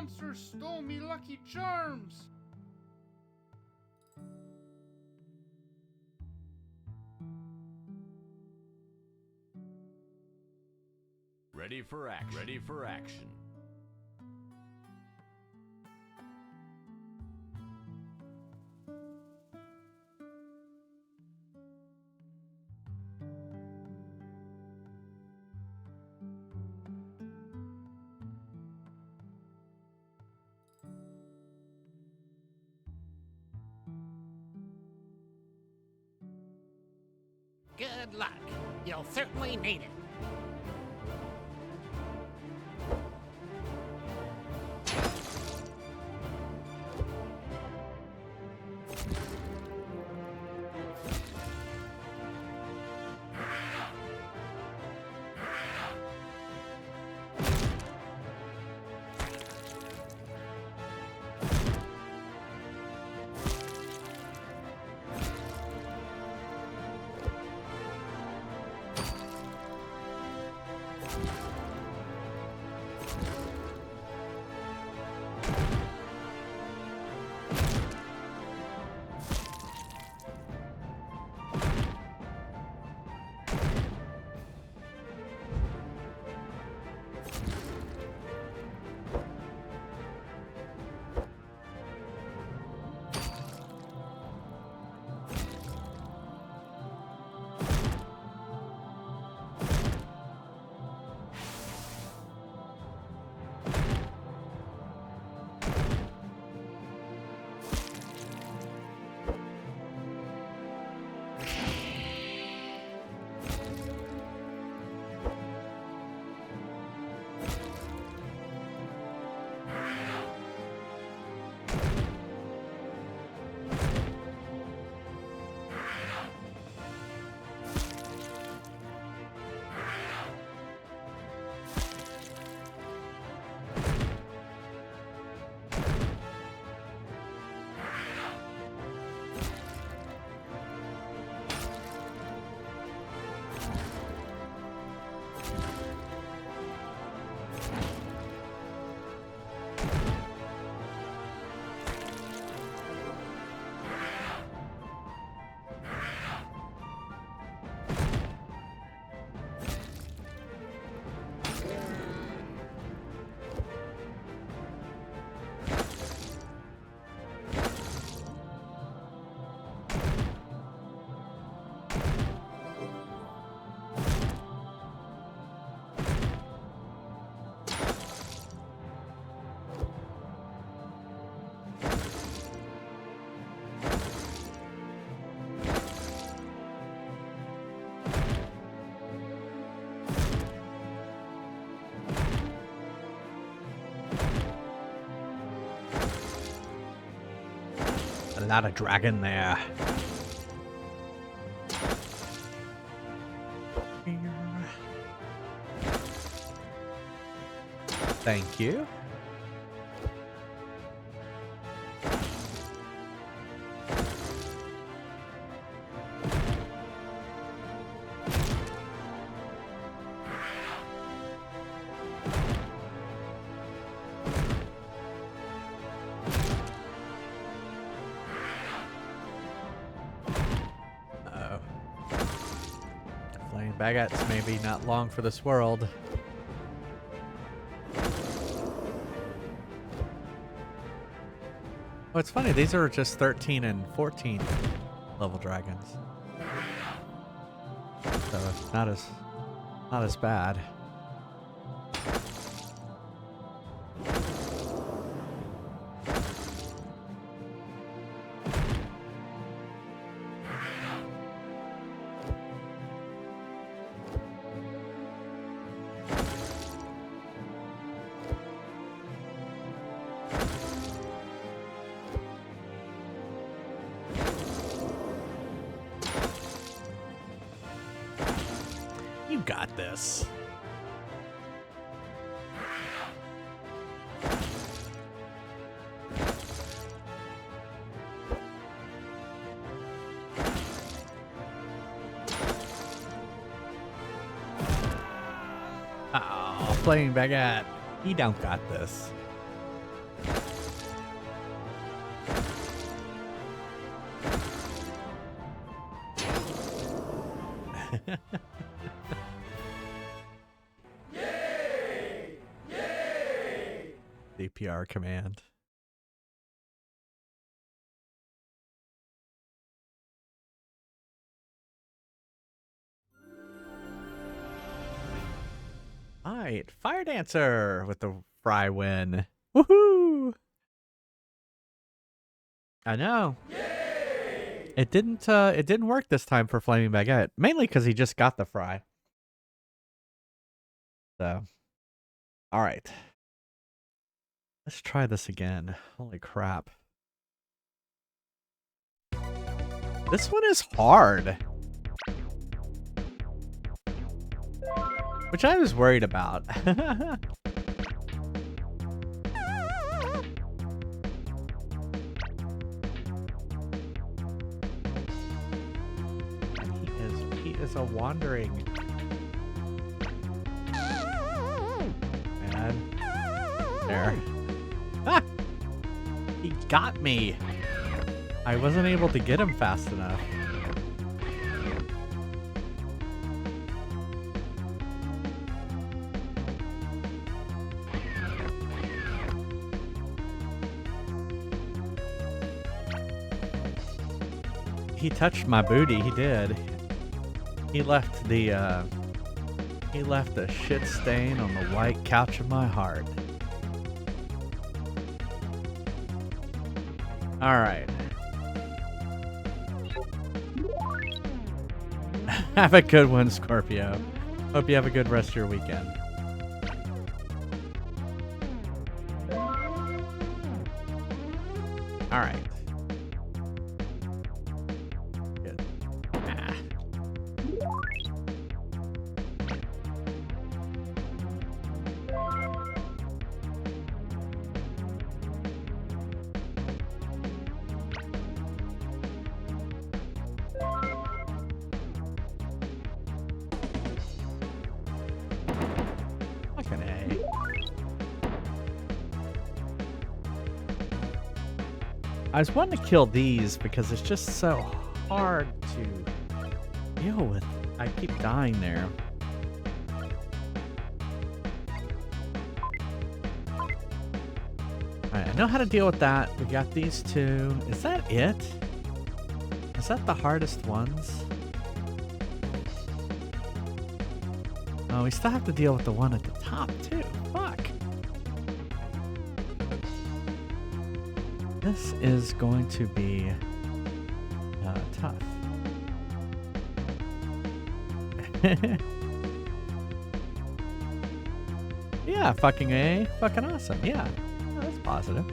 monsters stole me Lucky Charms! Ready for action. Ready for action. Good luck. You'll certainly need it. A lot of dragon there. Thank you. Baguettes maybe not long for this world. Oh, it's funny. These are just 13 and 14 level dragons, so it's not as bad. You got this. Oh, playing baguette. He don't got this. CPR command. Alright, Fire Dancer with the fry win. Woohoo! I know. It didn't work this time for Flaming Baguette. Mainly because he just got the fry. So. Alright. Let's try this again. Holy crap. This one is hard. Which I was worried about. He is a wandering. Man. There. Ah! He got me. I wasn't able to get him fast enough. He touched my booty, he did. He left a shit stain on the white couch of my heart. Alright. Have a good one, Scorpio. Hope you have a good rest of your weekend. Alright. Good. Ah. Fucking A. I was wanting to kill these because it's just so hard to deal with. I keep dying there. Alright, I know how to deal with that. We got these two. Is that it? Is that the hardest ones? Oh, we still have to deal with the one at the top too. Fuck. This is going to be tough. Yeah, fucking A. Fucking awesome. Yeah. Oh, that's positive.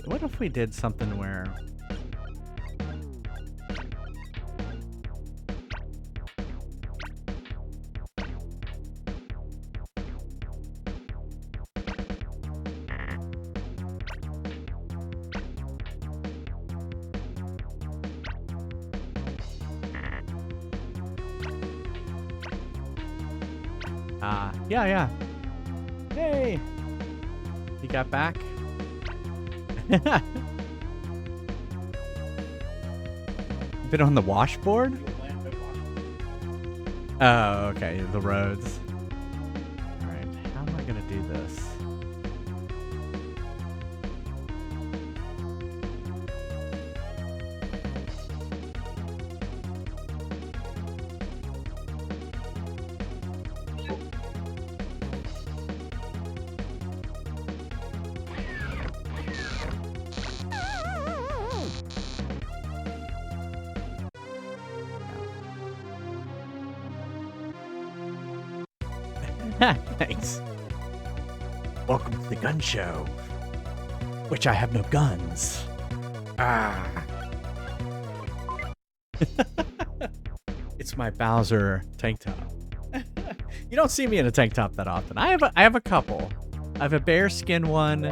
What if we did something where yeah. Hey. You got back? Been on the washboard? Oh, okay. The roads. Alright, how am I gonna do this? Thanks. Welcome to the gun show. Which I have no guns. Ah. It's my Bowser tank top. You don't see me in a tank top that often. I have a couple. I have a bearskin one.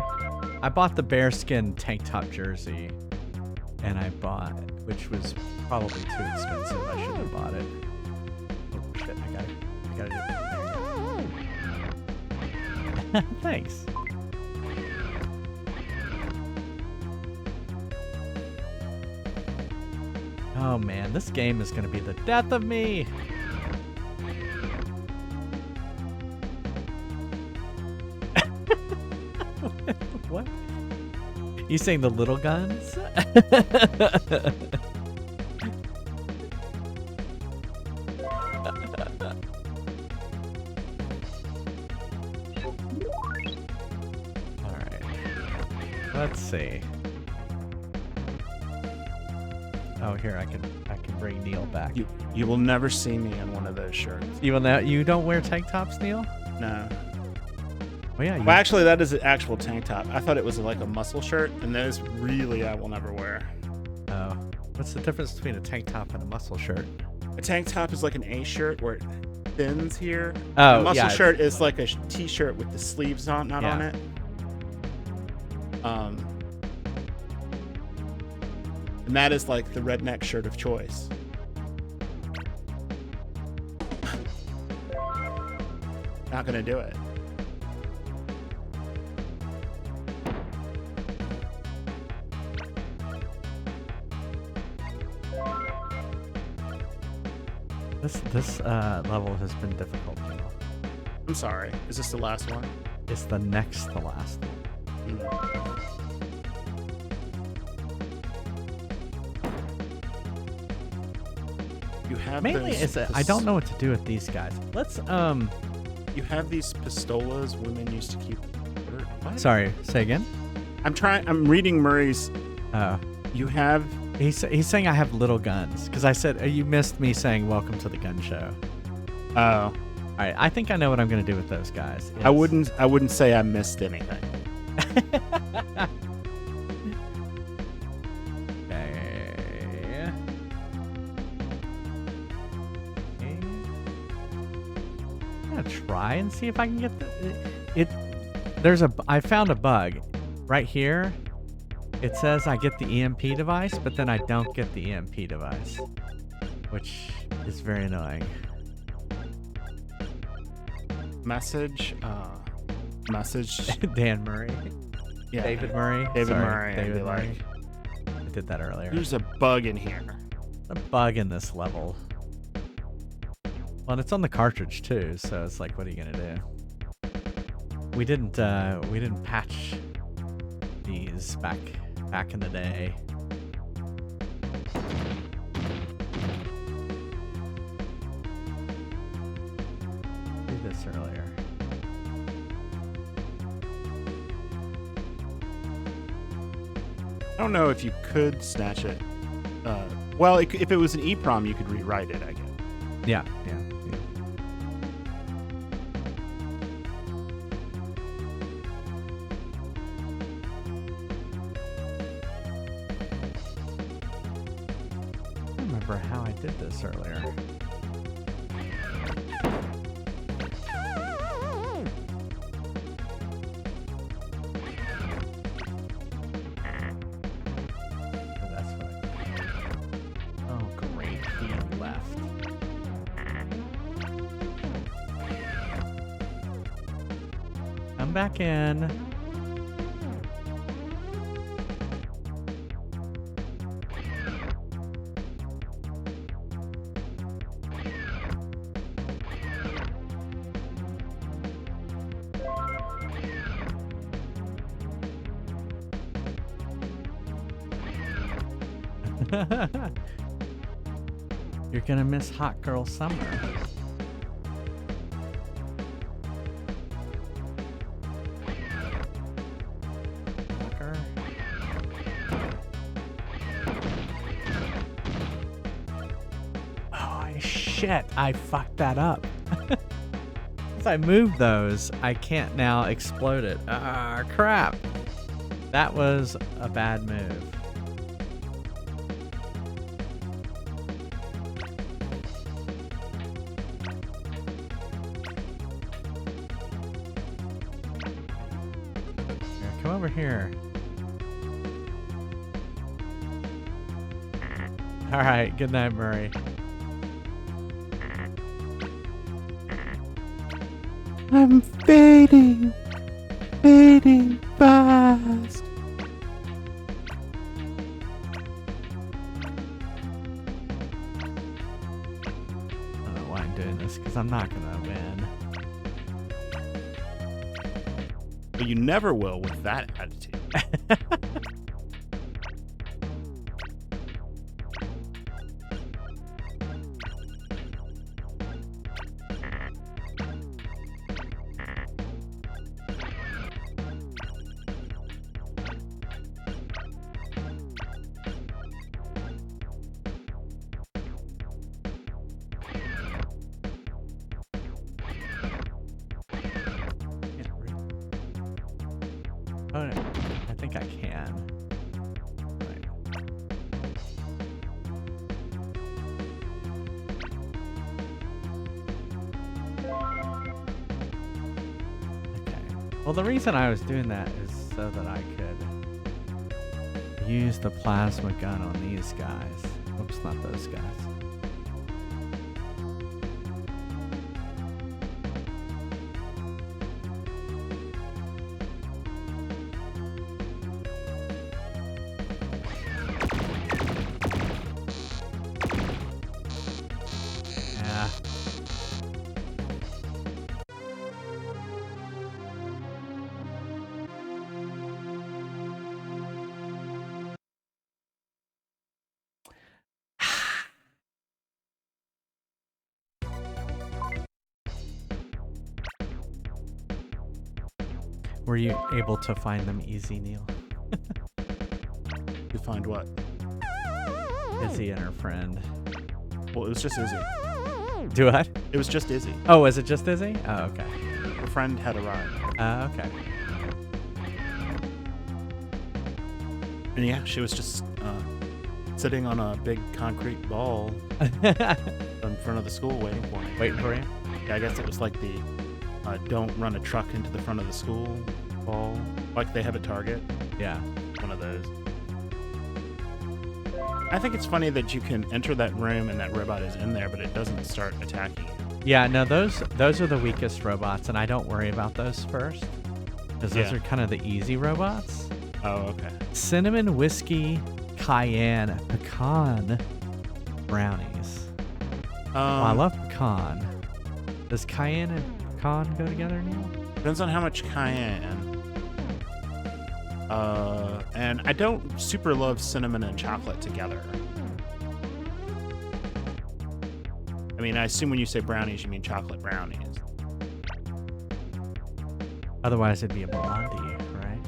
I bought the bearskin tank top jersey, and I bought it, which was probably too expensive. I shouldn't have bought it. Oh shit! I got it. Thanks. Oh man, this game is gonna be the death of me. What? You saying the little guns? Alright. Let's see. Oh, here I can bring Neil back. You will never see me in one of those shirts. You don't wear tank tops, Neil? No. Well, yeah. Well, actually, that is an actual tank top. I thought it was like a muscle shirt, and those really I will never wear. Oh. What's the difference between a tank top and a muscle shirt? A tank top is like an A shirt where it thins here. Oh, a muscle yeah, shirt is like a t-shirt with the sleeves on, not on it. And that is like the redneck shirt of choice. Not gonna do it. This level has been difficult. I'm sorry. Is this the last one? It's the next to last one. You have Mainly those, I don't know what to do with these guys. Let's You have these pistolas women used to keep. What? Sorry, say again. I'm reading Murray's. You have. He's saying I have little guns because I said you missed me saying welcome to the gun show. Oh. All right, I think I know what I'm gonna do with those guys. I wouldn't say I missed anything. Okay. I'm gonna try and see if I can get I found a bug right here. It says I get the EMP device, but then I don't get the EMP device, which is very annoying. Message. Dan Murray. Yeah. David Murray. David Sorry, Murray. David I'd be Murray. like, I did that earlier. there's a bug in here. A bug in this level. Well, and it's on the cartridge too, so it's like, what are you gonna do? We didn't patch these back in the day. Did this earlier. I don't know if you could snatch it. Well, if it was an EEPROM, you could rewrite it, I guess. Yeah. I don't remember how I did this earlier. Back in. You're gonna miss Hot Girl Summer. Shit, I fucked that up. If I move those, I can't now explode it. Ah, crap. That was a bad move. here. All right. Good night, Murray. I'm fading fast. I don't know why I'm doing this, because I'm not gonna win. But you never will with that attitude. Oh, no. I think I can. Right. Okay. Well, the reason I was doing that is so that I could use the plasma gun on these guys. Oops, not those guys. Yeah. Were you able to find them easy, Neil? You find what? Izzy and her friend. Well, it was just Izzy. Do what? It was just Izzy. Oh, was it just Izzy? Oh, okay. Her friend had arrived. Okay. And yeah, she was just sitting on a big concrete ball in front of the school waiting for me. Waiting for you? Yeah, I guess it was like the don't run a truck into the front of the school ball. Like they have at Target. Yeah. One of those. I think it's funny that you can enter that room and that robot is in there, but it doesn't start attacking you. Yeah, no, those are the weakest robots, and I don't worry about those first. Because those are kind of the easy robots. Oh, okay. Cinnamon, whiskey, cayenne, pecan brownies. Oh, I love pecan. Does cayenne and pecan go together, Neil? Depends on how much cayenne. And I don't super love cinnamon and chocolate together. I mean, I assume when you say brownies, you mean chocolate brownies. Otherwise, it'd be a blondie, right?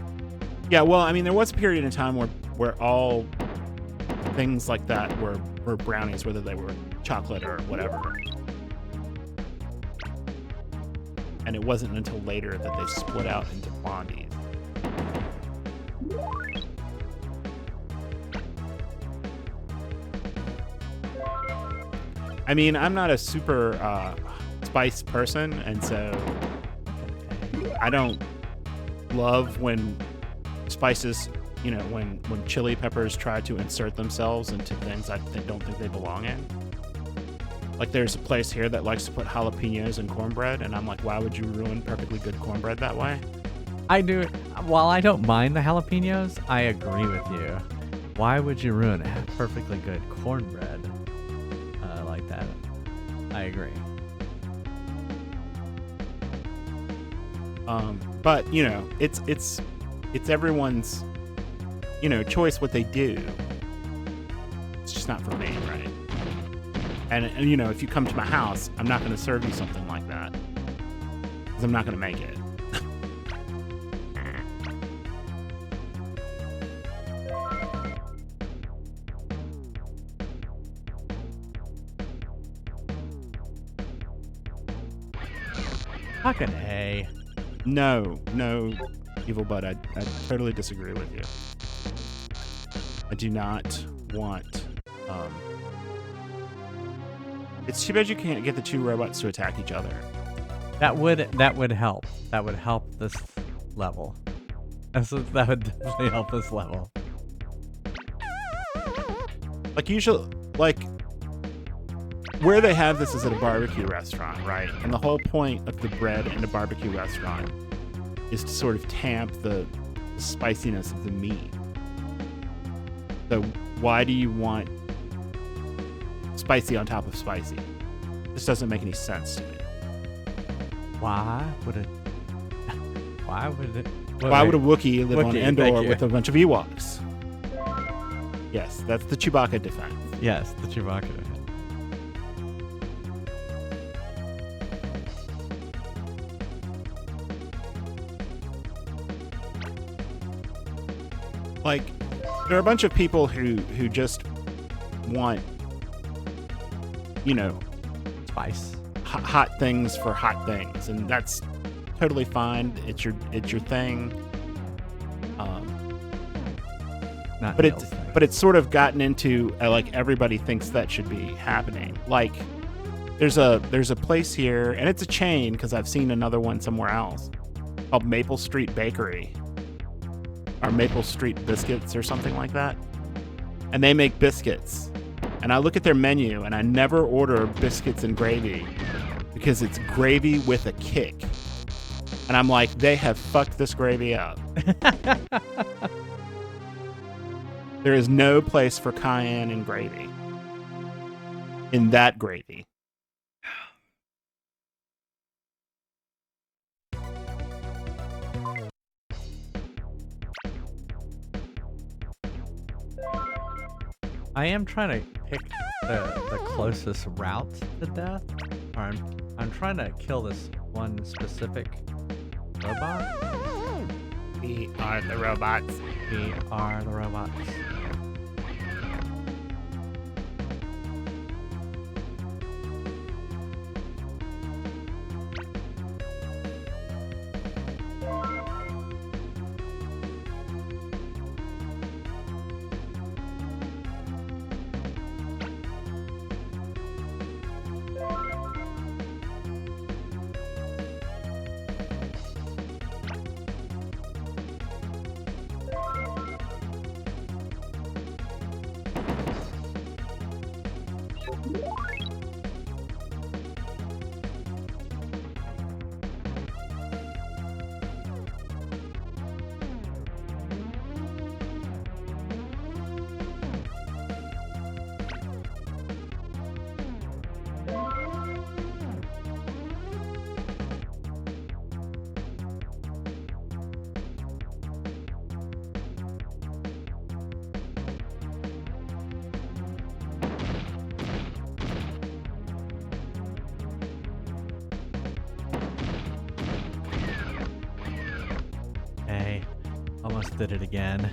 Yeah, well, I mean, there was a period in time where all things like that were brownies, whether they were chocolate or whatever. And it wasn't until later that they split out into blondies. I mean, I'm not a super spice person, and so I don't love when spices, you know, when chili peppers try to insert themselves into things I don't think they belong in. Like, there's a place here that likes to put jalapenos in cornbread, and I'm like, why would you ruin perfectly good cornbread that way? I do. While I don't mind the jalapenos, I agree with you. Why would you ruin perfectly good cornbread like that? I agree. But you know, it's everyone's, you know, choice what they do. It's just not for me, right? And you know, if you come to my house, I'm not going to serve you something like that because I'm not going to make it. Fucking A. No, Evil Bud, I totally disagree with you. I do not want. It's too bad you can't get the two robots to attack each other. That would help. That would help this level. That would definitely help this level. Like usually, like where they have this is at a barbecue restaurant, right? And the whole point of the bread in a barbecue restaurant is to sort of tamp the spiciness of the meat. So why do you want spicy on top of spicy? This doesn't make any sense to me. Why would it? Why would it? Why would a Wookiee live on Wookiee, Endor thank you. with a bunch of Ewoks? Yes, that's the Chewbacca defense. Yes, the Chewbacca. Like, there are a bunch of people who just want, you know, Spice. hot things for hot things, and that's totally fine. It's your thing. Not But Neil's it's thing. but it's sort of gotten into like everybody thinks that should be happening. Like there's a place here, and it's a chain because I've seen another one somewhere else called Maple Street Bakery or Maple Street Biscuits or something like that, and they make biscuits. And I look at their menu, and I never order biscuits and gravy because it's gravy with a kick. And I'm like, they have fucked this gravy up. There is no place for cayenne and gravy in that gravy. I am trying to pick the closest route to death. Or I'm trying to kill this one specific robot. We are the robots. We are the robots. Hey, almost did it again.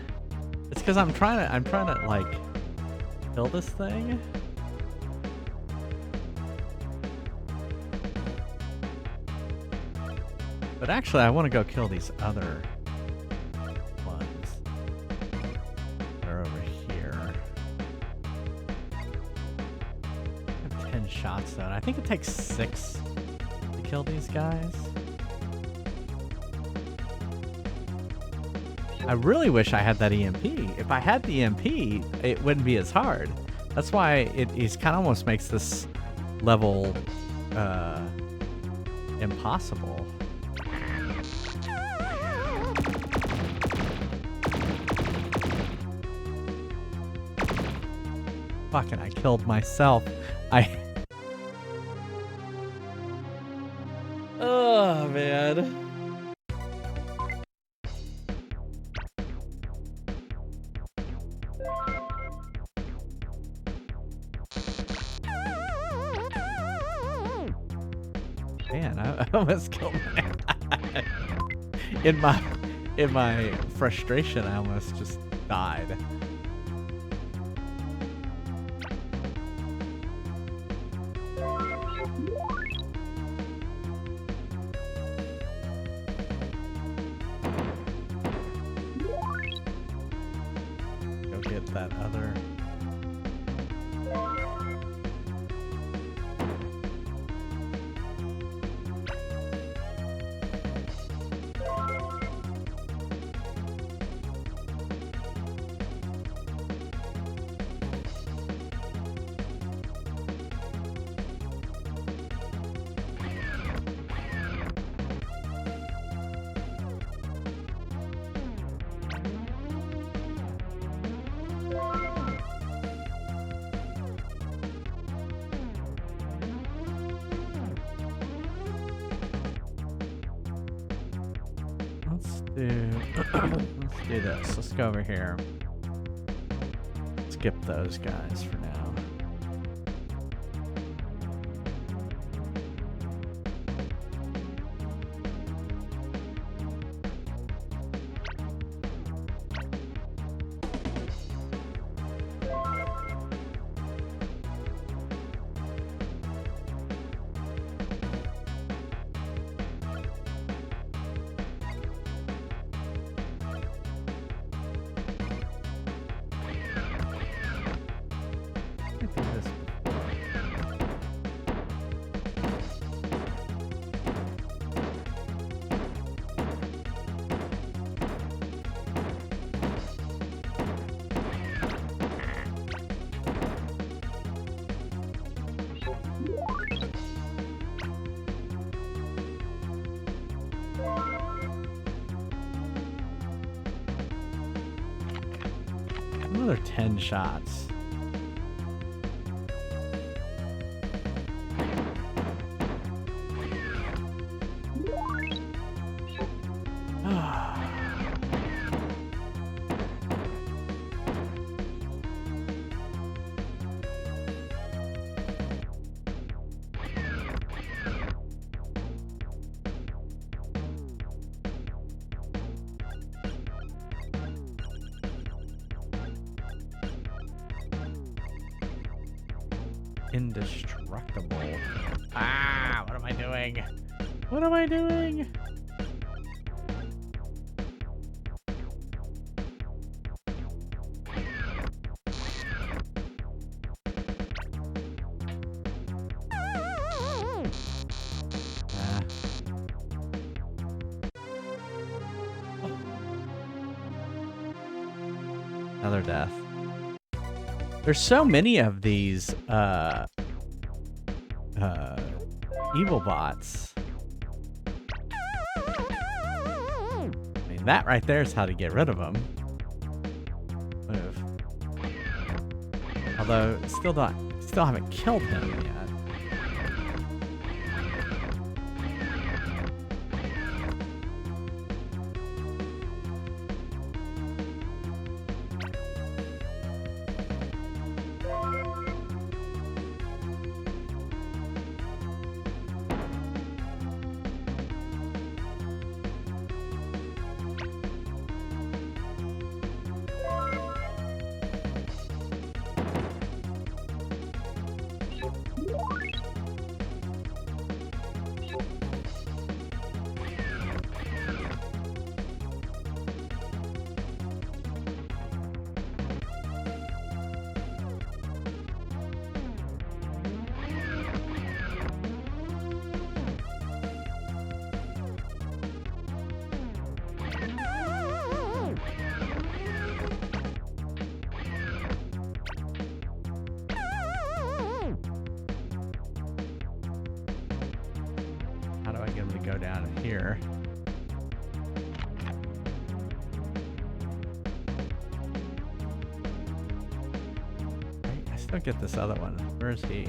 It's because I'm trying to like kill this thing. But actually, I want to go kill these other ones that are over here. I have 10 shots though, and I think it takes 6 to kill these guys. I really wish I had that EMP. If I had the EMP, it wouldn't be as hard. That's why it kind of almost makes this level impossible. Fucking, I killed myself. Oh, man. Man, I almost killed my in my frustration, I almost just died. Go get that other. let's do this. Let's go over here. Skip those guys for now. Another 10 shots. Indestructible. Ah, what am I doing? What am I doing? Another death. There's so many of these evil bots. I mean, that right there is how to get rid of them. Move. Although, still haven't killed him yet. Go down here. I still get this other one. Where is he?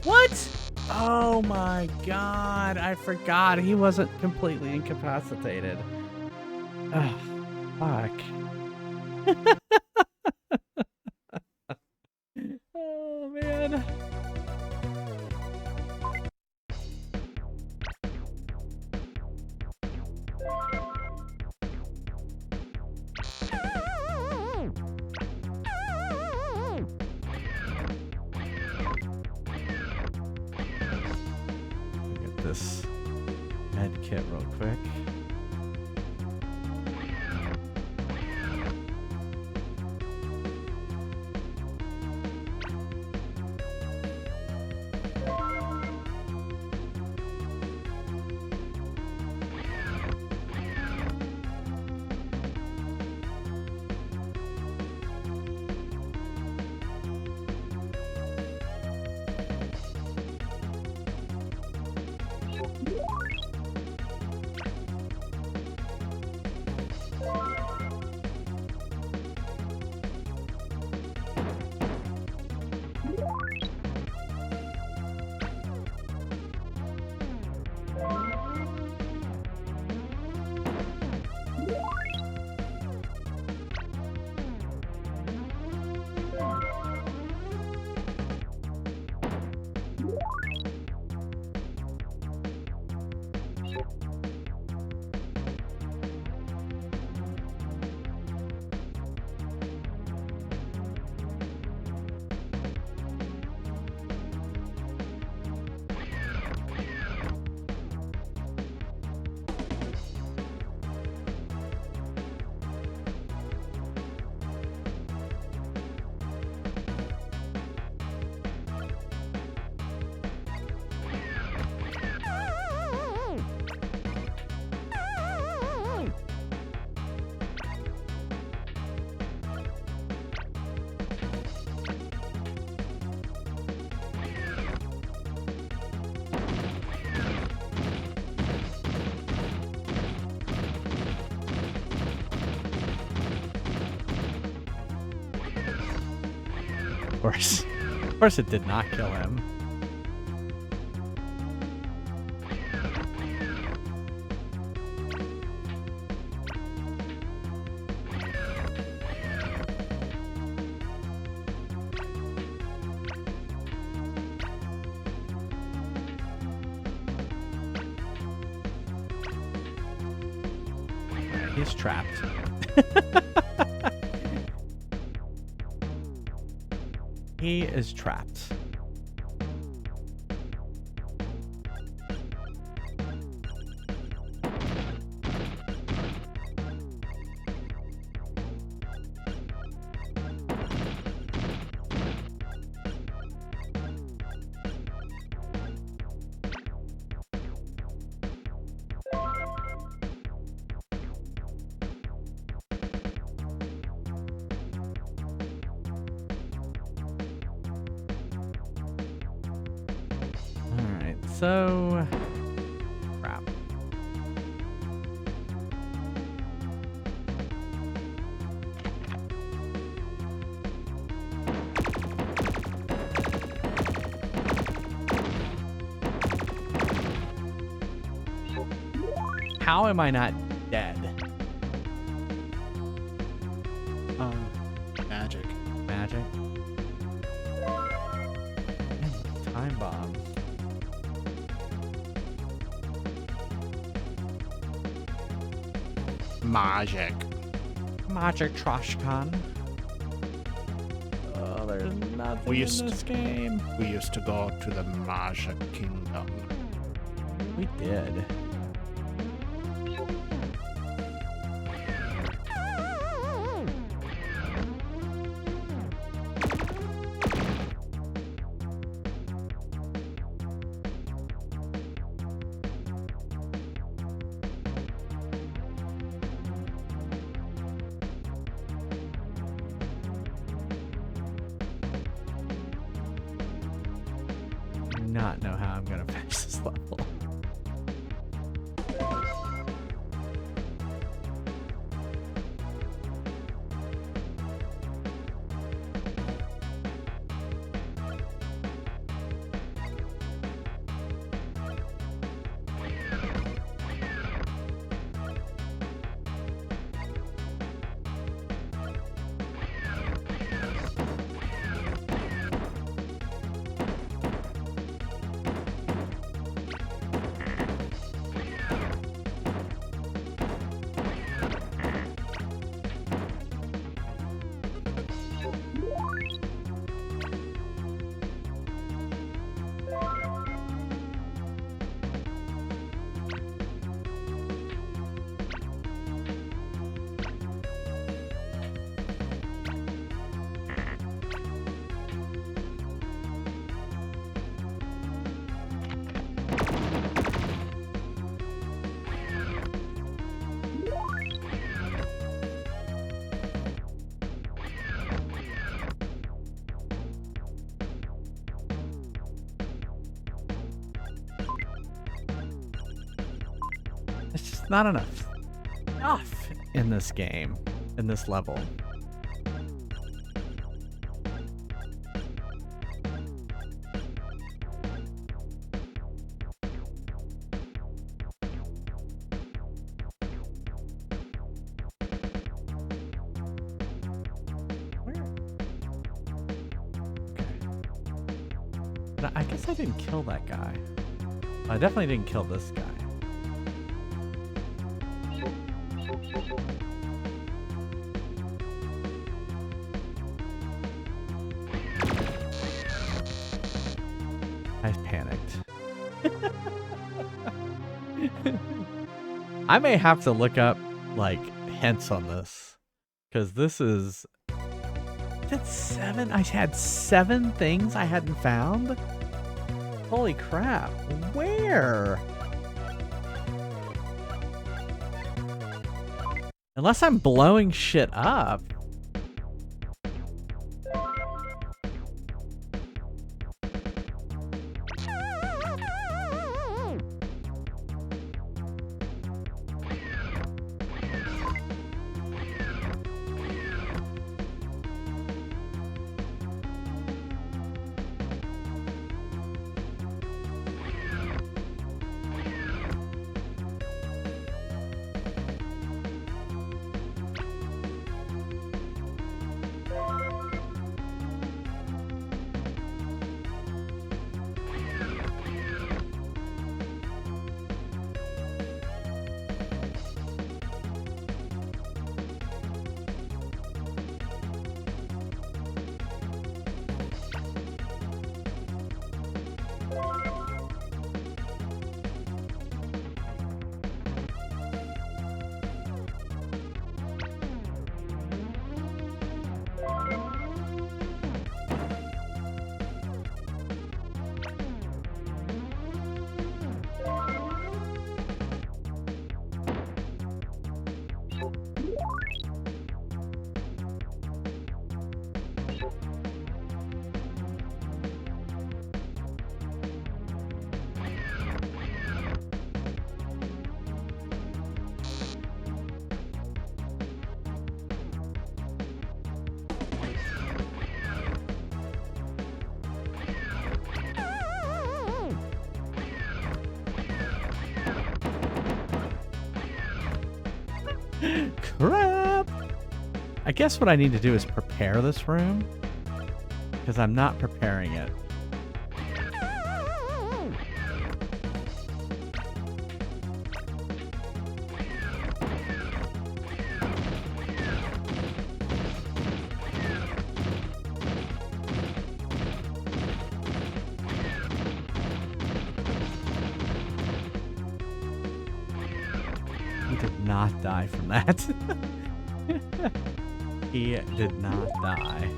What? Oh my god, I forgot he wasn't completely incapacitated. Ugh, fuck. Oh man. This med kit real quick. Of course it did not kill him. He's trapped. He is trapped. So, crap. How am I not dead? Magic. Magic? Time bomb. Magic. Magic trash can. Oh, there's nothing in this game. We used to go to the Magic Kingdom. We did. Not know how I'm gonna finish this level. It's just not enough stuff in this game, in this level. But I guess I didn't kill that guy. I definitely didn't kill this guy. I may have to look up like hints on this because this is. That's 7. I had 7 things I hadn't found. Holy crap! Where? Unless I'm blowing shit up. Crap! I guess what I need to do is prepare this room because I'm not preparing it. He did not die from that. He did not die.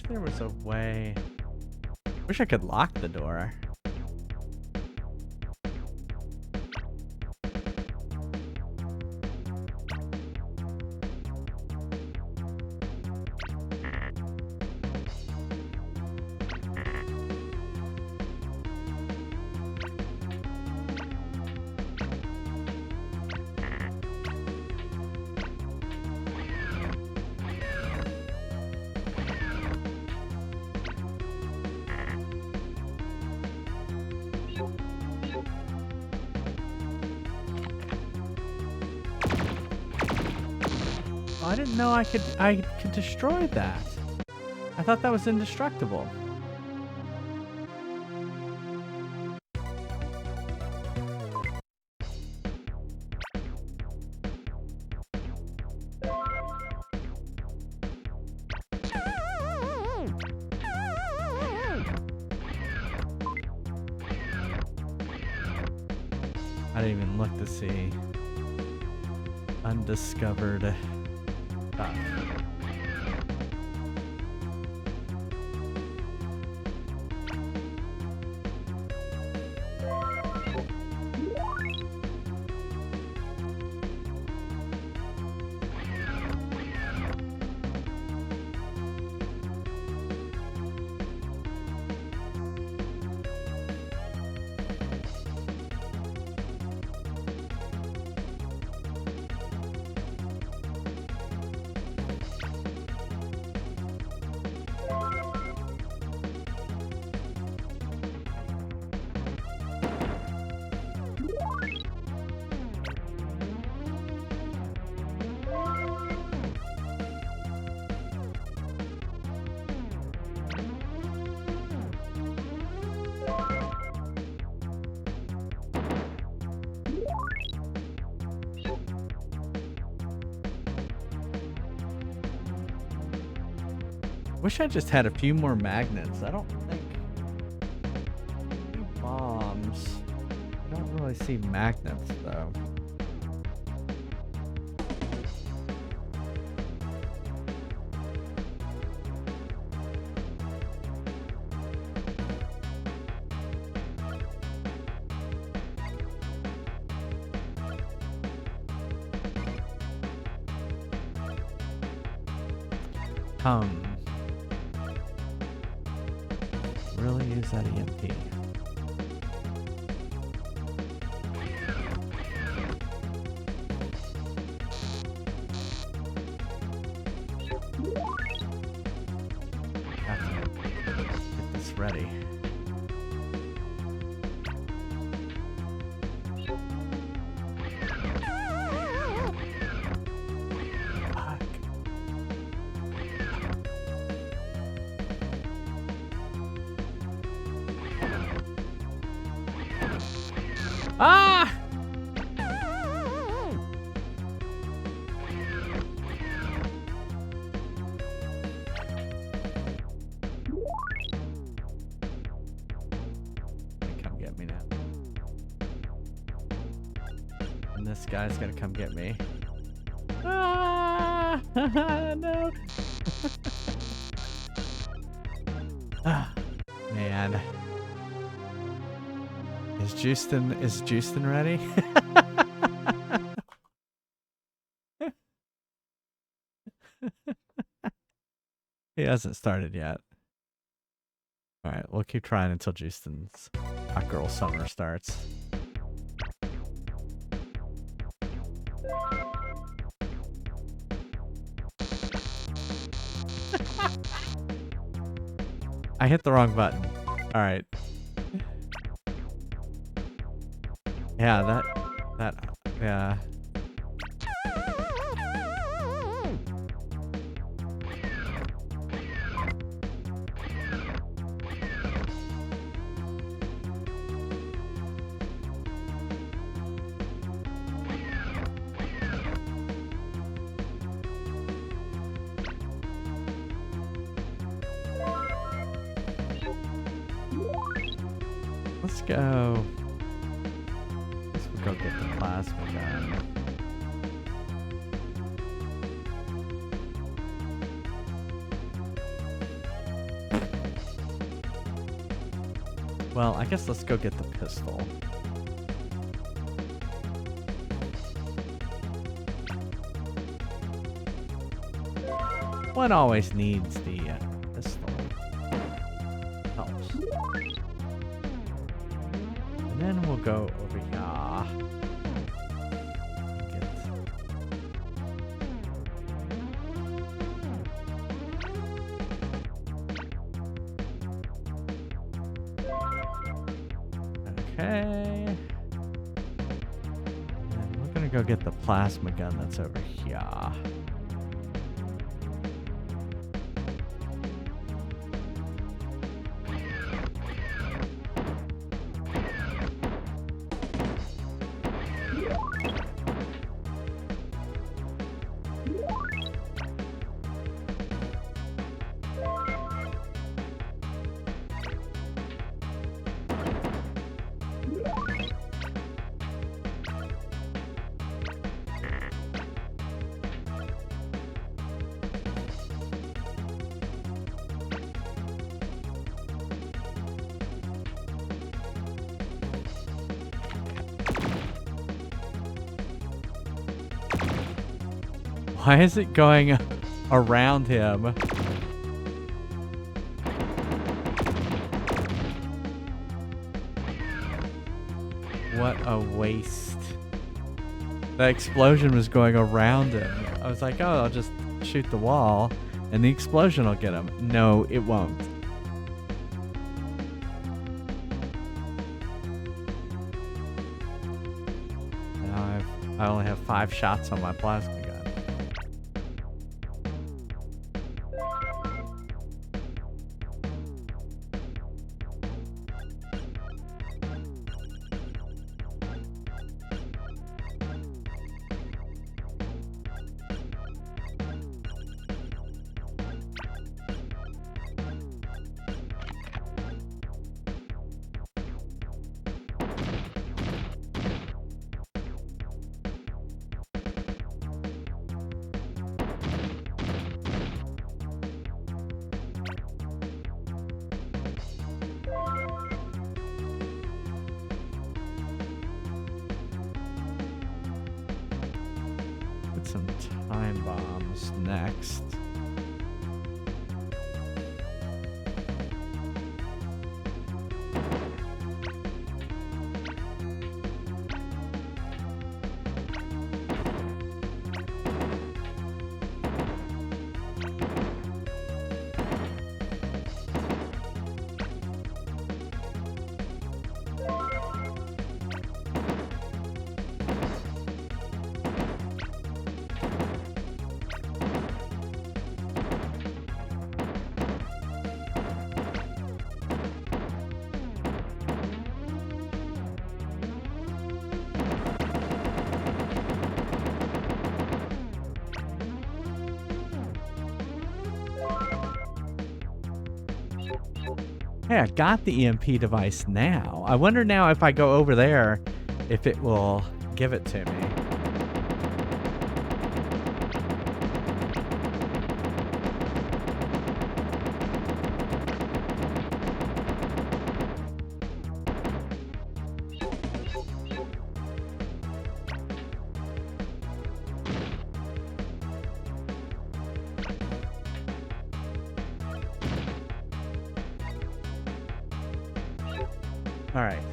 There was a way. Wish I could lock the door. I didn't know I could destroy that. I thought that was indestructible. I didn't even look to see. Undiscovered stuff. Wish I just had a few more magnets. I don't think... bombs. I don't really see magnets, though. Really use that EMP. Have to get this ready. Ah! Come get me now. And this guy's gonna come get me. Ah! No! Ah, man. Is Justin ready? He hasn't started yet. Alright, we'll keep trying until Justin's Hot Girl Summer starts. I hit the wrong button. Alright. Yeah, yeah. Let's go. Go get the plasma gun. Well, I guess let's go get the pistol. One always needs the pistol. Helps. And then we'll go over here. Okay. And we're gonna go get the plasma gun that's over here. Why is it going around him? What a waste. The explosion was going around him. I was like, oh, I'll just shoot the wall and the explosion will get him. No, it won't. Now I only have 5 shots on my plasma gun. some time bombs next. Hey, I got the EMP device now. I wonder now if I go over there, if it will give it to me. All right.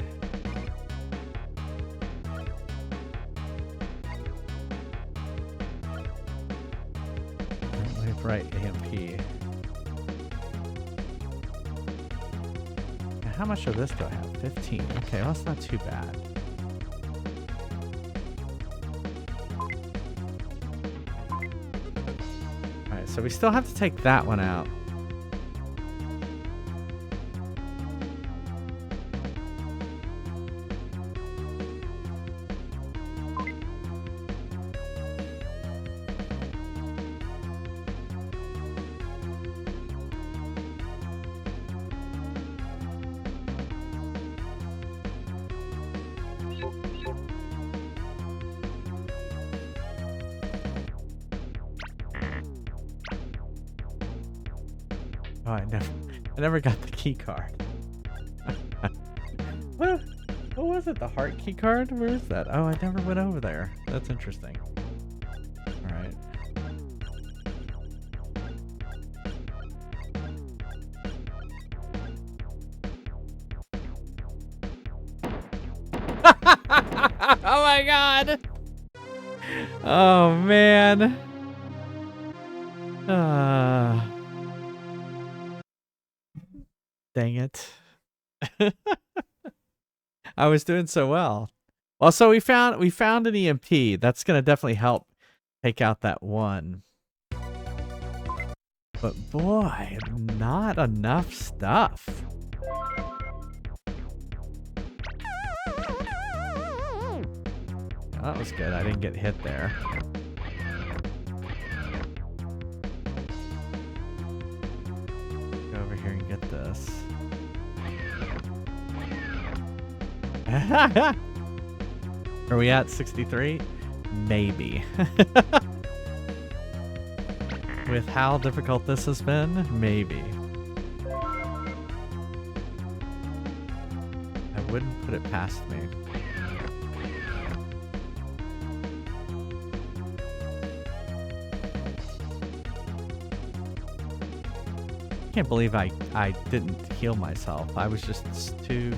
Wave right AMP. Now, how much of this do I have? 15. Okay, well, that's not too bad. All right, so we still have to take that one out. Oh, I never got the key card. What was it? The heart key card? Where is that? Oh, I never went over there. That's interesting. All right. Oh my god. Oh man. Dang it. I was doing so well. Well, so we found an EMP. That's gonna definitely help take out that one. But boy, not enough stuff. Yeah, that was good. I didn't get hit there. Go over here and get this. Are we at 63? Maybe. With how difficult this has been, maybe. I wouldn't put it past me. I can't believe I didn't heal myself. I was just too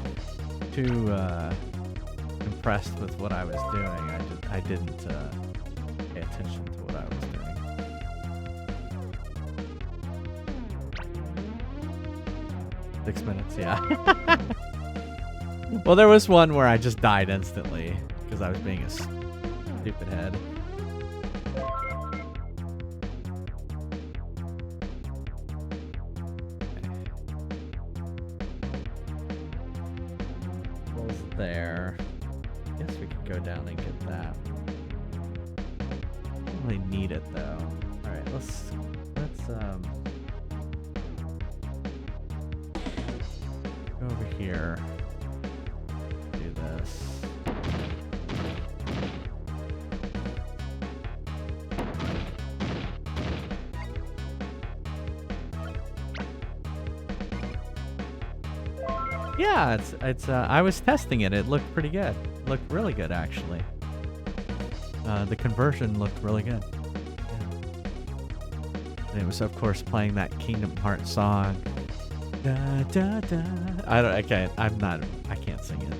impressed with what I was doing. I didn't pay attention to what I was doing. 6 minutes, yeah. Well, there was one where I just died instantly because I was being a stupid head. There. Guess we could go down and get that. Don't really need it though. All right, let's go over here. Do this. Yeah, it's I was testing it. It looked pretty good. It looked really good actually. the conversion looked really good. And it was, of course, playing that Kingdom Hearts song. Da, da, da. I can't sing it.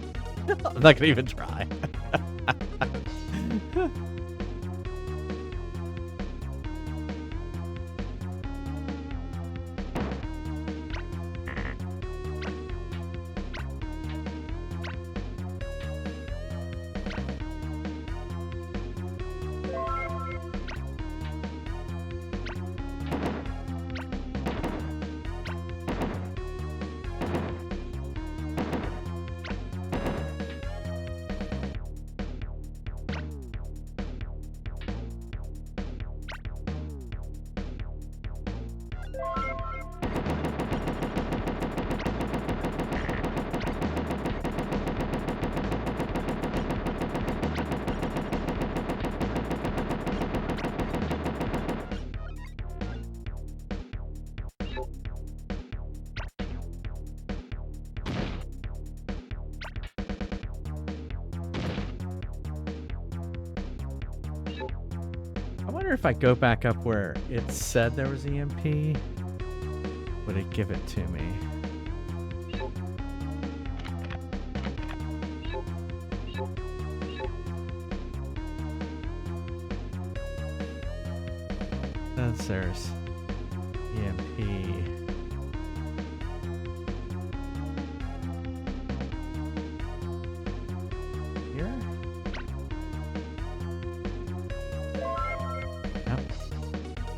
I'm not gonna even try. I wonder if I go back up where it said there was EMP, would it give it to me? Since there's EMP. Here? Nope.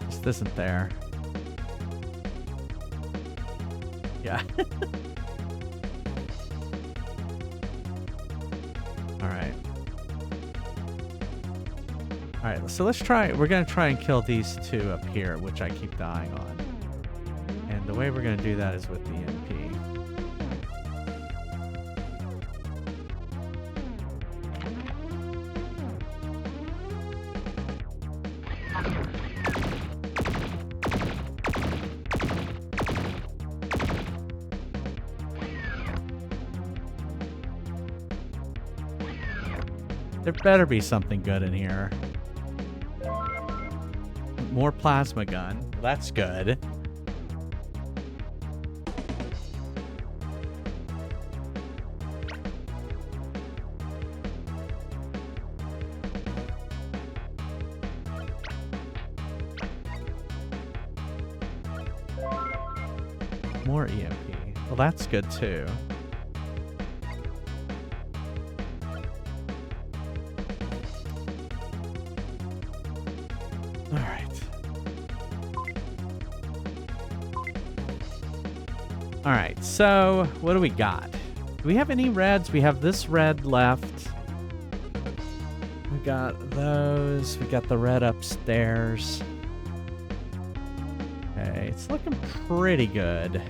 Just isn't there. Yeah. Alright. Alright, so let's try. We're going to try and kill these two up here, which I keep dying on. And the way we're going to do that is with the EMP. There better be something good in here. More plasma gun. That's good. More EMP. Well, that's good too. Alright, so what do we got? Do we have any reds? We have this red left. We got those. We got the red upstairs. Okay, it's looking pretty good.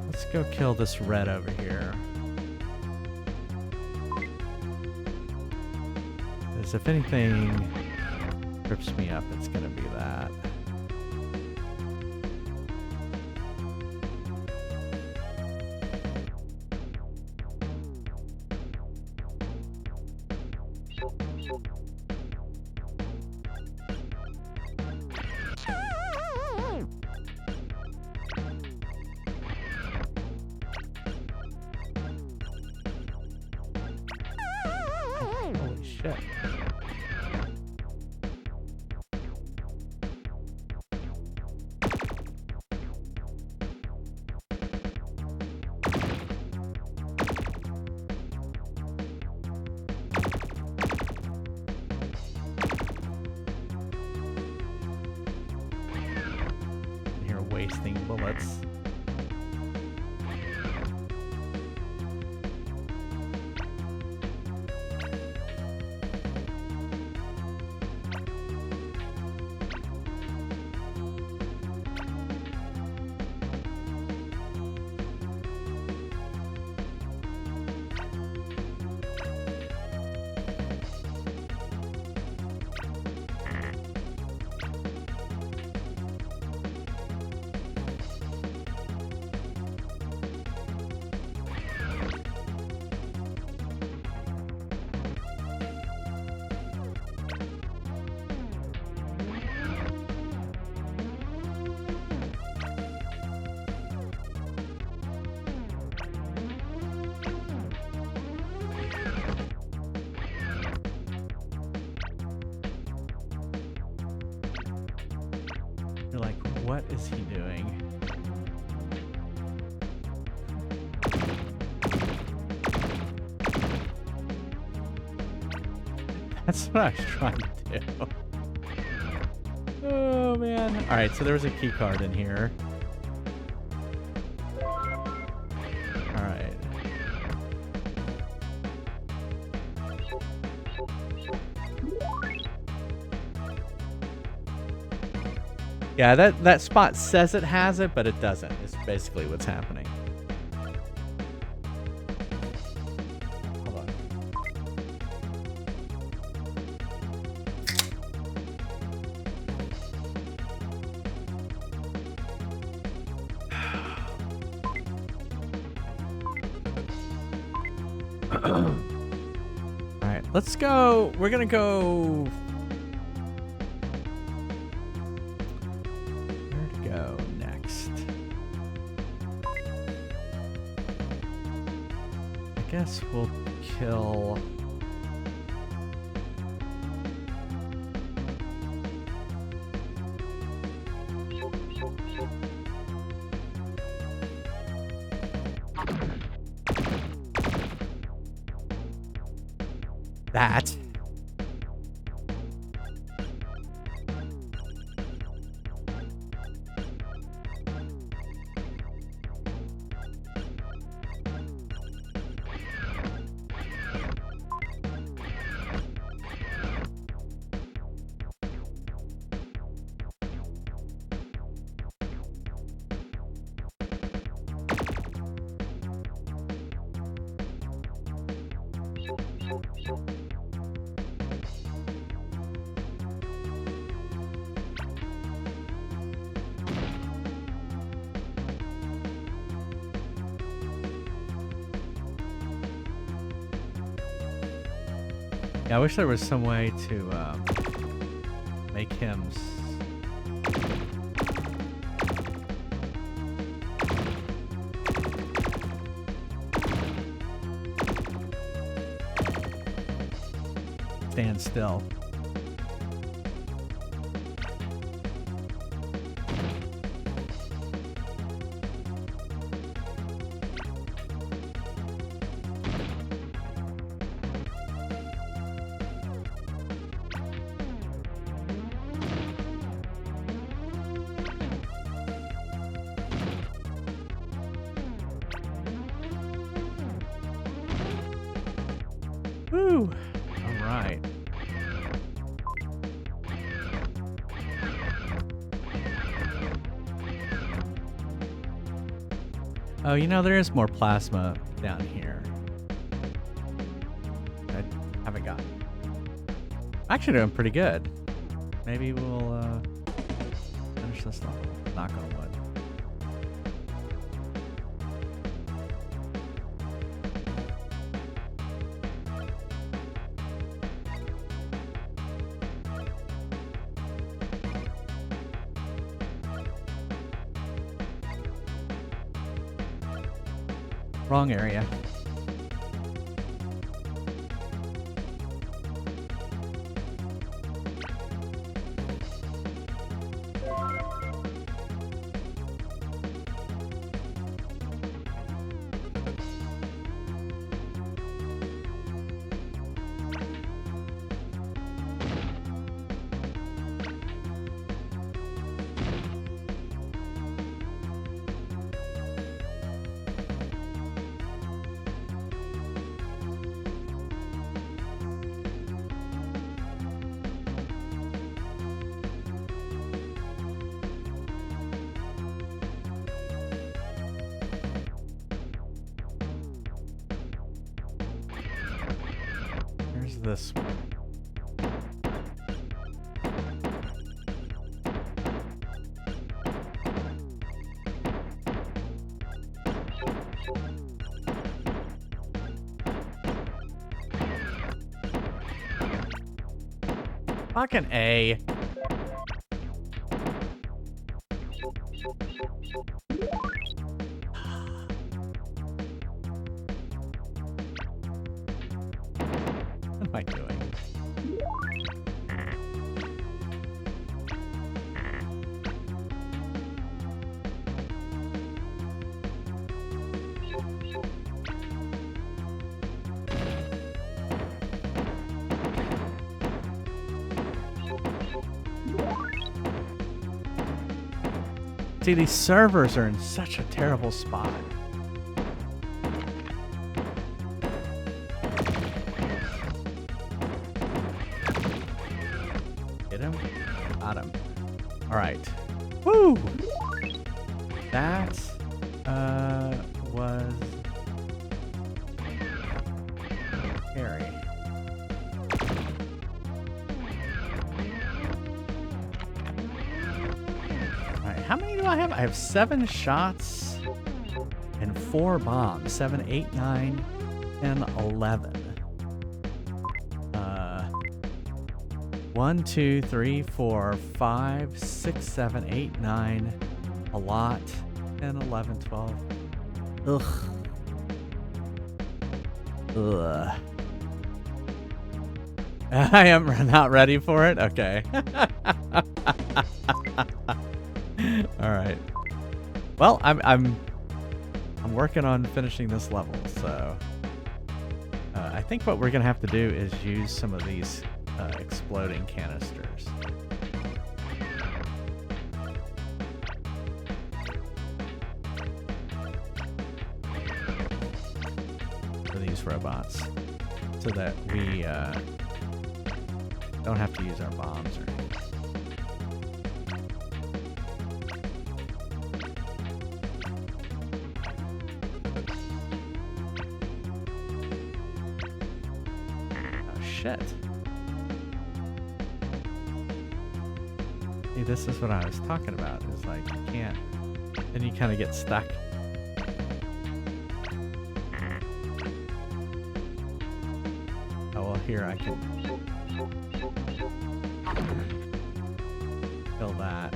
Let's go kill this red over here. Because if anything trips me up, it's going to be that. Holy shit. You're wasting bullets. like, what is he doing? That's what I was trying to do. Oh, man. All right, so there was a key card in here. All right. Yeah, that spot says it has it, but it doesn't. It's basically what's happening. Hold on. All right, let's go. We're gonna go. Where to go next? I guess we'll kill. That. Yeah, I wish there was some way to make him stand still. Woo! All right. Oh, you know, there is more plasma down here. I haven't gotten. Actually doing pretty good. Maybe we'll finish this level. Knock on wood. Wrong area. Here's this one. Fucking A. What am I doing? See, these servers are in such a terrible spot. Get him? Got him. All right. Woo! That was scary. All right, how many do I have? I have 7 shots and 4 bombs. 7, 8, 9, 10, 11. 1, 2, 3, 4, 5, 6, 7, 8, 9. A lot. 10, 11, 12. Ugh. Ugh. I am not ready for it? Okay. All right. Well, I'm working on finishing this level, so I think what we're gonna have to do is use some of these exploding canisters. For these robots, so that we don't have to use our bombs or anything. Oh shit. See, this is what I was talking about. Is like you can't, then you kind of get stuck. Oh well, here I can kill that.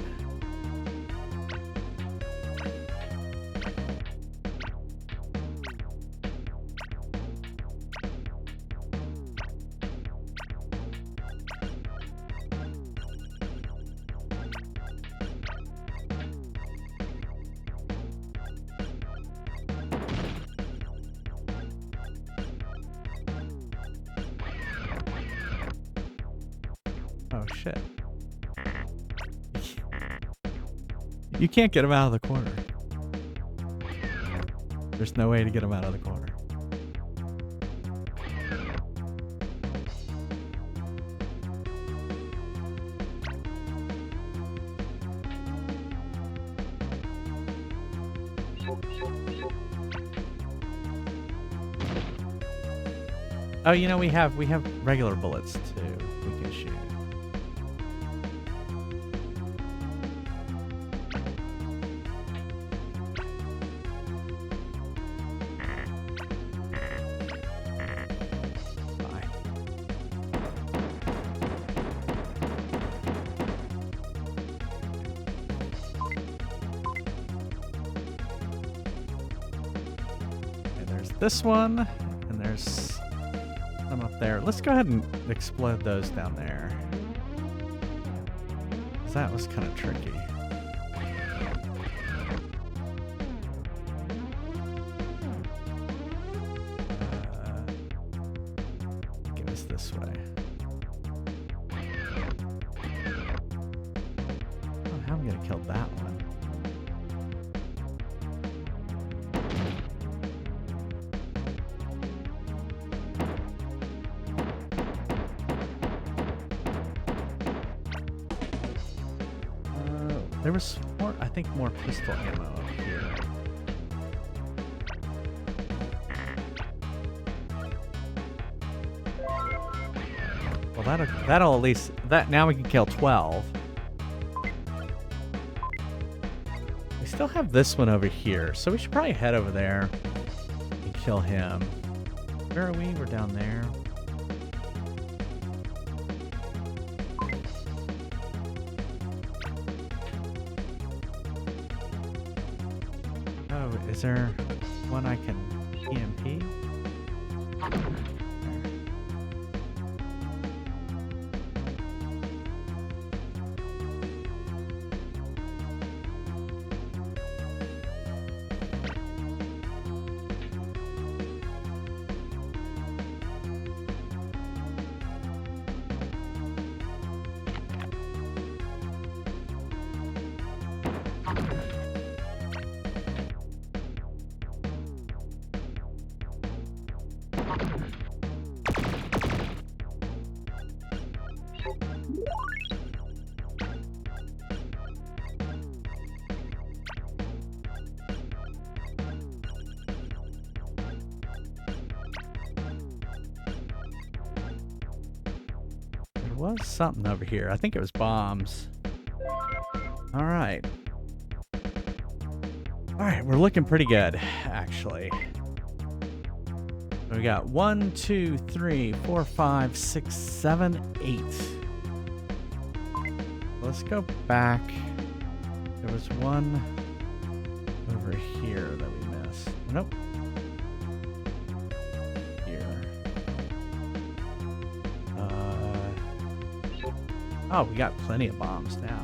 Oh shit. You can't get him out of the corner. There's no way to get him out of the corner. Oh, you know, we have regular bullets too. We can shoot. This one, and there's some up there. Let's go ahead and explode those down there. 'Cause that was kind of tricky. Get us this way. Oh, how am I gonna kill that one? There was more, I think, more pistol ammo up here. Well, that'll at least, now we can kill 12. We still have this one over here, so we should probably head over there and kill him. Where are we? We're down there. Is there one I can EMP? was something over here. I think it was bombs. All right. All right, we're looking pretty good, actually. We got 1, 2, 3, 4, 5, 6, 7, 8. Let's go back. There was one over here that we missed. Nope. Here. Oh, we got plenty of bombs now.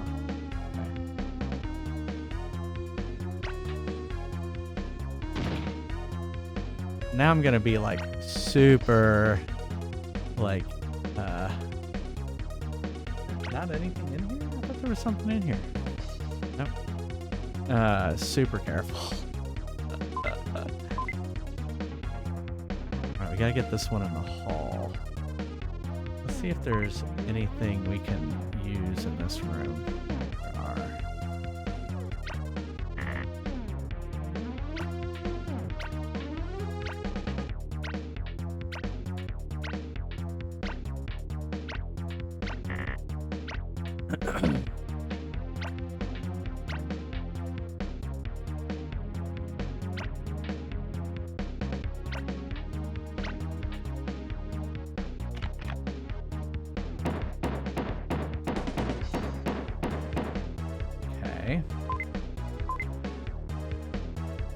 Now I'm gonna be like super, like, not anything in here? I thought there was something in here. Nope. Super careful. Alright, we gotta get this one in the hall. Let's see if there's anything we can use in this room. There are. Okay.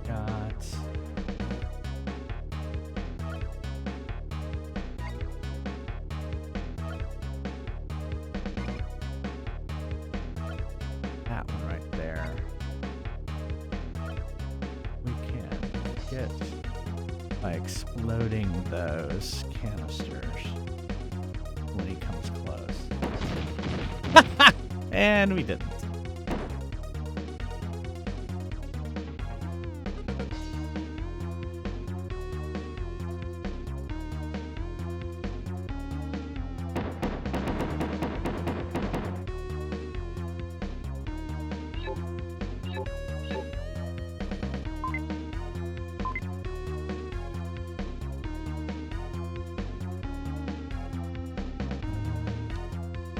Got that one right there. We can get by exploding those canisters when he comes close. And we didn't.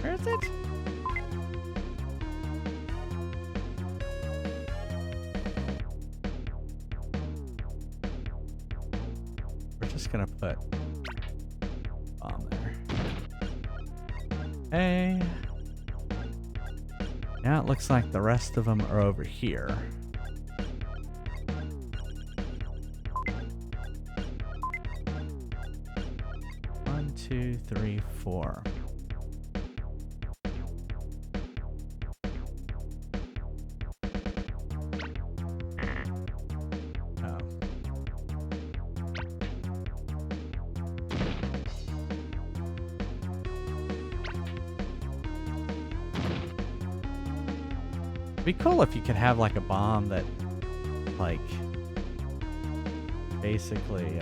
Where is it? We're just gonna put bomb there. Hey. Now it looks like the rest of them are over here. One, two, three, four. Be cool if you could have like a bomb that like basically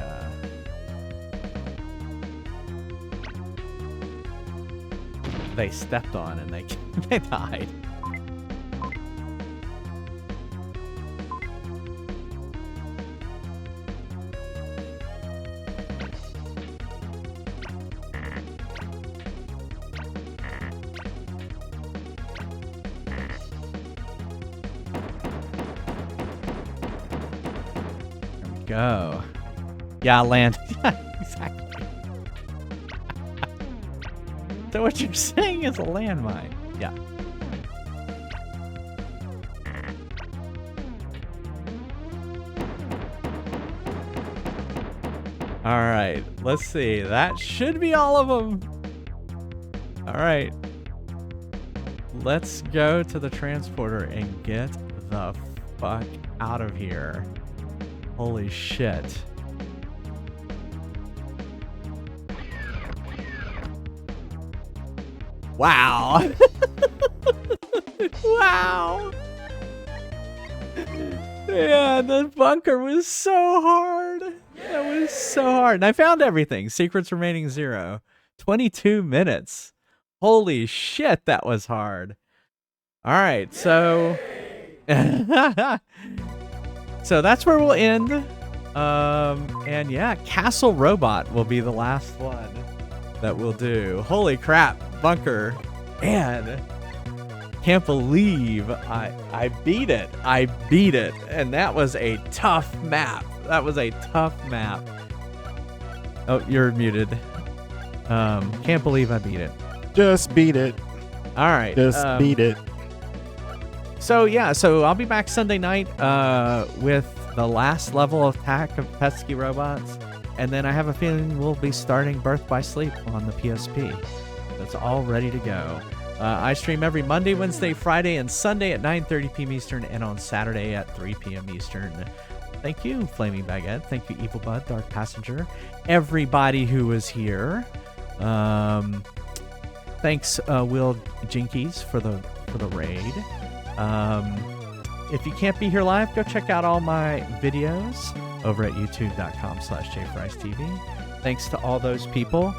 they stepped on and they died. Go. Yeah, land. Exactly. So what you're saying is a landmine. Yeah. All right. Let's see. That should be all of them. All right. Let's go to the transporter and get the fuck out of here. Holy shit. Wow. Wow. Yeah, the bunker was so hard. That was so hard. And I found everything. Secrets remaining 0. 22 minutes. Holy shit, that was hard. All right, so... So that's where we'll end. And yeah, Castle Robot will be the last one that we'll do. Holy crap. bunker, and can't believe I beat it. I beat it, and that was a tough map. Oh, you're muted. Can't believe I beat it. Just beat it. All right. Just beat it. So yeah, so I'll be back Sunday night with the last level of attack of PETSCII robots, and then I have a feeling we'll be starting Birth by Sleep on the PSP. That's all ready to go. I stream every Monday, Wednesday, Friday, and Sunday at 9:30 p.m. Eastern, and on Saturday at 3 p.m. Eastern. Thank you, Flaming Baguette. Thank you, Evil Bud, Dark Passenger, everybody who was here. Thanks, Will Jinkies, for the raid. If you can't be here live, go check out all my videos over at youtube.com/JFriesTV. Thanks to all those people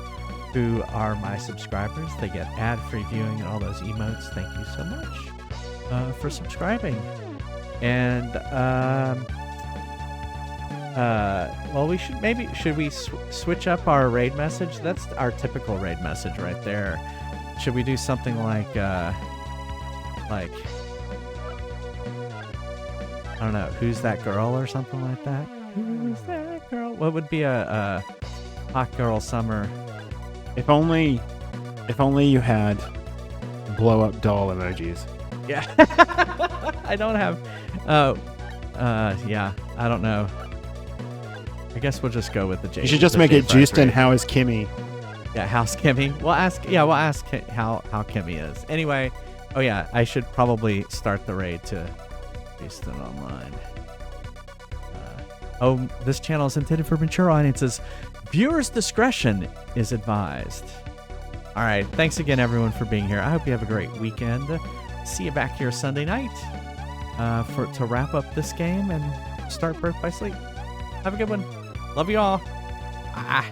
who are my subscribers. They get ad-free viewing and all those emotes. Thank you so much for subscribing. And well, should we switch up our raid message? That's our typical raid message right there. Should we do something like I don't know, who's that girl or something like that? Who's that girl? What would be a hot girl summer? If only you had blow up doll emojis. Yeah. I don't have. Yeah. I don't know. I guess we'll just go with the J. You should just make it Justin. How is Kimmy? Yeah, how's Kimmy? We'll ask how Kimmy is. Anyway, oh yeah, I should probably start the raid to Justin online. This channel is intended for mature audiences. Viewers' discretion is advised. All right, thanks again, everyone, for being here. I hope you have a great weekend. See you back here Sunday night to wrap up this game and start Birth by Sleep. Have a good one. Love you all. Ah.